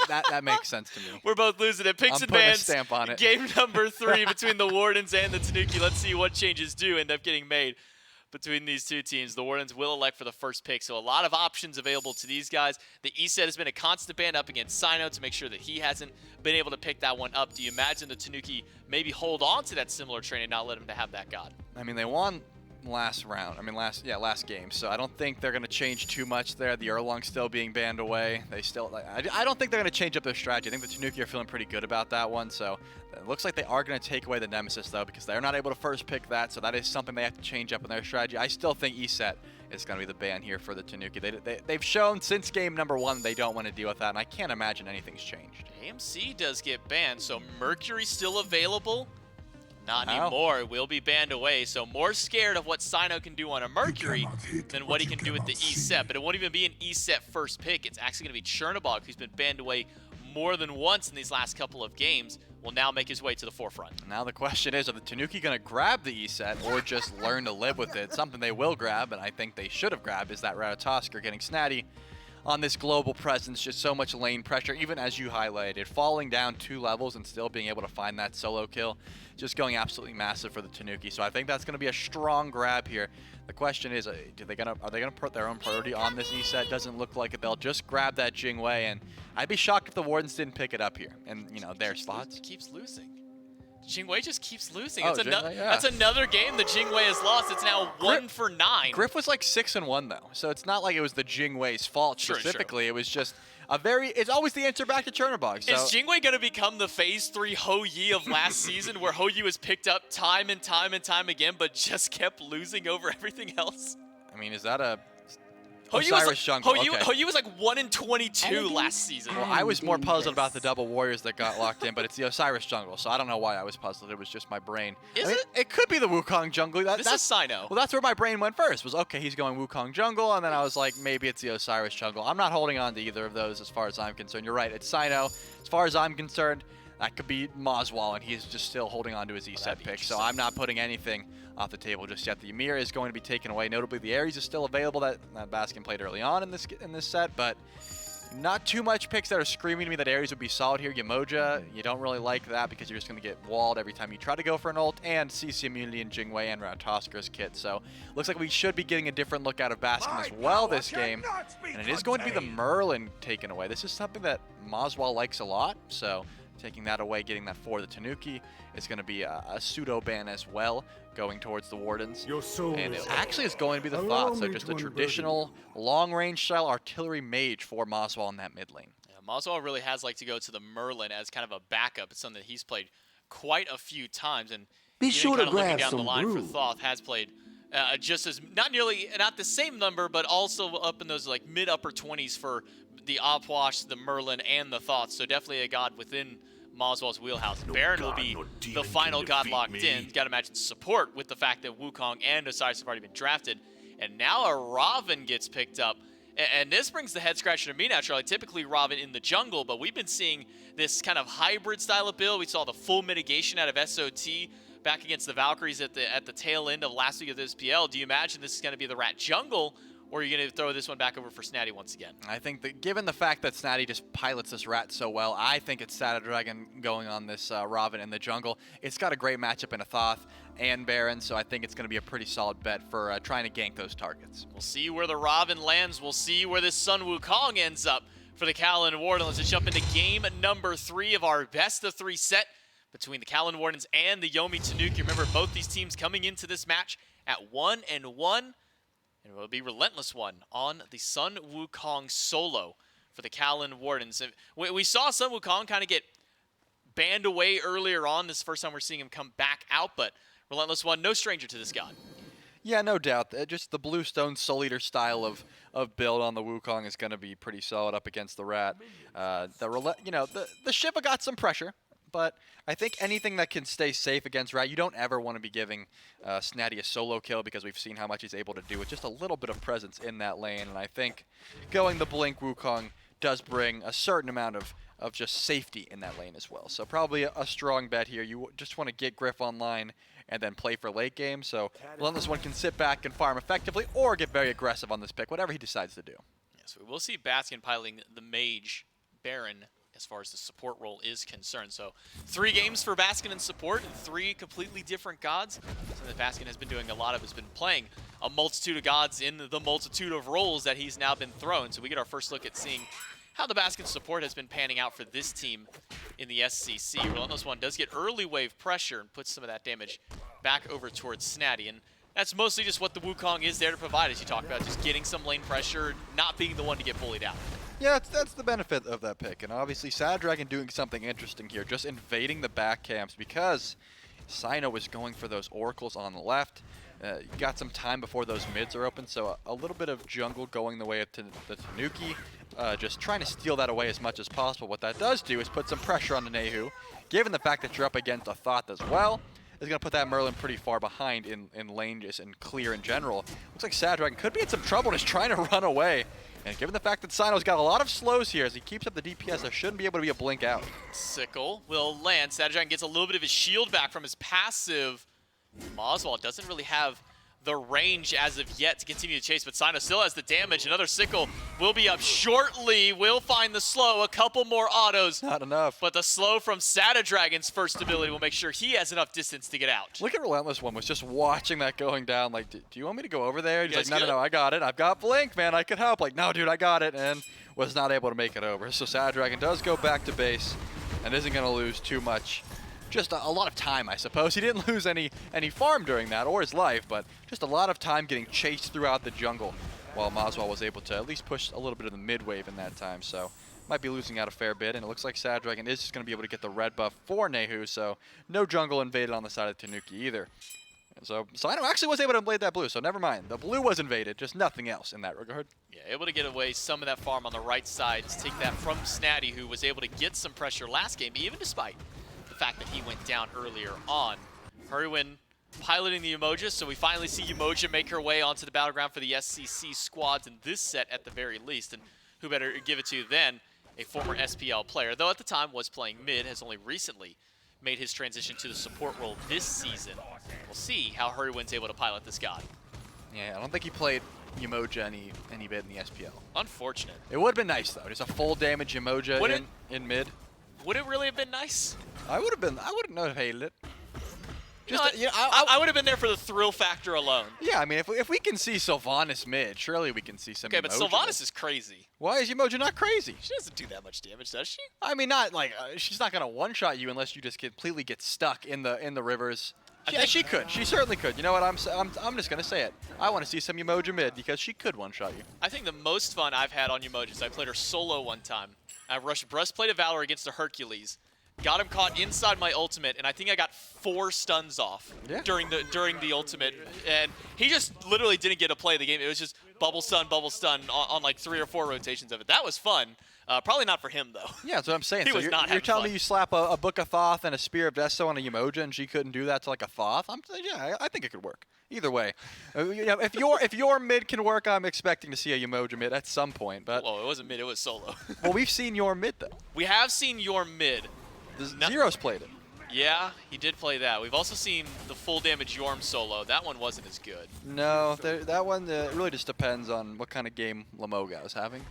that makes sense to me. We're both losing it. Picks I'm and putting a bans. stamp on it. Game number 3 between the Wardens and the Tanuki. Let's see what changes do end up getting made between these two teams. The Wardens will elect for the first pick, so a lot of options available to these guys. The E-set has been a constant ban up against Sino to make sure that he hasn't been able to pick that one up. Do you imagine the Tanuki maybe hold on to that similar train and not let him to have that god? I mean, they won last round. Last game. So I don't think they're going to change too much there. The Erlong still being banned away. They still, I don't think they're going to change up their strategy. I think the Tanuki are feeling pretty good about that one. So it looks like they are going to take away the Nemesis though, because they're not able to first pick that. So that is something they have to change up in their strategy. I still think E-set is going to be the ban here for the Tanuki. They've shown since game number 1 they don't want to deal with that, and I can't imagine anything's changed. AMC does get banned, so Mercury still available? Not No. anymore. It will be banned away. So more scared of what Sino can do on a Mercury than what he can do with the E-set. But it won't even be an E-set first pick. It's actually going to be Chernobog, who's been banned away more than once in these last couple of games, will now make his way to the forefront. Now the question is, are the Tanuki going to grab the E-set or just learn to live with it? Something they will grab, and I think they should have grabbed, is that Ratatosker getting Snatty on this global presence. Just so much lane pressure, even as you highlighted, falling down 2 levels and still being able to find that solo kill, just going absolutely massive for the Tanuki. So I think that's going to be a strong grab here. The question is, are they gonna put their own priority on this E-set? Doesn't look like it. They'll just grab that Jingwei, and I'd be shocked if the Wardens didn't pick it up here. And their spots. Keeps losing. Jingwei just keeps losing. Oh, That's, yeah. that's another game that Jingwei has lost. It's now 1 for 9. Griff was like 6-1 though, so it's not like it was the Jingwei's fault Sure. specifically. It was just it's always the answer back to Chernobog. So Is Jingwei going to become the Phase 3 Ho Yi of last season, where Ho Yi was picked up time and time and time again, but just kept losing over everything else? I mean, is that a Ho Yi Osiris was, jungle? Ho Yi, Okay. Ho Yi was like 1 in 22 last season. Well, I was more puzzled about the double warriors that got locked in, but it's the Osiris jungle, so I don't know why I was puzzled. It was just my brain. Is I mean, it? It could be the Wukong jungle. This is Sino. Well, that's where my brain went first. Was okay, he's going Wukong jungle, and then I was like, maybe it's the Osiris jungle. I'm not holding on to either of those as far as I'm concerned. You're right, it's Sino. As far as I'm concerned, that could be Moswall, and he's just still holding on to his E-set be pick. So interesting. I'm not putting anything off the table just yet. The Ymir is going to be taken away. Notably, the Ares is still available that Baskin played early on in this set, but not too much picks that are screaming to me that Ares would be solid here. Yamoja, you don't really like that because you're just going to get walled every time you try to go for an ult, and CC Immunity and Jingwei and Ratatosker's kit. So looks like we should be getting a different look out of Baskin as well this game. And it is going to be the Merlin taken away. This is something that Moswall likes a lot, so taking that away, getting that for the Tanuki is going to be a pseudo ban as well, going towards the Wardens. And it actually is going to be the Thought, so just a traditional long-range style artillery mage for Moswall in that mid lane. Yeah, Moswell really has liked to go to the Merlin as kind of a backup. It's something that he's played quite a few times, and Be even sure kind to of looking grab down the some line for brew. Thoth has played just as not the same number, but also up in those like mid upper 20s for the Opwash, the Merlin, and the Thoth. So definitely a god within Moswell's wheelhouse. Baron will be the final god locked in. Got to imagine support with the fact that Wukong and Osiris have already been drafted. And now a Raven gets picked up. And this brings the head scratcher to me naturally. Typically Raven in the jungle, but we've been seeing this kind of hybrid style of build. We saw the full mitigation out of SOT back against the Valkyries at the tail end of last week of this PL. Do you imagine this is going to be the Rat jungle, Or are you going to throw this one back over for Snatty once again? I think that given the fact that Snatty just pilots this rat so well, I think it's Dragon going on this Robin in the jungle. It's got a great matchup in a Thoth and Baron, so I think it's going to be a pretty solid bet for trying to gank those targets. We'll see where the Robin lands. We'll see where this Sun Wukong ends up for the Kaolin Wardens. Let's jump into game number 3 of our best of 3 set between the Kaolin Wardens and the Yomi Tanuki. Remember, both these teams coming into this match at 1-1. And it will be Relentless one on the Sun Wukong solo for the Kaolin Wardens. And we saw Sun Wukong kind of get banned away earlier on. This is the first time we're seeing him come back out, but Relentless one, no stranger to this god. Yeah, no doubt. Just the Bluestone Soul Eater style of build on the Wukong is going to be pretty solid up against the rat. The Shiva got some pressure, but I think anything that can stay safe against rat, you don't ever want to be giving Snatty a solo kill because we've seen how much he's able to do with just a little bit of presence in that lane. And I think going the Blink Wukong does bring a certain amount of just safety in that lane as well. So probably a strong bet here. You just want to get Griff online and then play for late game. So Relentless one can sit back and farm effectively or get very aggressive on this pick, whatever he decides to do. Yes, we will see Bastion piloting the Mage Baron as far as the support role is concerned. So 3 games for Baskin in support, 3 completely different gods. Something that Baskin has been doing a lot of has been playing a multitude of gods in the multitude of roles that he's now been thrown. So we get our first look at seeing how the Baskin support has been panning out for this team in the SCC. Relentless one does get early wave pressure and puts some of that damage back over towards Snatty. And that's mostly just what the Wukong is there to provide, as you talked about, just getting some lane pressure, not being the one to get bullied out. Yeah, that's the benefit of that pick. And obviously Dragon doing something interesting here, just invading the back camps because Sino was going for those oracles on the left. You got some time before those mids are open, so a little bit of jungle going the way of the Tanuki, just trying to steal that away as much as possible. What that does do is put some pressure on the Nehu, given the fact that you're up against a Thoth as well. Is going to put that Merlin pretty far behind in lane just and clear in general. Looks like Dragon could be in some trouble just trying to run away. And given the fact that Sino's got a lot of slows here, as he keeps up the DPS, there shouldn't be able to be a blink out. Sickle will land. Dragon gets a little bit of his shield back from his passive. Oswald doesn't really have the range as of yet to continue to chase, but Sino still has the damage. Another Sickle will be up shortly. Will find the slow. A couple more autos. Not enough. But the slow from Dragon's first ability will make sure he has enough distance to get out. Look at Relentless one was just watching that going down. Like, do you want me to go over there? He's Yeah, like, no, I got it. I've got Blink, man. I could help. Like, no, dude, I got it. And was not able to make it over. So Dragon does go back to base and isn't going to lose too much. Just a lot of time, I suppose. He didn't lose any farm during that or his life, but just a lot of time getting chased throughout the jungle while Maswal was able to at least push a little bit of the mid wave in that time. So might be losing out a fair bit, and it looks like Dragon is just going to be able to get the red buff for Nehu, so no jungle invaded on the side of Tanuki either. And so Sino actually was able to invade that blue, so never mind. The blue was invaded, just nothing else in that regard. Yeah, able to get away some of that farm on the right side to take that from Snatty, who was able to get some pressure last game, even despite the fact that he went down earlier on. Hurrywin piloting the Umoja, so we finally see Umoja make her way onto the battleground for the SCC squads in this set at the very least. And who better give it to than a former SPL player, though at the time was playing mid, has only recently made his transition to the support role this season. We'll see how Hurrywin's able to pilot this god. Yeah, I don't think he played Umoja any bit in the SPL. Unfortunate. It would have been nice, though. Just a full damage Umoja in mid. Would it really have been nice? I wouldn't have hated it. Just, I would have been there for the thrill factor alone. Yeah, I mean, if we can see Sylvanas mid, surely we can see some Okay, but Umoja. Sylvanas is crazy. Why is Umoja not crazy? She doesn't do that much damage, does she? I mean, not like she's not gonna one-shot you unless you just completely get stuck in the rivers. Yeah, she could. She certainly could. You know what? I'm just gonna say it. I want to see some Umoja mid because she could one-shot you. I think the most fun I've had on Umoja is I played her solo one time. I rushed Breastplate of Valor against a Hercules. Got him caught inside my ultimate, and I think I got 4 stuns off during the ultimate. And he just literally didn't get to play the game. It was just bubble stun on like 3 or 4 rotations of it. That was fun. Probably not for him, though. Yeah, that's what I'm saying. He so was not you're telling having me you slap a Book of Thoth and a Spear of Desto on a Umoja, and she couldn't do that to like a Thoth? Yeah, I think it could work. Either way, if your mid can work, I'm expecting to see a Umoja mid at some point. But well, it wasn't mid; it was solo. well, we've seen your mid though. We have seen your mid. Zero's played it. Yeah, he did play that. We've also seen the full damage Yorm solo. That one wasn't as good. No, that one really just depends on what kind of game Lamoga is having.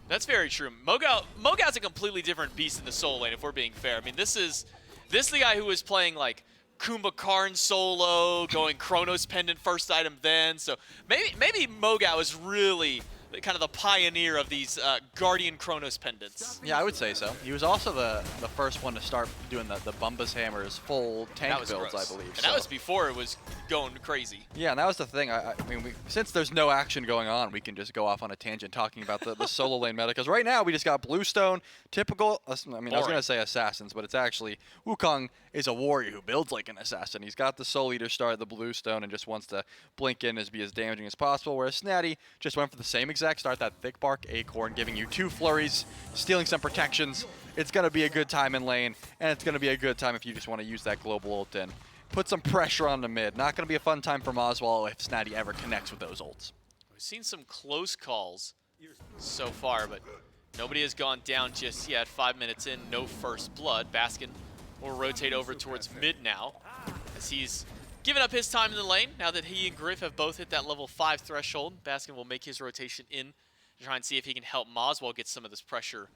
That's very true. Mogau's a completely different beast in the solo lane, if we're being fair. I mean, this is the guy who was playing like Kumba Karn solo, going Chronos Pendant first item then. So maybe Mogao is really kind of the pioneer of these Guardian Chronos Pendants. Yeah, I would say so. He was also the first one to start doing the Bumbus Hammers full tank builds, gross. I believe. And so. that was before it was going crazy. Yeah, and that was the thing. I mean, since there's no action going on, we can just go off on a tangent talking about the solo lane meta. Because right now we just got Bluestone, typical. I mean, I was gonna say assassins, but it's actually Wukong is a warrior who builds like an assassin. He's got the Soul Eater star, the Bluestone, and just wants to blink in be as damaging as possible. Whereas Snatty just went for the same exact start, that thick bark acorn, giving you 2 flurries, stealing some protections. It's gonna be a good time in lane, and it's gonna be a good time if you just want to use that global ult in. Put some pressure on the mid. Not going to be a fun time for Moswell if Snatty ever connects with those ults. We've seen some close calls so far, but nobody has gone down just yet. 5 minutes in, no first blood. Baskin will rotate over towards mid now, as he's given up his time in the lane. Now that he and Griff have both hit that level 5 threshold, Baskin will make his rotation in to try and see if he can help Moswell get some of this pressure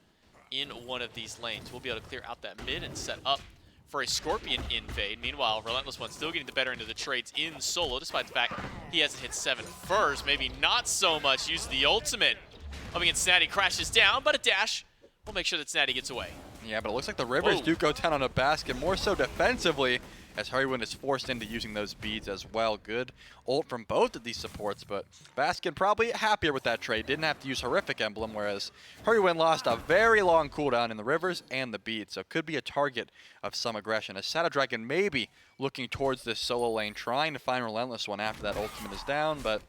in one of these lanes. We'll be able to clear out that mid and set up for a Scorpion invade. Meanwhile, Relentless One still getting the better end of the trades in solo, despite the fact he hasn't hit 7 first. Maybe not so much. Use the ultimate. Up against Snatty, crashes down, but a dash will make sure that Snatty gets away. Yeah, but it looks like the Rivers do go down on a basket, more so defensively, as Hurrywind is forced into using those beads as well. Good ult from both of these supports, but Baskin probably happier with that trade. Didn't have to use Horrific Emblem, whereas Hurrywind lost a very long cooldown in the Rivers and the beads, so could be a target of some aggression. As Shadow Dragon maybe looking towards this solo lane, trying to find Relentless One after that ultimate is down, but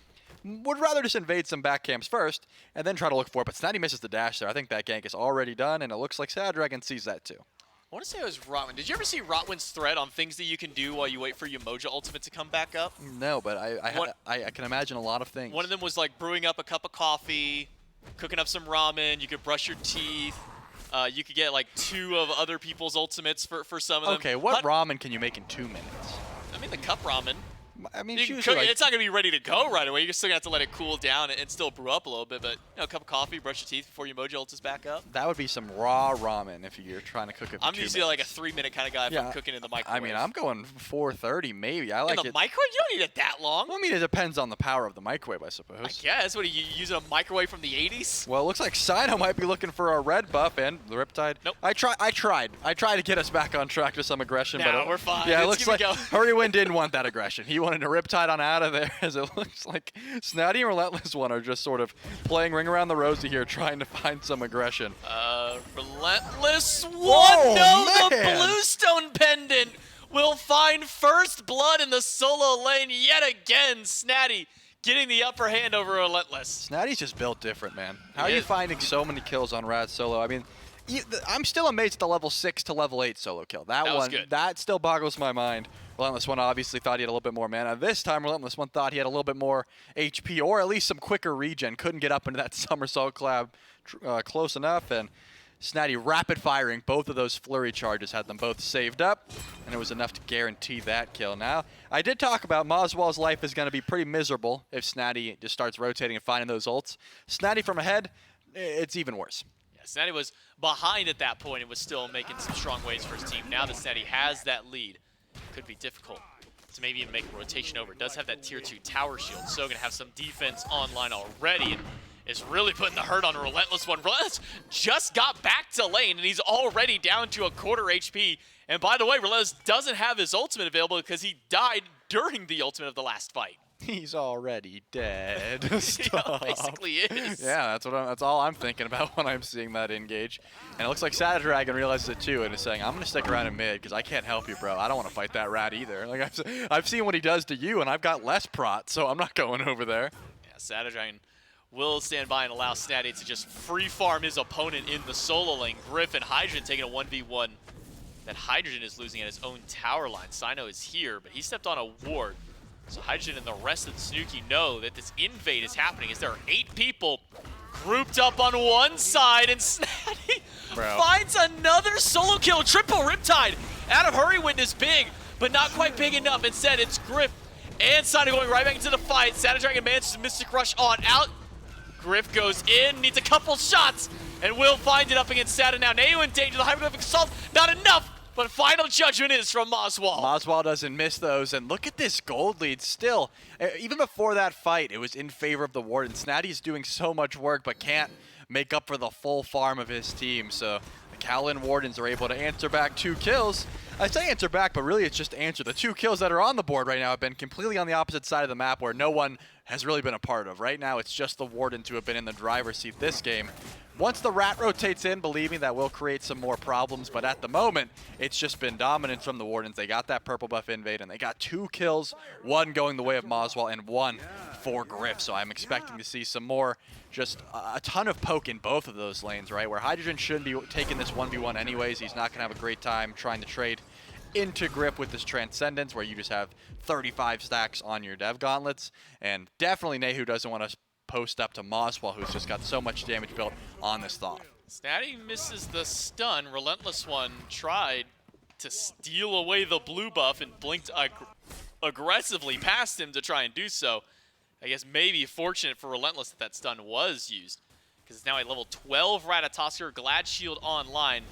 would rather just invade some back camps first and then try to look for it. But Snatty misses the dash there. I think that gank is already done, and it looks like Shadow Dragon sees that too. I want to say it was Rotwin. Did you ever see Rotwin's thread on things that you can do while you wait for your Mojo ultimate to come back up? No, but I can imagine a lot of things. One of them was like brewing up a cup of coffee, cooking up some ramen, you could brush your teeth, you could get like 2 of other people's ultimates for some of them. Okay, what ramen can you make in 2 minutes? I mean, the cup ramen. I mean, You can cook, it's not going to be ready to go right away. You're still going to have to let it cool down and still brew up a little bit. But, you know, a cup of coffee, brush your teeth before your Mojo ult is back up. That would be some raw ramen if you're trying to cook it for I'm 2 usually minutes. like a 3-minute kind of guy if I'm cooking in the microwave. I mean, I'm going 4:30 maybe. I like in the it. microwave? You don't need it that long. Well, I mean, it depends on the power of the microwave, I I suppose. guess. What, are you using a microwave from the 80s? Well, it looks like Sino might be looking for a red buff and the Riptide. Nope. I tried to get us back on track to some aggression, No, but we're fine. Yeah, it Let's looks give like it a go. Hurrywind didn't want that aggression. He wanted a Riptide on out of there, as it looks like Snatty and Relentless One are just sort of playing Ring Around the Rosie here, trying to find some aggression. Relentless One! Whoa, No, the man. Bluestone Pendant will find first blood in the solo lane yet again. Snatty getting the upper hand over Relentless. Snatty's just built different, man. How are He you is. finding so many kills on Raz solo? I mean, I'm still amazed at the level 6 to level 8 solo kill. That was one, good. that still boggles my mind. Relentless One obviously thought he had a little bit more mana. This time, Relentless One thought he had a little bit more HP, or at least some quicker regen. Couldn't get up into that somersault clap close enough, and Snatty rapid firing both of those flurry charges, had them both saved up, and it was enough to guarantee that kill. Now, I did talk about Moswell's life is going to be pretty miserable if Snatty just starts rotating and finding those ults. Snatty from ahead, it's even worse. Snatty was behind at that point and was still making some strong waves for his team. Now that Snatty has that lead, could be difficult to maybe even make a rotation over. Does have that tier 2 tower shield, so gonna have some defense online already, and is really putting the hurt on Relentless One. Relentless just got back to lane, and he's already down to a quarter HP. And by the way, Relentless doesn't have his ultimate available because he died during the ultimate of the last fight. He's already dead. Yeah, Stop. basically is. Yeah, that's all I'm thinking about when I'm seeing that engage. And it looks like Shadow Dragon realizes it too and is saying, I'm going to stick around in mid because I can't help you, bro. I don't want to fight that rat either. Like I've seen what he does to you, and I've got less prot, so I'm not going over there. Yeah, Shadow Dragon will stand by and allow Snatty to just free farm his opponent in the solo lane. Griffin, Hydrogen taking a 1v1. That Hydrogen is losing at his own tower line. Sino is here, but he stepped on a ward. So Hydrogen and the rest of the Tanuki know that this invade is happening, as there are 8 people grouped up on one side, and Snatty Bro. finds another solo kill. Triple Riptide Out of Hurrywind is big, but not quite big enough. Instead, it's Griff and Sana going right back into the fight. Sada Dragon manages to Mystic Rush on out. Griff goes in, needs a couple shots, and will find it up against Sada now. Neo in danger, the Hyperglyphic Assault, not enough, but final judgment is from Moswall. Moswall doesn't miss those, and look at this gold lead still. Even before that fight, it was in favor of the Warden. Snatty's doing so much work, but can't make up for the full farm of his team, so the Kaolin Wardens are able to answer back 2 kills. I say answer back, but really it's just answer. The 2 kills that are on the board right now have been completely on the opposite side of the map where no one has really been a part of. Right now it's just the Wardens who have been in the driver's seat this game. Once the rat rotates in, believe me, that will create some more problems, but at the moment, it's just been dominance from the Wardens. They got that purple buff invade, and they got 2 kills, 1 going the way of Moswall, and 1 for Griff. So I'm expecting to see some more, just a ton of poke in both of those lanes, right? Where Hydrogen shouldn't be taking this 1v1 anyways. He's not going to have a great time trying to trade into Griff with this Transcendence, where you just have 35 stacks on your Dev Gauntlets, and definitely Nehu doesn't want to post up to Moswall, who's just got so much damage built on this Thoth. Snatty misses the stun. Relentless One tried to steal away the blue buff and blinked aggressively past him to try and do so. I guess maybe fortunate for Relentless that stun was used, because it's now a level 12 Ratatosker, Glad Shield online.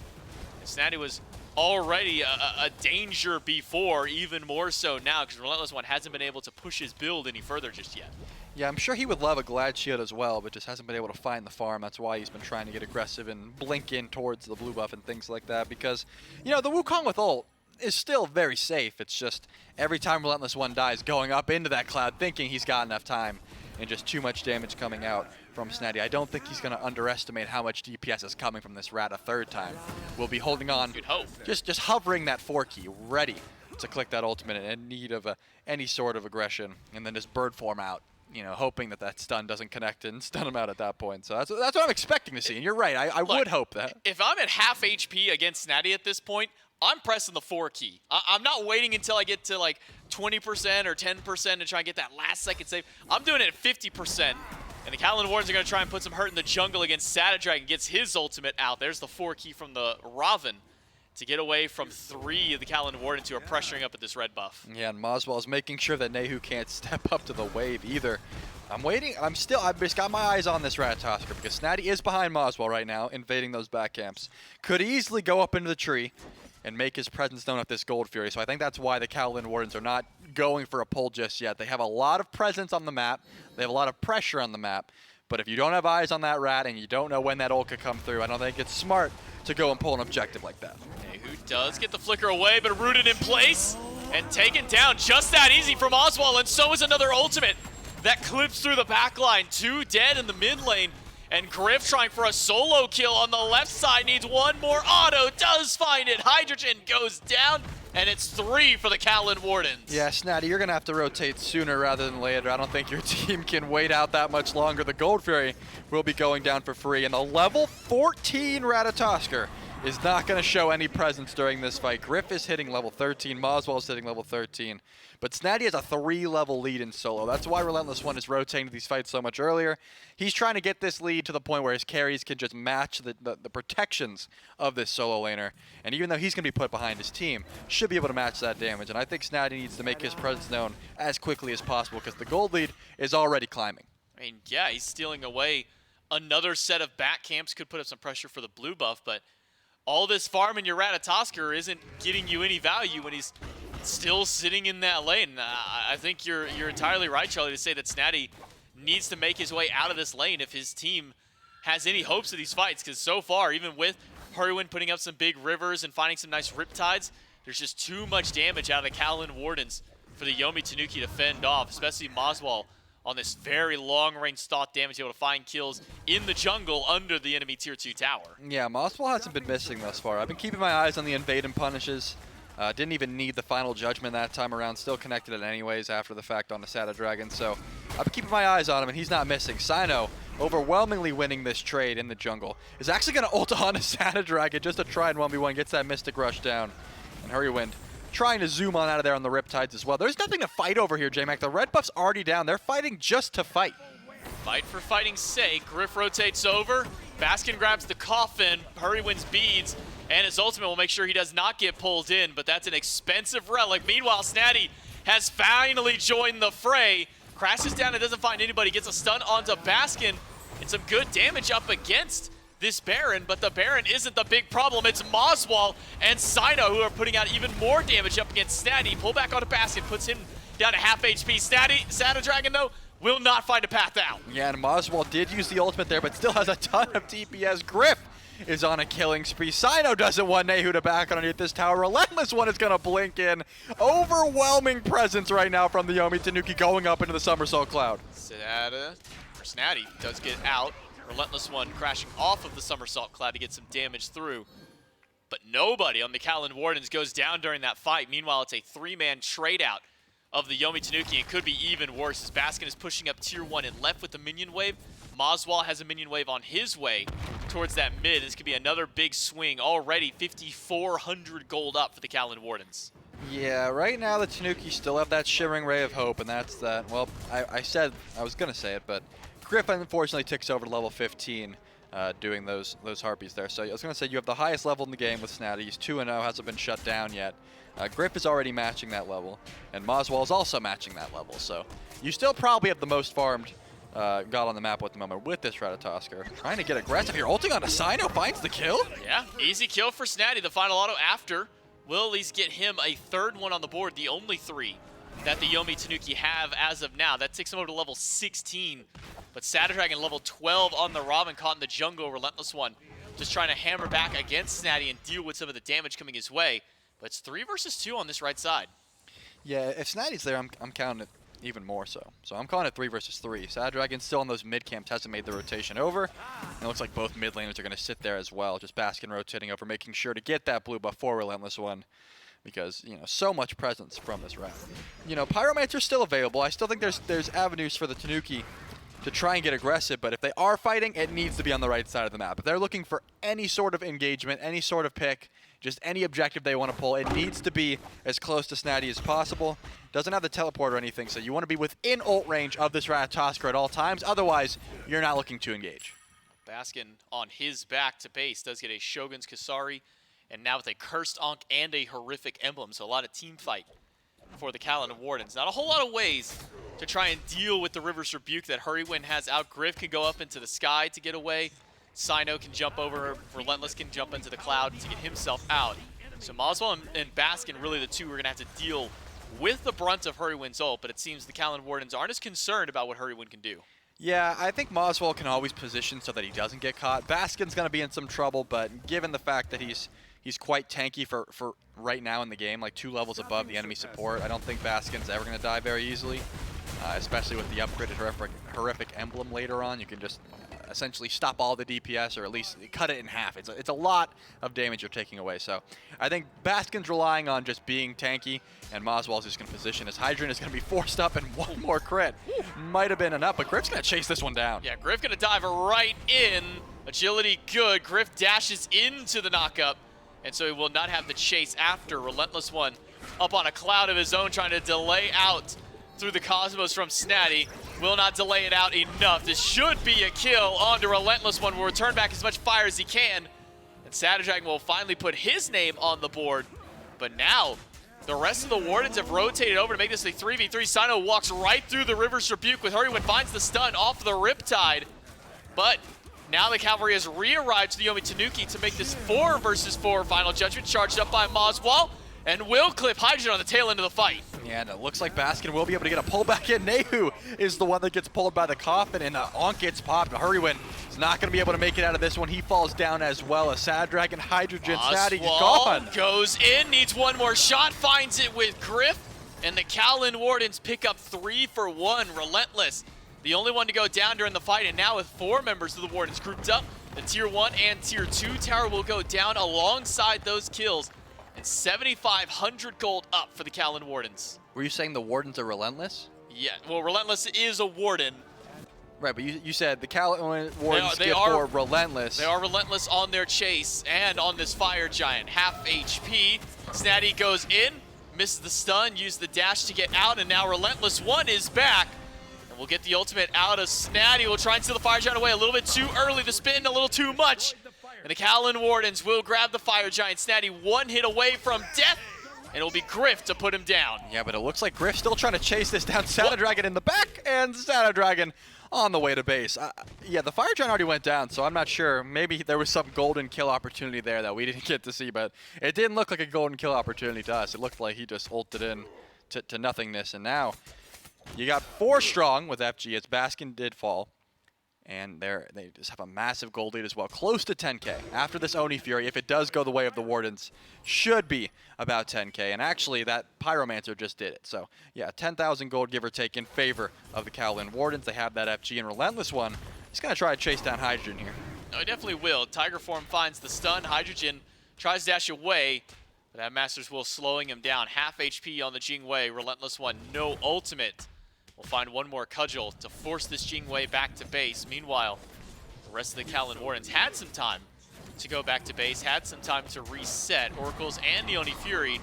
And Snatty was already a danger before, even more so now, because Relentless One hasn't been able to push his build any further just yet. Yeah, I'm sure he would love a Glad Shield as well, but just hasn't been able to find the farm. That's why he's been trying to get aggressive and blink in towards the blue buff and things like that, because, you know, the Wukong with ult is still very safe. It's just every time Relentless One dies, going up into that cloud thinking he's got enough time, and just too much damage coming out from Snatty. I don't think he's going to underestimate how much DPS is coming from this rat a third time. We'll be holding on, Good hope. just hovering that 4 key, ready to click that ultimate in need of any sort of aggression, and then just bird form out, you know, hoping that that stun doesn't connect and stun him out at that point. So that's what I'm expecting to see, and you're right. I would hope that. If I'm at half HP against Snatty at this point, I'm pressing the 4 key. I'm not waiting until I get to like 20% or 10% to try and get that last second save. I'm doing it at 50%. And the Kaolin Wardens are going to try and put some hurt in the jungle against Sada Dragon. Gets his ultimate out. There's the 4 key from the Raven to get away from 3 of the Kaolin Wardens who are pressuring up at this red buff. Yeah, and Moswell is making sure that Nehu can't step up to the wave either. I'm waiting. I've just got my eyes on this Ratatosker because Snatty is behind Moswell right now, invading those back camps. Could easily go up into the tree and make his presence known at this Gold Fury. So I think that's why the Kaolin Wardens are not going for a pull just yet. They have a lot of presence on the map. They have a lot of pressure on the map. But if you don't have eyes on that rat and you don't know when that ult could come through, I don't think it's smart to go and pull an objective like that. Nehu does get the flicker away, but rooted in place and taken down just that easy from Oswald. And so is another ultimate that clips through the back line. 2 dead in the mid lane. And Griff trying for a solo kill on the left side, needs 1 more auto, does find it. Hydrogen goes down, and it's 3 for the Kaolin Wardens. Yeah, Snatty, you're going to have to rotate sooner rather than later. I don't think your team can wait out that much longer. The Gold Fury will be going down for free, and the level 14 Ratatosker is not going to show any presence during this fight. Griff is hitting level 13, Moswell is hitting level 13. But Snatty has a 3-level lead in solo. That's why Relentless One is rotating these fights so much earlier. He's trying to get this lead to the point where his carries can just match the protections of this solo laner. And even though he's going to be put behind his team, should be able to match that damage. And I think Snatty needs to make his presence known as quickly as possible because the gold lead is already climbing. I mean, yeah, he's stealing away another set of back camps, could put up some pressure for the blue buff, but all this farm in your Ratatosker isn't getting you any value when he's still sitting in that lane. I think you're entirely right, Charlie, to say that Snatty needs to make his way out of this lane if his team has any hopes of these fights, because so far, even with Hurrywind putting up some big rivers and finding some nice riptides, there's just too much damage out of the Kaolin Wardens for the Yomi Tanuki to fend off, especially Moswell on this very long-range Thoth damage, able to find kills in the jungle under the enemy tier 2 tower. Yeah, Moswell hasn't been missing thus far. I've been keeping my eyes on the invade and punishes. Didn't even need the final judgment that time around. Still connected it anyways after the fact on the Sada Dragon. So I've been keeping my eyes on him, and he's not missing. Sino, overwhelmingly winning this trade in the jungle, is actually going to ult on a Sada Dragon just to try and 1v1, gets that Mystic Rush down. And Hurrywind trying to zoom on out of there on the Riptides as well. There's nothing to fight over here, J-Mac. The red buff's already down. They're fighting just to fight. Fight for fighting's sake. Griff rotates over, Baskin grabs the coffin, Hurry wins beads, and his ultimate will make sure he does not get pulled in, but that's an expensive relic. Meanwhile, Snatty has finally joined the fray, crashes down and doesn't find anybody, gets a stun onto Baskin, and some good damage up against this Baron, but the Baron isn't the big problem. It's Moswall and Sino who are putting out even more damage up against Snatty. Pull back onto Baskin, puts him down to half HP. Snatty, Shadow Dragon though, will not find a path out. Yeah, and Moswall did use the ultimate there, but still has a ton of DPS. Griff is on a killing spree. Sino doesn't want Nehu to back underneath this tower. Relentless One is going to blink in. Overwhelming presence right now from the Yomi Tanuki going up into the somersault cloud. Snatty does get out. Relentless One crashing off of the somersault cloud to get some damage through. But nobody on the Kaolin Wardens goes down during that fight. Meanwhile, it's a 3-man trade out of the Yomi Tanuki. It could be even worse as Baskin is pushing up tier 1 and left with the minion wave. Moswall has a minion wave on his way towards that mid. This could be another big swing. Already 5,400 gold up for the Kaolin Wardens. Yeah, right now the Tanuki still have that shimmering ray of hope, and that's that. Well, I was going to say it, but Griff unfortunately ticks over to level 15 doing those harpies there. So I was going to say you have the highest level in the game with Snatty. He's 2-0, hasn't been shut down yet. Griff is already matching that level, and Moswall is also matching that level. So you still probably have the most farmed god on the map at the moment with this Ratatoskr. Trying to get aggressive here. Ulting on a Sino, finds the kill. Yeah, easy kill for Snatty. The final auto after will at least get him a third one on the board, the only 3 that the Yomi Tanuki have as of now. That takes him over to level 16. But Dragon level 12 on the Robin, caught in the jungle. Relentless One just trying to hammer back against Snatty and deal with some of the damage coming his way. But it's 3 versus 2 on this right side. Yeah, if Snatty's there, I'm counting it even more so. So I'm calling it 3 versus 3. Dragon still on those mid camps, hasn't made the rotation over. And it looks like both mid laners are going to sit there as well. Just Baskin rotating over, making sure to get that blue buff for Relentless One. Because, you know, so much presence from this round. You know, Pyromancer's still available. I still think there's avenues for the Tanuki to try and get aggressive, but if they are fighting, it needs to be on the right side of the map. If they're looking for any sort of engagement, any sort of pick, just any objective they want to pull, it needs to be as close to Snatty as possible. Doesn't have the teleport or anything, so you want to be within ult range of this Ratatoskr at all times. Otherwise, you're not looking to engage. Baskin on his back to base does get a Shogun's Kasari, and now with a Cursed Ankh and a Horrific Emblem, so a lot of team fight for the Kaolin Wardens. Not a whole lot of ways to try and deal with the River's Rebuke that Hurrywin has out. Griff can go up into the sky to get away. Sino can jump over. Relentless can jump into the cloud to get himself out. So Moswall and Baskin really the two who are going to have to deal with the brunt of Hurrywin's ult, but it seems the Kaolin Wardens aren't as concerned about what Hurrywin can do. Yeah, I think Moswall can always position so that he doesn't get caught. Baskin's going to be in some trouble, but given the fact that he's quite tanky for right now in the game, like 2 levels above the enemy support, I don't think Baskin's ever going to die very easily, especially with the upgraded horrific Emblem later on. You can just essentially stop all the DPS, or at least cut it in half. It's a lot of damage you're taking away. So I think Baskin's relying on just being tanky, and Moswall's just going to position. His Hydrant is going to be forced up, and one more crit might have been enough, but Griff's going to chase this one down. Yeah, Griff going to dive right in. Agility good. Griff dashes into the knockup, and so he will not have the chase after. Relentless One up on a cloud of his own, trying to delay out through the Cosmos from Snatty. Will not delay it out enough. This should be a kill onto Relentless One. Will return back as much fire as he can. And Dragon will finally put his name on the board. But now, the rest of the Wardens have rotated over to make this a 3v3. Sino walks right through the River's Rebuke with Hurrywin, finds the stun off the Riptide. But now the Cavalry has re-arrived to the Yomi Tanuki to make this 4 versus 4. Final Judgment charged up by Moswall, and will clip Hydrogen on the tail end of the fight. Yeah, and it looks like Baskin will be able to get a pullback in. Nehu is the one that gets pulled by the coffin, and Ankh gets popped. Hurrywin is not going to be able to make it out of this one. He falls down as well. A Sad Dragon, Hydrogen, Snatty gone. Goes in, needs one more shot, finds it with Griff, and the Kaolin Wardens pick up 3 for 1. Relentless, the only one to go down during the fight, and now with 4 members of the Wardens grouped up, the Tier 1 and Tier 2 tower will go down alongside those kills. And 7,500 gold up for the Kaolin Wardens. Were you saying the Wardens are relentless? Yeah, well, Relentless is a Warden. Right, but you said the Kaolin Wardens are relentless. They are relentless on their chase and on this Fire Giant. Half HP. Snatty goes in, misses the stun, used the dash to get out, and now Relentless One is back. And we'll get the ultimate out of Snatty. We'll try and steal the Fire Giant away a little bit too early. The spin a little too much. And the Kaolin Wardens will grab the Fire Giant. Snatty one hit away from death. And it'll be Griff to put him down. Yeah, but it looks like Griff's still trying to chase this down. Shadow Dragon in the back, and Shadow Dragon on the way to base. Yeah, the Fire Giant already went down, so I'm not sure. Maybe there was some golden kill opportunity there that we didn't get to see, but it didn't look like a golden kill opportunity to us. It looked like he just ulted in to nothingness, and now you got 4 strong with FG as Baskin did fall. And they just have a massive gold lead as well, close to 10K. After this Oni Fury, if it does go the way of the Wardens, should be about 10K. And actually, that Pyromancer just did it. So, yeah, 10,000 gold, give or take, in favor of the Kaolin Wardens. They have that FG and Relentless one. He's going to try to chase down Hydrogen here. No, he definitely will. Tiger Form finds the stun. Hydrogen tries to dash away, but that Master's Will slowing him down. Half HP on the Jingwei. Relentless one, no ultimate. We'll find one more cudgel to force this Jingwei back to base. Meanwhile, the rest of the Kaolin Wardens had some time to go back to base, had some time to reset. Oracles and the Oni Fury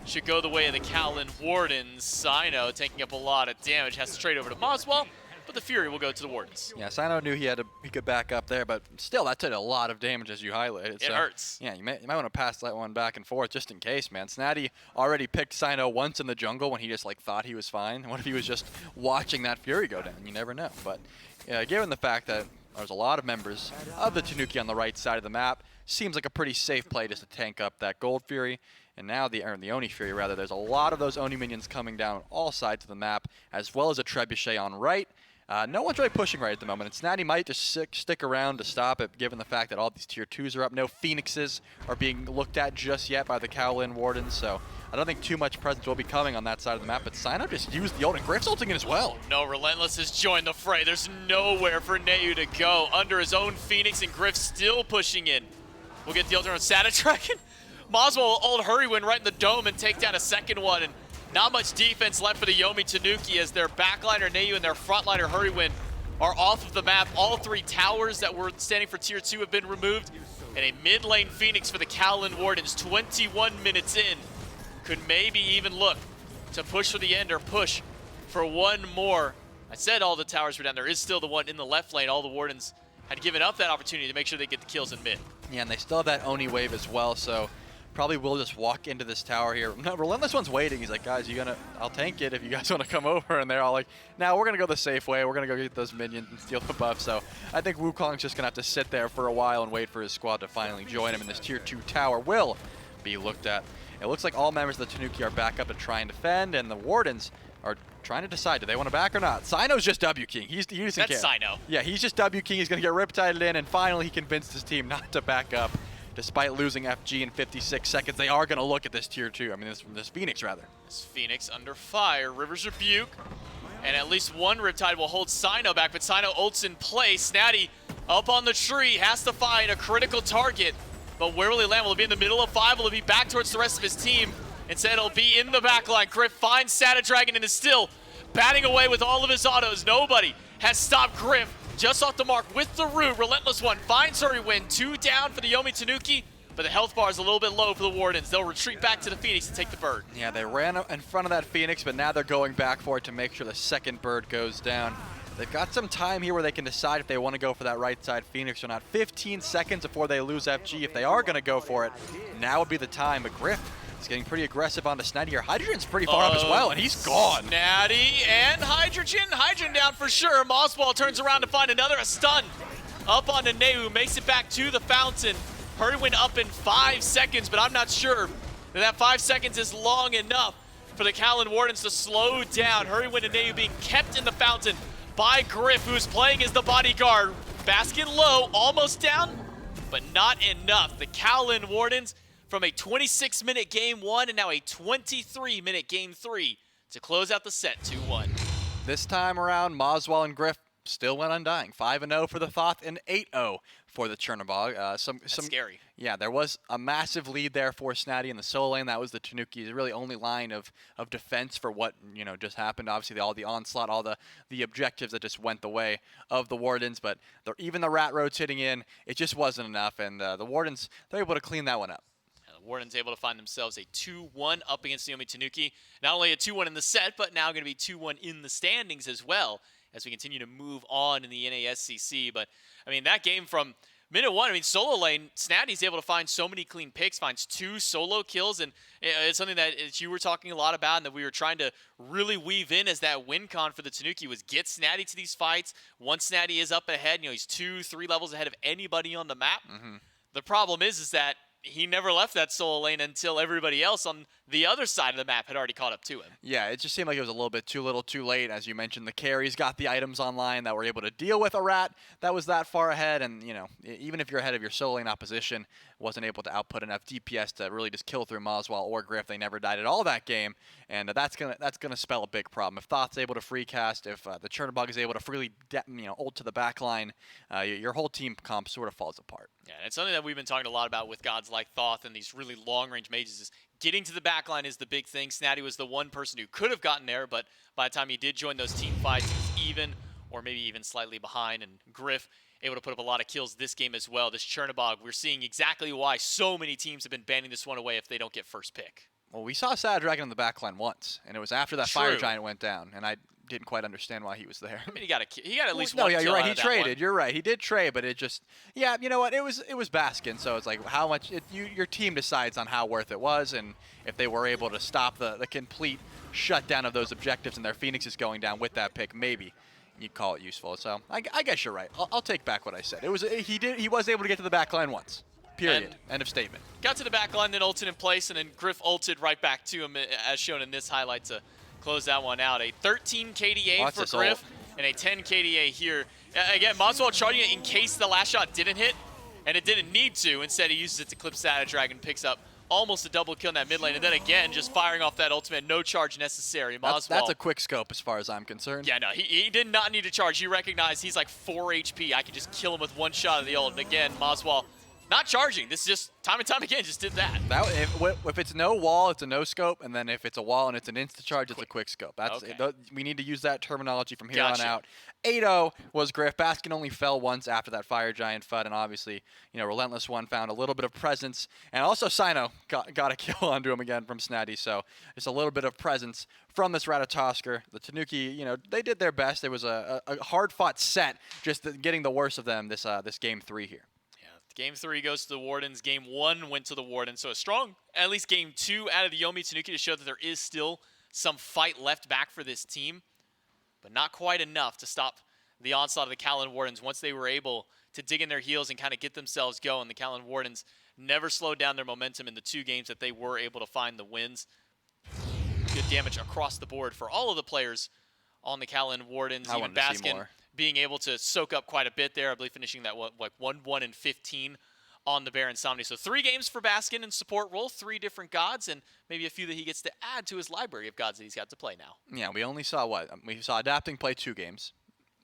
should go the way of the Kaolin Wardens. Sino taking up a lot of damage, has to trade over to Moswell, but the Fury will go to the Wardens. Yeah, Sino knew he could back up there, but still, that did a lot of damage as you highlighted. It hurts. Yeah, you might want to pass that one back and forth just in case, man. Snatty already picked Sino once in the jungle when he just thought he was fine. What if he was just watching that Fury go down? You never know. But given the fact that there's a lot of members of the Tanuki on the right side of the map, seems like a pretty safe play just to tank up that Gold Fury. And now the Oni Fury, rather, there's a lot of those Oni minions coming down all sides of the map, as well as a Trebuchet on right. No one's really pushing right at the moment, and Snatty might just stick around to stop it, given the fact that all these tier 2s are up. No Phoenixes are being looked at just yet by the Kaolin Wardens, so I don't think too much presence will be coming on that side of the map, but Sino just used the ult, and Griff's ulting it as well. No, Relentless has joined the fray. There's nowhere for Neu to go. Under his own Phoenix, and Griff still pushing in. We'll get the ultimate on Shadow Dragon. Moswell will ult Hurrywin right in the dome and take down a second one, and not much defense left for the Yomi Tanuki as their backliner Neu and their frontliner Hurrywin are off of the map. All 3 towers that were standing for tier 2 have been removed. And a mid lane Phoenix for the Kaolin Wardens, 21 minutes in. Could maybe even look to push for the end or push for one more. I said all the towers were down. There is still the one in the left lane. All the Wardens had given up that opportunity to make sure they get the kills in mid. Yeah, and they still have that Oni wave as well, so probably will just walk into this tower here. No, Relentless one's waiting. He's like, guys, I'll tank it if you guys want to come over. And they're all like, nah, we're going to go the safe way. We're going to go get those minions and steal the buff. So I think Wukong's just going to have to sit there for a while and wait for his squad to finally join him. And this tier 2 tower will be looked at. It looks like all members of the Tanuki are back up to try and defend, and the Wardens are trying to decide, do they want to back or not? Sino's just W King. He doesn't care. That's Sino. Yeah, he's just W King. He's going to get riptided in, and finally he convinced his team not to back up. Despite losing FG in 56 seconds, they are going to look at this tier 2. I mean, this Phoenix, rather. This Phoenix under fire. River's Rebuke. And at least one Riptide will hold Sino back, but Sino ults in place. Snatty up on the tree, has to find a critical target. But where will he land? Will it be in the middle of 5? Will it be back towards the rest of his team? Instead, it'll be in the back line. Griff finds Shadow Dragon and is still batting away with all of his autos. Nobody has stopped Griff. Just off the mark with the root. Relentless one finds Hurrywin. 2 down for the Yomi Tanuki, but the health bar is a little bit low for the Wardens. They'll retreat back to the Phoenix and take the bird. Yeah, they ran in front of that Phoenix, but now they're going back for it to make sure the second bird goes down. They've got some time here where they can decide if they want to go for that right side Phoenix or not. 15 seconds before they lose FG. If they are going to go for it, now would be the time. But Griff is getting pretty aggressive onto Snatty here. Hydrogen's pretty far up as well, and he's gone. Snatty and Hydrogen. Hydrogen down for sure. Mossball turns around to find another. A stun up onto Neu. Makes it back to the fountain. Hurrywin up in 5 seconds, but I'm not sure that 5 seconds is long enough for the Kaolin Wardens to slow down. Hurrywin and Neu being kept in the fountain by Griff, who's playing as the bodyguard. Basket low, almost down, but not enough. The Kaolin Wardens from a 26-minute game 1 and now a 23-minute game 3 to close out the set 2-1. This time around, Moswell and Griff still went undying. 5-0 for the Thoth and 8-0 for the Chernobog. That's scary. Yeah, there was a massive lead there for Snatty in the solo lane. That was the Tanuki's really only line of defense for what just happened. Obviously, all the onslaught, all the objectives that just went the way of the Wardens. But even the rat roads hitting in, it just wasn't enough. And the Wardens, they're able to clean that one up. The Wardens able to find themselves a 2-1 up against the Yomi Tanuki. Not only a 2-1 in the set, but now going to be 2-1 in the standings as well. as we continue to move on in the NASCC. But, I mean, that game from minute one, I mean, solo lane, Snatty's able to find so many clean picks, finds 2 solo kills, and it's something that you were talking a lot about and that we were trying to really weave in as that win con for the Tanuki was get Snatty to these fights. Once Snatty is up ahead, he's 2-3 levels ahead of anybody on the map. The problem is that he never left that solo lane until everybody else on the other side of the map had already caught up to him. Yeah, it just seemed like it was a little bit too little too late. As you mentioned, the carries got the items online that were able to deal with a rat that was that far ahead. And, even if you're ahead of your solo lane opposition, wasn't able to output enough DPS to really just kill through Moswell or Griff. They never died at all that game. And that's gonna spell a big problem. If Thought's able to free cast, if the Chernobog is able to freely ult to the back line, your whole team comp sort of falls apart. Yeah, and it's something that we've been talking a lot about with gods like Thoth and these really long-range mages is getting to the back line is the big thing. Snatty was the one person who could have gotten there, but by the time he did join those team fights, he was even or maybe even slightly behind. And Griff able to put up a lot of kills this game as well. This Chernobog, we're seeing exactly why so many teams have been banning this one away if they don't get first pick. Well, we saw Sad Dragon in the back line once, and it was after that True. Fire Giant went down, and I didn't quite understand why he was there. I mean, he got at least no, one yeah, kill you're right. out He of that traded. one. You're right. He did trade, but it just, yeah, you know what? It was Baskin, so it's like how much your team decides on how worth it was, and if they were able to stop the complete shutdown of those objectives and their Phoenixes going down with that pick, maybe you'd call it useful. So I guess you're right. I'll take back what I said. He was able to get to the back line once. Period. And end of statement. Got to the back line, then ulted in place, and then Griff ulted right back to him, as shown in this highlight to close that one out. A 13 KDA Watch for this Griff, ult. and a 10 KDA here. Again, Moswell charging it in case the last shot didn't hit, and it didn't need to. Instead, he uses it to clip Sada Dragon, picks up almost a double kill in that mid lane, and then again, just firing off that ultimate, no charge necessary. Moswell. That's a quick scope as far as I'm concerned. Yeah, no, he did not need to charge. He recognized he's like 4 HP. I can just kill him with one shot of the ult. And again, Moswell not charging. This is just time and time again, just did that. If it's no wall, it's a no scope, and then if it's a wall and it's an insta charge, it's a quick scope. That's Okay. we need to use that terminology from here Gotcha. on out. 8-0 was Griff. Baskin only fell once after that Fire Giant FUD, and obviously, Relentless One found a little bit of presence, and also Sino got a kill onto him again from Snatty. So just a little bit of presence from this Ratatosker. The Tanuki, they did their best. It was a hard-fought set, just getting the worst of them this game 3 here. Game 3 goes to the Wardens. Game 1 went to the Wardens. So a strong, at least game 2 out of the Yomi Tanuki to show that there is still some fight left back for this team, but not quite enough to stop the onslaught of the Kaolin Wardens once they were able to dig in their heels and kind of get themselves going. The Kaolin Wardens never slowed down their momentum in the 2 games that they were able to find the wins. Good damage across the board for all of the players on the Kaolin Wardens. I Even wanted to see Baskin more. being able to soak up quite a bit there. I believe finishing that like 1-1-15 on the Baron Somni. So 3 games for Baskin in support role, 3 different gods, and maybe a few that he gets to add to his library of gods that he's got to play now. Yeah, we only saw we saw Adapting play 2 games.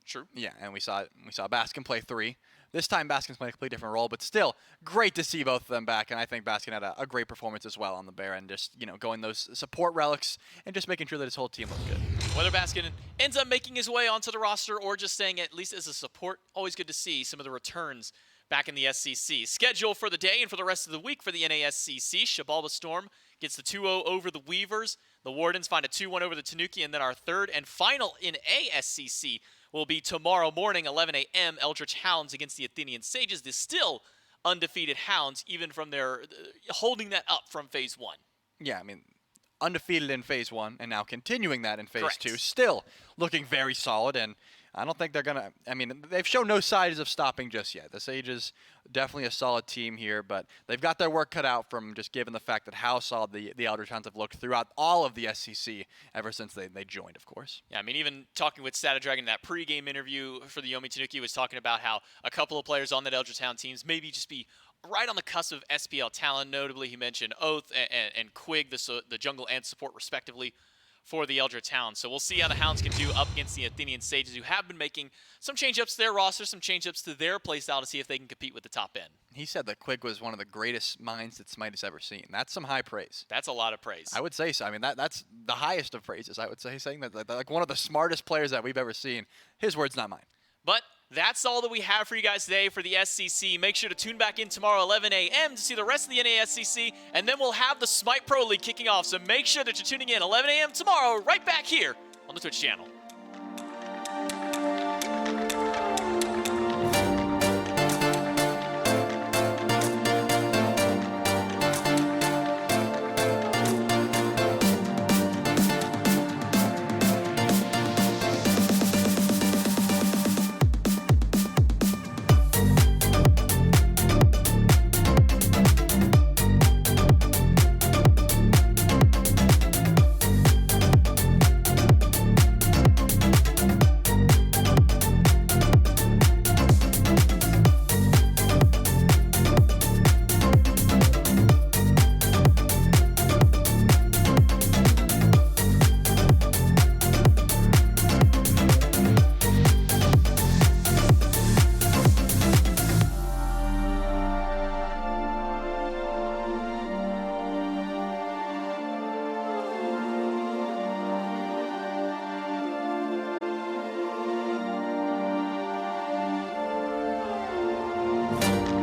True. Yeah, and we saw Baskin play 3. This time Baskin's playing a completely different role, but still great to see both of them back. And I think Baskin had a great performance as well on the Baron, just going those support relics and just making sure that his whole team looked good. Whether Baskin ends up making his way onto the roster or just staying at least as a support, always good to see some of the returns back in the SCC. Schedule for the day and for the rest of the week for the NASCC. Shabalba Storm gets the 2-0 over the Weavers. The Wardens find a 2-1 over the Tanuki, and then our third and final in ASCC will be tomorrow morning, 11 a.m., Eldritch Hounds against the Athenian Sages. The still undefeated Hounds, even from their holding that up from Phase 1. Yeah, I mean, undefeated in Phase 1 and now continuing that in Phase Correct. 2. Still looking very solid, and I don't think they're going to – I mean, they've shown no signs of stopping just yet. The Sages, definitely a solid team here, but they've got their work cut out from just given the fact that how solid the Eldritch Hounds have looked throughout all of the SCC ever since they joined, of course. Yeah, I mean, even talking with Sada Dragon in that pregame interview for the Yomi Tanuki was talking about how a couple of players on that Eldritch Hound teams maybe just be right on the cusp of SPL talent. Notably, he mentioned Oath and Quig, the jungle and support respectively, for the Eldritch Hounds. So we'll see how the Hounds can do up against the Athenian Sages, who have been making some change-ups to their roster, some change-ups to their playstyle to see if they can compete with the top end. He said that Quig was one of the greatest minds that Smite has ever seen. That's some high praise. That's a lot of praise. I would say so. I mean, that's the highest of praises, I would say, saying that like one of the smartest players that we've ever seen. His words, not mine. But that's all that we have for you guys today for the SCC. Make sure to tune back in tomorrow, 11 a.m. to see the rest of the NASCC, and then we'll have the Smite Pro League kicking off. So make sure that you're tuning in 11 a.m. tomorrow right back here on the Twitch channel. Thank